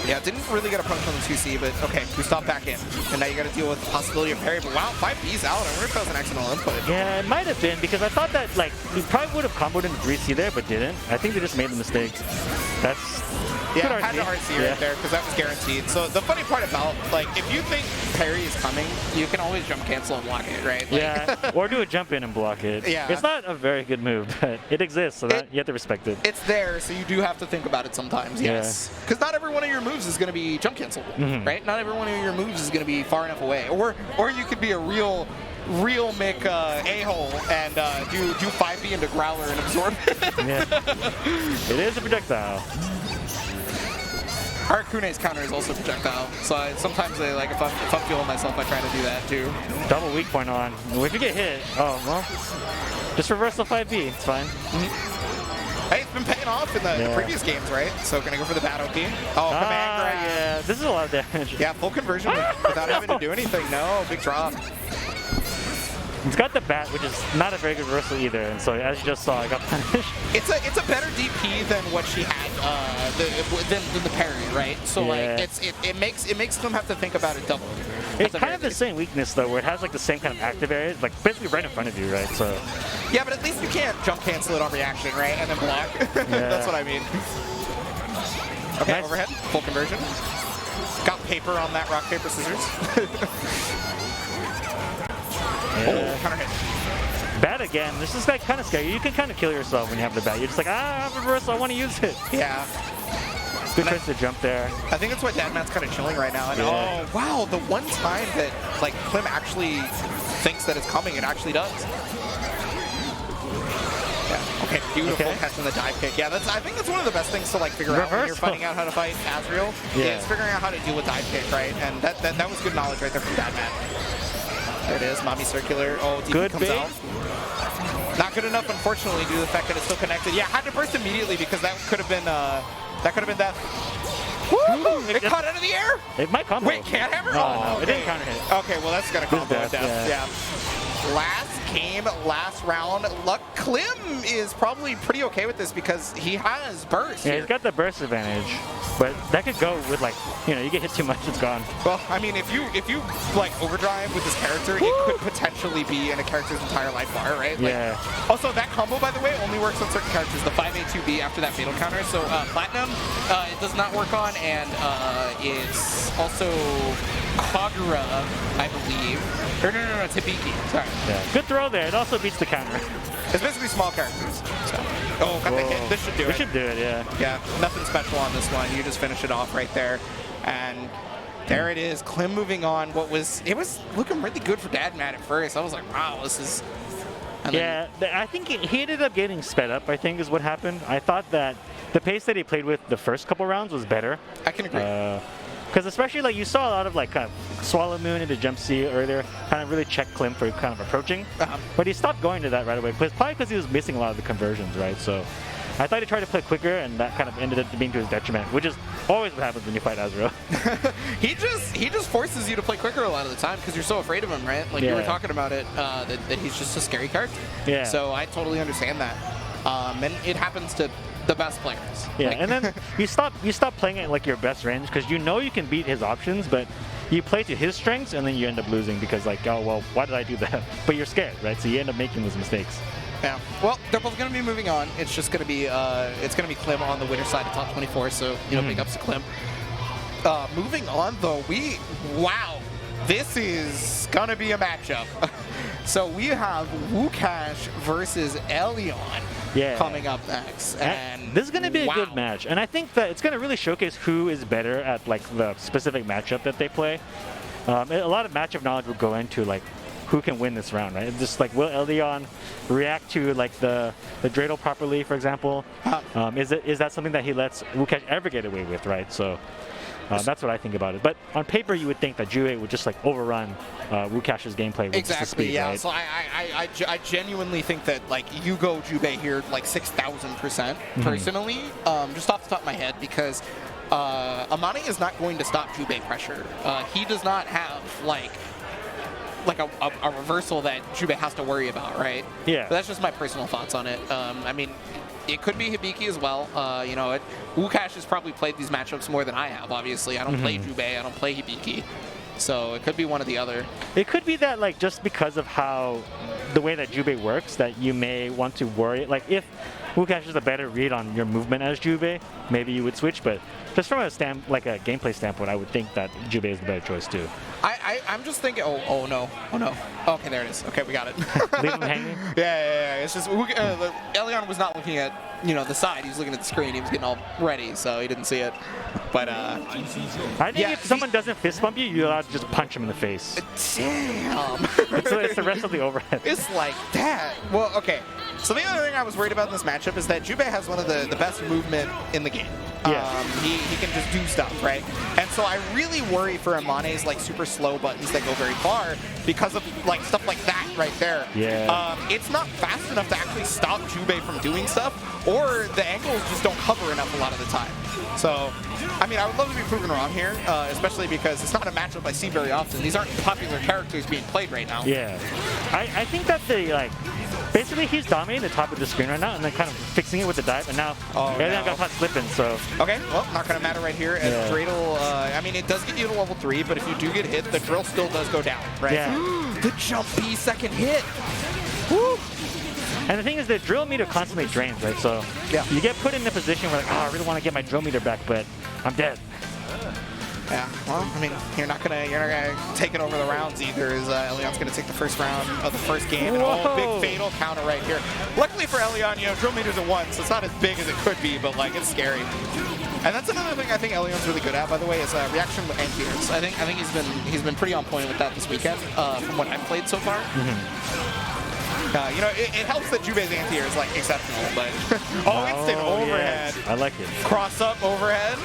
Yeah, didn't really get a punch on the 2C, but okay, we stop back in. And now you got to deal with the possibility of parry, but wow, 5B's out. I wonder if that was an accidental input. Yeah, it might have been, because I thought that, like, we probably would have comboed into 3C there, but didn't. I think they just made the mistake. That's Yeah, good had to RC right there because that was guaranteed. So the funny part about, like, if you think parry is coming, you can always jump cancel and block it, right? Like, Yeah, or do a jump in and block it. Yeah. It's not a very good move, but it exists, so that, you have to respect it. It's there, so you do have to think about it sometimes, yes. Because not every one of your moves is going to be jump cancelable, right? Not every one of your moves is going to be far enough away. Or you could be a real Mick a-hole and do 5B into Growler and absorb it. Yeah. It is a projectile. Harakune's counter is also projectile, so sometimes if I'm feeling myself, I try to do that too. Double weak point on. If you get hit, oh, well, just reverse the 5B. It's fine. Hey, it's been paying off in the previous games, right? So gonna go for the battle key. Oh, command grab. Yeah, this is a lot of damage. Yeah, full conversion without having to do anything. No, big drop. It's got the bat, which is not a very good reversal either, and so as you just saw, I got punished. It's a better DP than what she had than the parry, right? So like it makes them have to think about it double. It's kind of the same weakness though, where it has like the same kind of active areas, like basically right in front of you, right? So yeah, but at least you can't jump cancel it on reaction, right? And then block. That's what I mean. Okay, nice. Overhead, full conversion. Got paper on that rock paper scissors. Oh, counter hit. Bat again. This is like kind of scary. You can kind of kill yourself when you have the bat. You're just like, I have reversal. I want to use it. Yeah. Good choice to jump there. I think that's why DadMad's kind of chilling right now. And oh, wow, the one time that like Clim actually thinks that it's coming, it actually does. Yeah. Okay, beautiful catch on the dive kick. Yeah, I think that's one of the best things to like figure out when you're finding out how to fight Azrael. Yeah, it's figuring out how to deal with dive kick, right? And that was good knowledge right there from DadMad. There it is, Mommy Circular. Oh, DP good comes bait. out. Not good enough, unfortunately, due to the fact that it's still connected. Yeah, had to burst immediately because that could have been that. Woo! It caught out of the air. It might combo. Wait, can't hammer? Oh, no, it didn't counter hit. Okay, well that's gonna combo death. Yeah. Last game, last round. Clim is probably pretty okay with this because he has burst. Yeah, he's got the burst advantage, but that could go with like, you get hit too much, it's gone. Well, I mean, if you like overdrive with this character, it could potentially be in a character's entire life bar, right? Like, yeah. Also, that combo, by the way, only works on certain characters. The 5A 2B after that fatal counter. So Platinum, it does not work on, and it's also Kagura, I believe. Or no, it's Hibiki. Sorry. Yeah. Good throw there. It also beats the counter. It's basically small characters. So. Oh, got the hit. This should do it. This should do it, yeah. Yeah, nothing special on this one. You just finish it off right there. And there it is. Clim moving on. It was looking really good for DadMad at first. I was like, wow, this is... Yeah, I think he ended up getting sped up, I think, is what happened. I thought that the pace that he played with the first couple rounds was better. I can agree. Because especially like you saw a lot of like kind of Swallow Moon into Jump C earlier, kind of really checked Clim for kind of approaching. But he stopped going to that right away, probably because he was missing a lot of the conversions, right? So I thought he tried to play quicker, and that kind of ended up being to his detriment, which is always what happens when you fight Azrael. he just forces you to play quicker a lot of the time because you're so afraid of him, right? Like you were talking about it, that he's just a scary character. Yeah. So I totally understand that. And it happens to the best players. Yeah, and then you stop playing at like your best range because you know you can beat his options, but you play to his strengths and then you end up losing because like, oh well, why did I do that? But you're scared, right? So you end up making those mistakes. Yeah. Well, they're both going to be moving on. It's just going to be Clim on the winner side of top 24. So big ups to Clim. Moving on though, wow, this is going to be a matchup. So we have Woocash versus Elyon coming up next. And this is going to be a good match. And I think that it's going to really showcase who is better at like the specific matchup that they play. A lot of matchup knowledge will go into like who can win this round, right? It's just like, will Elyon react to like the dreidel properly, for example? Is that something that he lets Woocash ever get away with, right? So that's what I think about it. But on paper, you would think that Jubei would just like overrun Wookash's gameplay with just the speed, yeah. right? So I genuinely think that like you go Jubei here like 6,000% personally, just off the top of my head, because Amane is not going to stop Jubei pressure. He does not have like a reversal that Jubei has to worry about, right? Yeah. But that's just my personal thoughts on it. I mean, it could be Hibiki as well. Woocash has probably played these matchups more than I have, obviously. I don't play Jubei, I don't play Hibiki. So it could be one or the other. It could be that like just because of how the way that Jubei works, that you may want to worry. Like if Woocash is a better read on your movement as Jubei, maybe you would switch, but just from a gameplay standpoint, I would think that Jubei is the better choice too. I'm just thinking, oh no. Okay, there it is. Okay, we got it. Leave him hanging? Yeah. It's just, Elyon was not looking at, the side. He was looking at the screen. He was getting all ready, so he didn't see it. But, I think if someone doesn't fist bump you, you're allowed to just punch him in the face. Damn. It's the rest of the overhead. It's like that. Well, okay. So the other thing I was worried about in this matchup is that Jubei has one of the best movement in the game. Yeah. He can just do stuff, right? And so I really worry for Amane's like super slow buttons that go very far because of like stuff like that right there. Yeah. It's not fast enough to actually stop Jubei from doing stuff, or the angles just don't cover enough a lot of the time. So, I mean, I would love to be proven wrong here, especially because it's not a matchup I see very often. These aren't popular characters being played right now. Yeah. I think that basically he's dominating the top of the screen right now and then kind of fixing it with the dive, and now Elyon got caught slipping, so. Okay, well, not going to matter right here. And Dreidel, I mean, it does get you to level 3, but if you do get hit, the drill still does go down, right? Yeah. The jump B second hit. Woo! And the thing is, the drill meter constantly drains, right? So you get put in a position where, like, I really want to get my drill meter back, but I'm dead. Yeah, well, I mean, you're not gonna take it over the rounds either. As Elyon's gonna take the first round of the first game. And, big fatal counter right here. Luckily for Elyon, drill meter's a 1, so it's not as big as it could be, but like it's scary. And that's another thing I think Elyon's really good at, by the way, is reaction with anti-airs. I think he's been pretty on point with that this weekend, from what I've played so far. It helps that Jubei's anti-air is like exceptional, but instant overhead. Yes. I like it. Cross up overhead.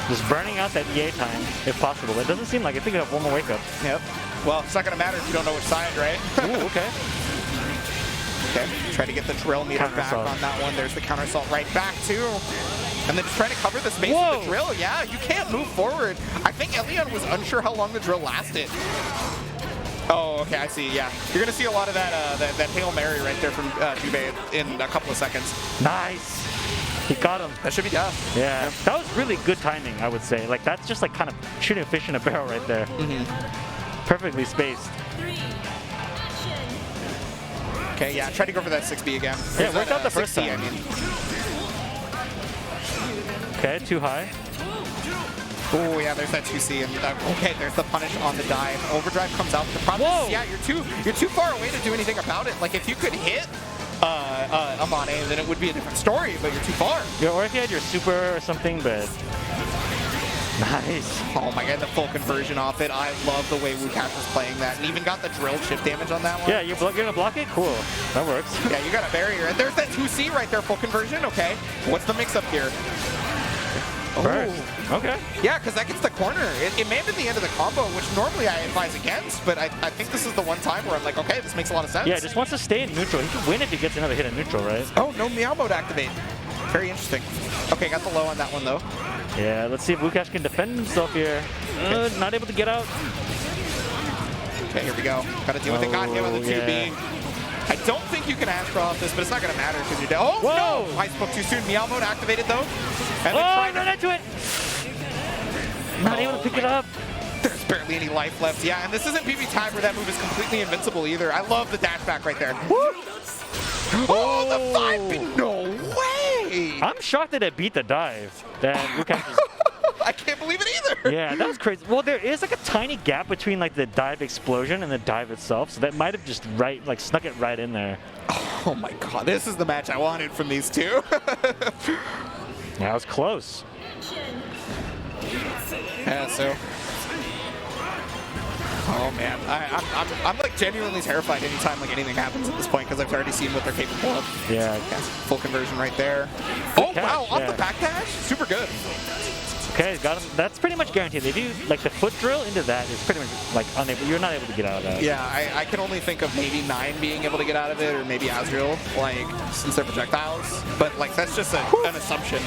Just burning out that EA time, if possible. It doesn't seem like it. I think we have one more wake-up. Yep. Well, it's not going to matter if you don't know which side, right? Ooh, okay. Okay, try to get the drill meter back on that one. There's the counter assault right back, too. And then just trying to cover the space with the drill. Yeah, you can't move forward. I think Elyon was unsure how long the drill lasted. Oh, okay, I see, yeah. You're going to see a lot of that Hail Mary right there from Jubei in a couple of seconds. Nice. He got him. That should be done. Yeah, that was really good timing, I would say. Like, that's just like kind of shooting a fish in a barrel right there. Perfectly spaced. Okay, yeah, try to go for that 6B again. Yeah, worked out the first time. I mean. Okay, too high. Oh, yeah, there's that 2C. And, okay, there's the punish on the dive. Overdrive comes out. The problem is, yeah, you're too far away to do anything about it. Like, if you could hit Amane, then it would be a different story, but you're too far. Yeah, or if you had your super or something, but nice. Oh my god, the full conversion off it. I love the way Woocash was playing that, and even got the drill chip damage on that one. Yeah, you're gonna block it? Cool. That works. Yeah, you got a barrier. And there's that 2C right there, full conversion. Okay, what's the mix-up here? Burst. Okay. Yeah, because that gets the corner. It may have been the end of the combo, which normally I advise against, but I think this is the one time where I'm like, okay, this makes a lot of sense. Yeah, just wants to stay in neutral. He can win if he gets another hit in neutral, right? Oh, no Meow Mode activate. Very interesting. Okay, got the low on that one, though. Yeah, let's see if Woocash can defend himself here. Not able to get out. Okay, here we go. Got to deal with it. Got hit with the 2B. I don't think you can Astro off this, but it's not going to matter because you're dead. Oh, no! I spoke too soon. Meow Mode activated, though. And run into it! Not able to pick it up. There's barely any life left. Yeah, and this isn't PB time where that move is completely invincible either. I love the dash back right there. Woo! Oh, the 5B! No way! I'm shocked that it beat the dive. That Woocash is... I can't believe it either. Yeah, that was crazy. Well, there is like a tiny gap between like the dive explosion and the dive itself, so that might have just snuck it right in there. Oh my god, this is the match I wanted from these two. That was close. Yeah, so. Oh man, I'm like genuinely terrified anytime like anything happens at this point because I've already seen what they're capable of. Yeah. Full conversion right there. Good oh catch, wow, off the back dash, super good. Okay, got him. That's pretty much guaranteed. They do like the foot drill into that is pretty much like unable. You're not able to get out of that. Yeah, I can only think of maybe 9 being able to get out of it, or maybe Azrael, like since they're projectiles. But like that's just an assumption.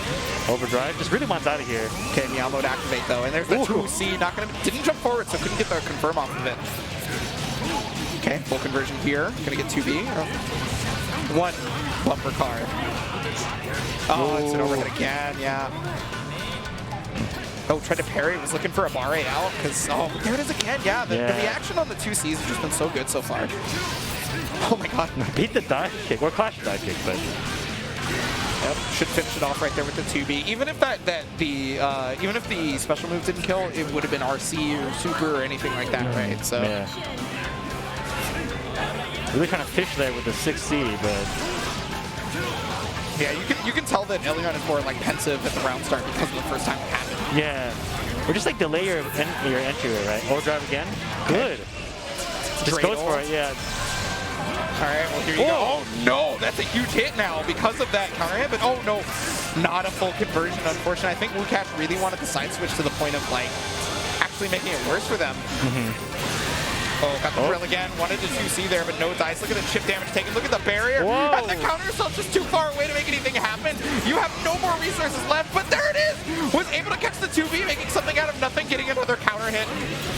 Overdrive just really wants out of here. Okay, Meow Mode activate though, and there's the 2C. Didn't jump forward, so couldn't get the confirm off of it. Okay, full conversion here. Gonna get 2B. One bumper card. Oh, it's an overhead again. Yeah. Oh, tried to parry, was looking for a barre out, because, oh, there it is again, yeah, the reaction on the 2Cs has just been so good so far. Oh my god. Beat the dive kick, or clash dive kick, but... Yep. Should finish it off right there with the 2B. Even if even if the special move didn't kill, it would have been RC or Super or anything like that, right? So. Yeah. Really trying to fish there with the 6C, but yeah, you can tell that Elyon is more like pensive at the round start because of the first time it happened. Yeah. Or just like delay your entry, right? Overdrive again. Good. Just goes for it, yeah. All right, well, here you go. Oh, no, that's a huge hit now because of that counter hit, but oh, no, not a full conversion, unfortunately. I think Woocash really wanted the side switch to the point of, like, actually making it worse for them. Oh, got the drill again. Wanted to 2C there, but no dice. Look at the chip damage taken. Look at the barrier. Whoa. And the counter yourself just too far away to make anything happen. You have no more resources left, but there it is. Was able to catch the 2B, making something out of nothing, getting another counter hit.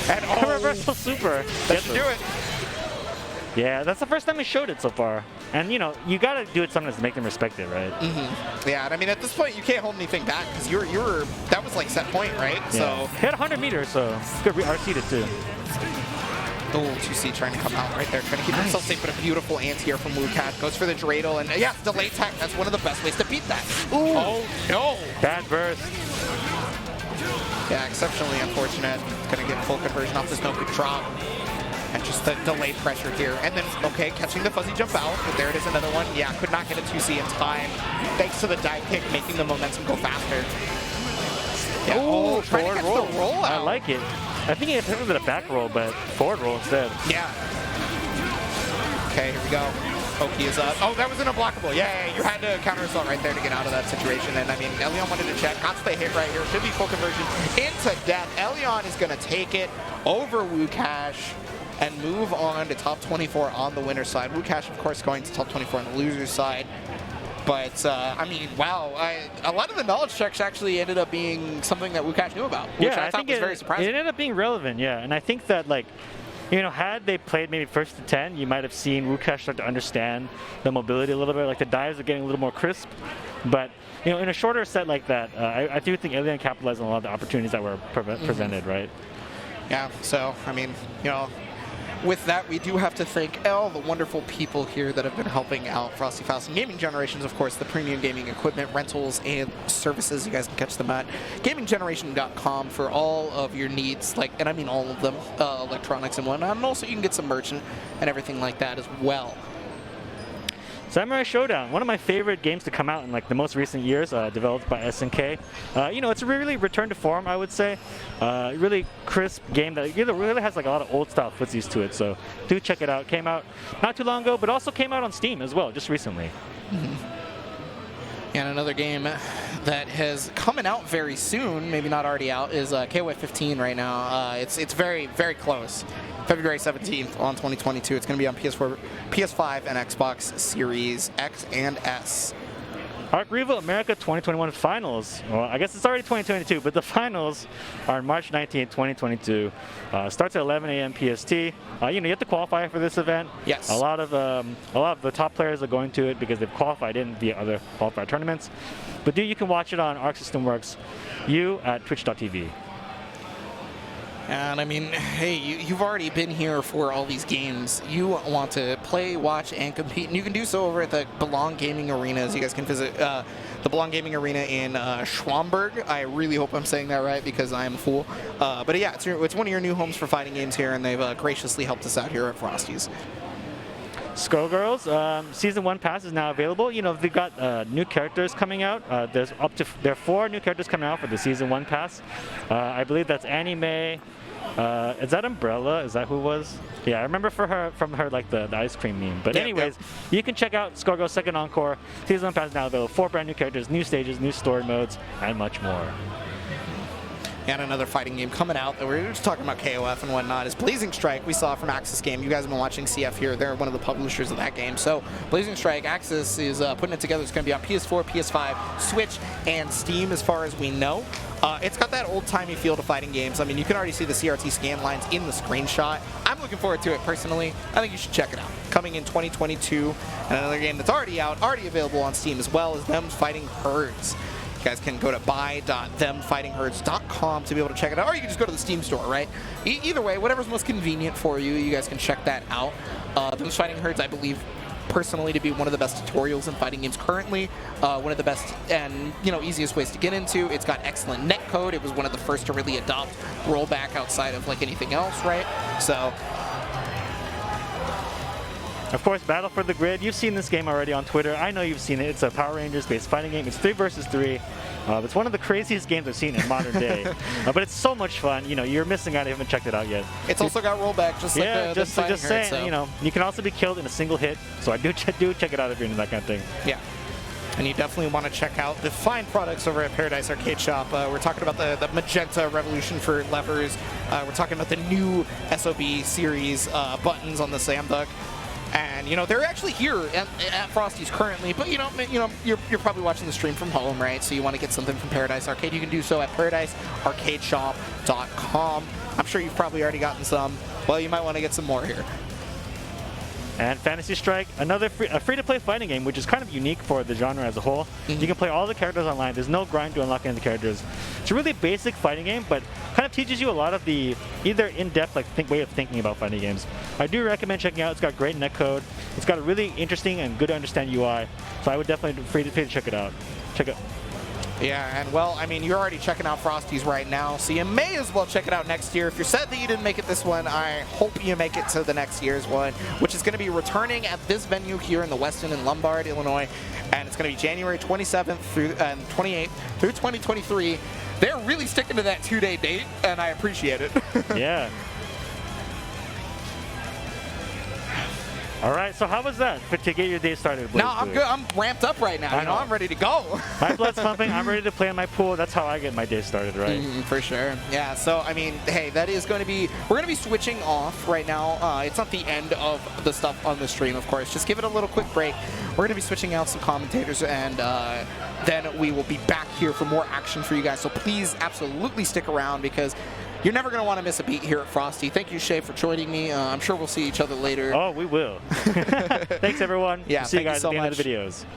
And oh, reversal super. You have to do it. Yeah, that's the first time he showed it so far. And, you know, you got to do it sometimes to make them respect it, right? Yeah, and I mean, at this point, you can't hold anything back because that was like set point, right? Yeah. So he had 100 meters, so good RC'd it too. Oh, 2C trying to come out right there, trying to keep himself safe, but a beautiful anti-air from Woocash. Goes for the dreidel, and yeah, delay tech. That's one of the best ways to beat that. Ooh. Oh, no. Bad burst. Yeah, exceptionally unfortunate. Gonna get full conversion off this no good drop. And just the delay pressure here. And then, okay, catching the fuzzy jump out, but there it is, another one. Yeah, could not get a 2C in time. Thanks to the dive kick, making the momentum go faster. Yeah, oh, trying to catch the roll out. I like it. I think he attempted a back roll, but forward roll instead. Yeah. Okay, here we go. Oki is up. Oh, that was an unblockable. Yeah, you had to counter assault right there to get out of that situation. And I mean, Elyon wanted to check. Got the hit right here. Should be full conversion into death. Elyon is going to take it over Woocash and move on to top 24 on the winner's side. Woocash, of course, going to top 24 on the loser's side. But, I mean, wow, a lot of the knowledge checks actually ended up being something that Woocash knew about, which I thought was very surprising. It ended up being relevant, yeah. And I think that, like, you know, had they played maybe first to 10, you might have seen Woocash start to understand the mobility a little bit. Like, the dives are getting a little more crisp. But, you know, in a shorter set like that, I do think Elyon capitalized on a lot of the opportunities that were presented, right? Yeah, so, I mean, you know, with that, we do have to thank all the wonderful people here that have been helping out Frosty Faustings Gaming Generations, of course, the premium gaming equipment, rentals, and services. You guys can catch them at gaminggeneration.com for all of your needs, like, and I mean all of them, electronics and whatnot. And also you can get some merchant and everything like that as well. Samurai Showdown, one of my favorite games to come out in like the most recent years, developed by SNK. You know, it's a really return to form, I would say. Really crisp game that really has like a lot of old style footsies to it. So do check it out. Came out not too long ago, but also came out on Steam as well, just recently. And another game that has coming out very soon, maybe not already out, is KOF 15 right now. It's very, very close. February 17th on 2022. It's going to be on PS4, PS5, and Xbox Series X and S. Arc Revo America 2021 Finals. Well, I guess it's already 2022, but the finals are on March 19th, 2022. Starts at 11 a.m. PST. You know, you have to qualify for this event. Yes. A lot of the top players are going to it because they've qualified in via other qualifier tournaments. But you can watch it on Arc System Works U at twitch.tv. And I mean, hey, you've already been here for all these games. You want to play, watch, and compete, and you can do so over at the Belong Gaming Arenas. You guys can visit the Belong Gaming Arena in Schwamberg. I really hope I'm saying that right because I am a fool. But yeah, it's one of your new homes for fighting games here, and they've graciously helped us out here at Frosty's. Skullgirls, Season 1 Pass is now available. You know, they've got new characters coming out. There are 4 new characters coming out for the Season 1 Pass. I believe that's Anime. Is that Umbrella? Is that who it was? Yeah, I remember from her like the ice cream meme. But anyways, you can check out Skullgirls Second Encore. Season 1 Pass is now available. 4 brand new characters, new stages, new story modes, and much more. And another fighting game coming out that we're just talking about KOF and whatnot is Blazing Strike. We saw from Axis Game. You guys have been watching CF here. They're one of the publishers of that game. So Blazing Strike, Axis is putting it together. It's going to be on PS4, PS5, Switch, and Steam as far as we know. It's got that old-timey feel to fighting games. I mean, you can already see the CRT scan lines in the screenshot. I'm looking forward to it personally. I think you should check it out. Coming in 2022. And another game that's already out, already available on Steam as well, is Them Fighting Herds. You guys can go to buy.themfightingherds.com to be able to check it out, or you can just go to the Steam store, right? Either way, whatever's most convenient for you, you guys can check that out. Those Fighting Herds, I believe, personally to be one of the best tutorials in fighting games currently, one of the best and easiest ways to get into. It's got excellent netcode. It was one of the first to really adopt rollback outside of like anything else, right? So. Of course, Battle for the Grid. You've seen this game already on Twitter. I know you've seen it. It's a Power Rangers-based fighting game. It's 3 versus 3. It's one of the craziest games I've seen in modern day. But it's so much fun. You're missing out if you haven't checked it out yet. It's also got rollback, just like just saying. So. You can also be killed in a single hit. So I do check it out if you're into that kind of thing. Yeah. And you definitely want to check out the fine products over at Paradise Arcade Shop. We're talking about the Magenta Revolution for levers. We're talking about the new SOB series buttons on the Sam Duck. And they're actually here at Frosty's currently, but you're probably watching the stream from home, right? So you want to get something from Paradise Arcade, you can do so at ParadiseArcadeShop.com. I'm sure you've probably already gotten some. Well, you might want to get some more here. And Fantasy Strike, another free-to-play fighting game, which is kind of unique for the genre as a whole. You can play all the characters online. There's no grind to unlock any of the characters. It's a really basic fighting game, but kind of teaches you a lot of the either in-depth way of thinking about fighting games. I do recommend checking out. It's got great netcode. It's got a really interesting and good to understand UI. So I would definitely free to check it out. Yeah, and well, I mean, you're already checking out Frosty's right now, so you may as well check it out next year. If you're sad that you didn't make it this one, I hope you make it to the next year's one, which is going to be returning at this venue here in the Westin in Lombard, Illinois, and it's going to be January 27th through 28th through 2023. They're really sticking to that 2-day date, and I appreciate it. Yeah. All right, so how was that to get your day started? No, I'm good. I'm ramped up right now. I'm ready to go. My blood's pumping. I'm ready to play in my pool. That's how I get my day started, right? For sure. Yeah. So I mean, hey, that is going to be. We're going to be switching off right now. It's not the end of the stuff on the stream, of course. Just give it a little quick break. We're going to be switching out some commentators, and then we will be back here for more action for you guys. So please, absolutely stick around because you're never going to want to miss a beat here at Frosty. Thank you, Shay, for joining me. I'm sure we'll see each other later. Oh, we will. Thanks, everyone. Yeah, we'll see you guys so at the end much. of the videos.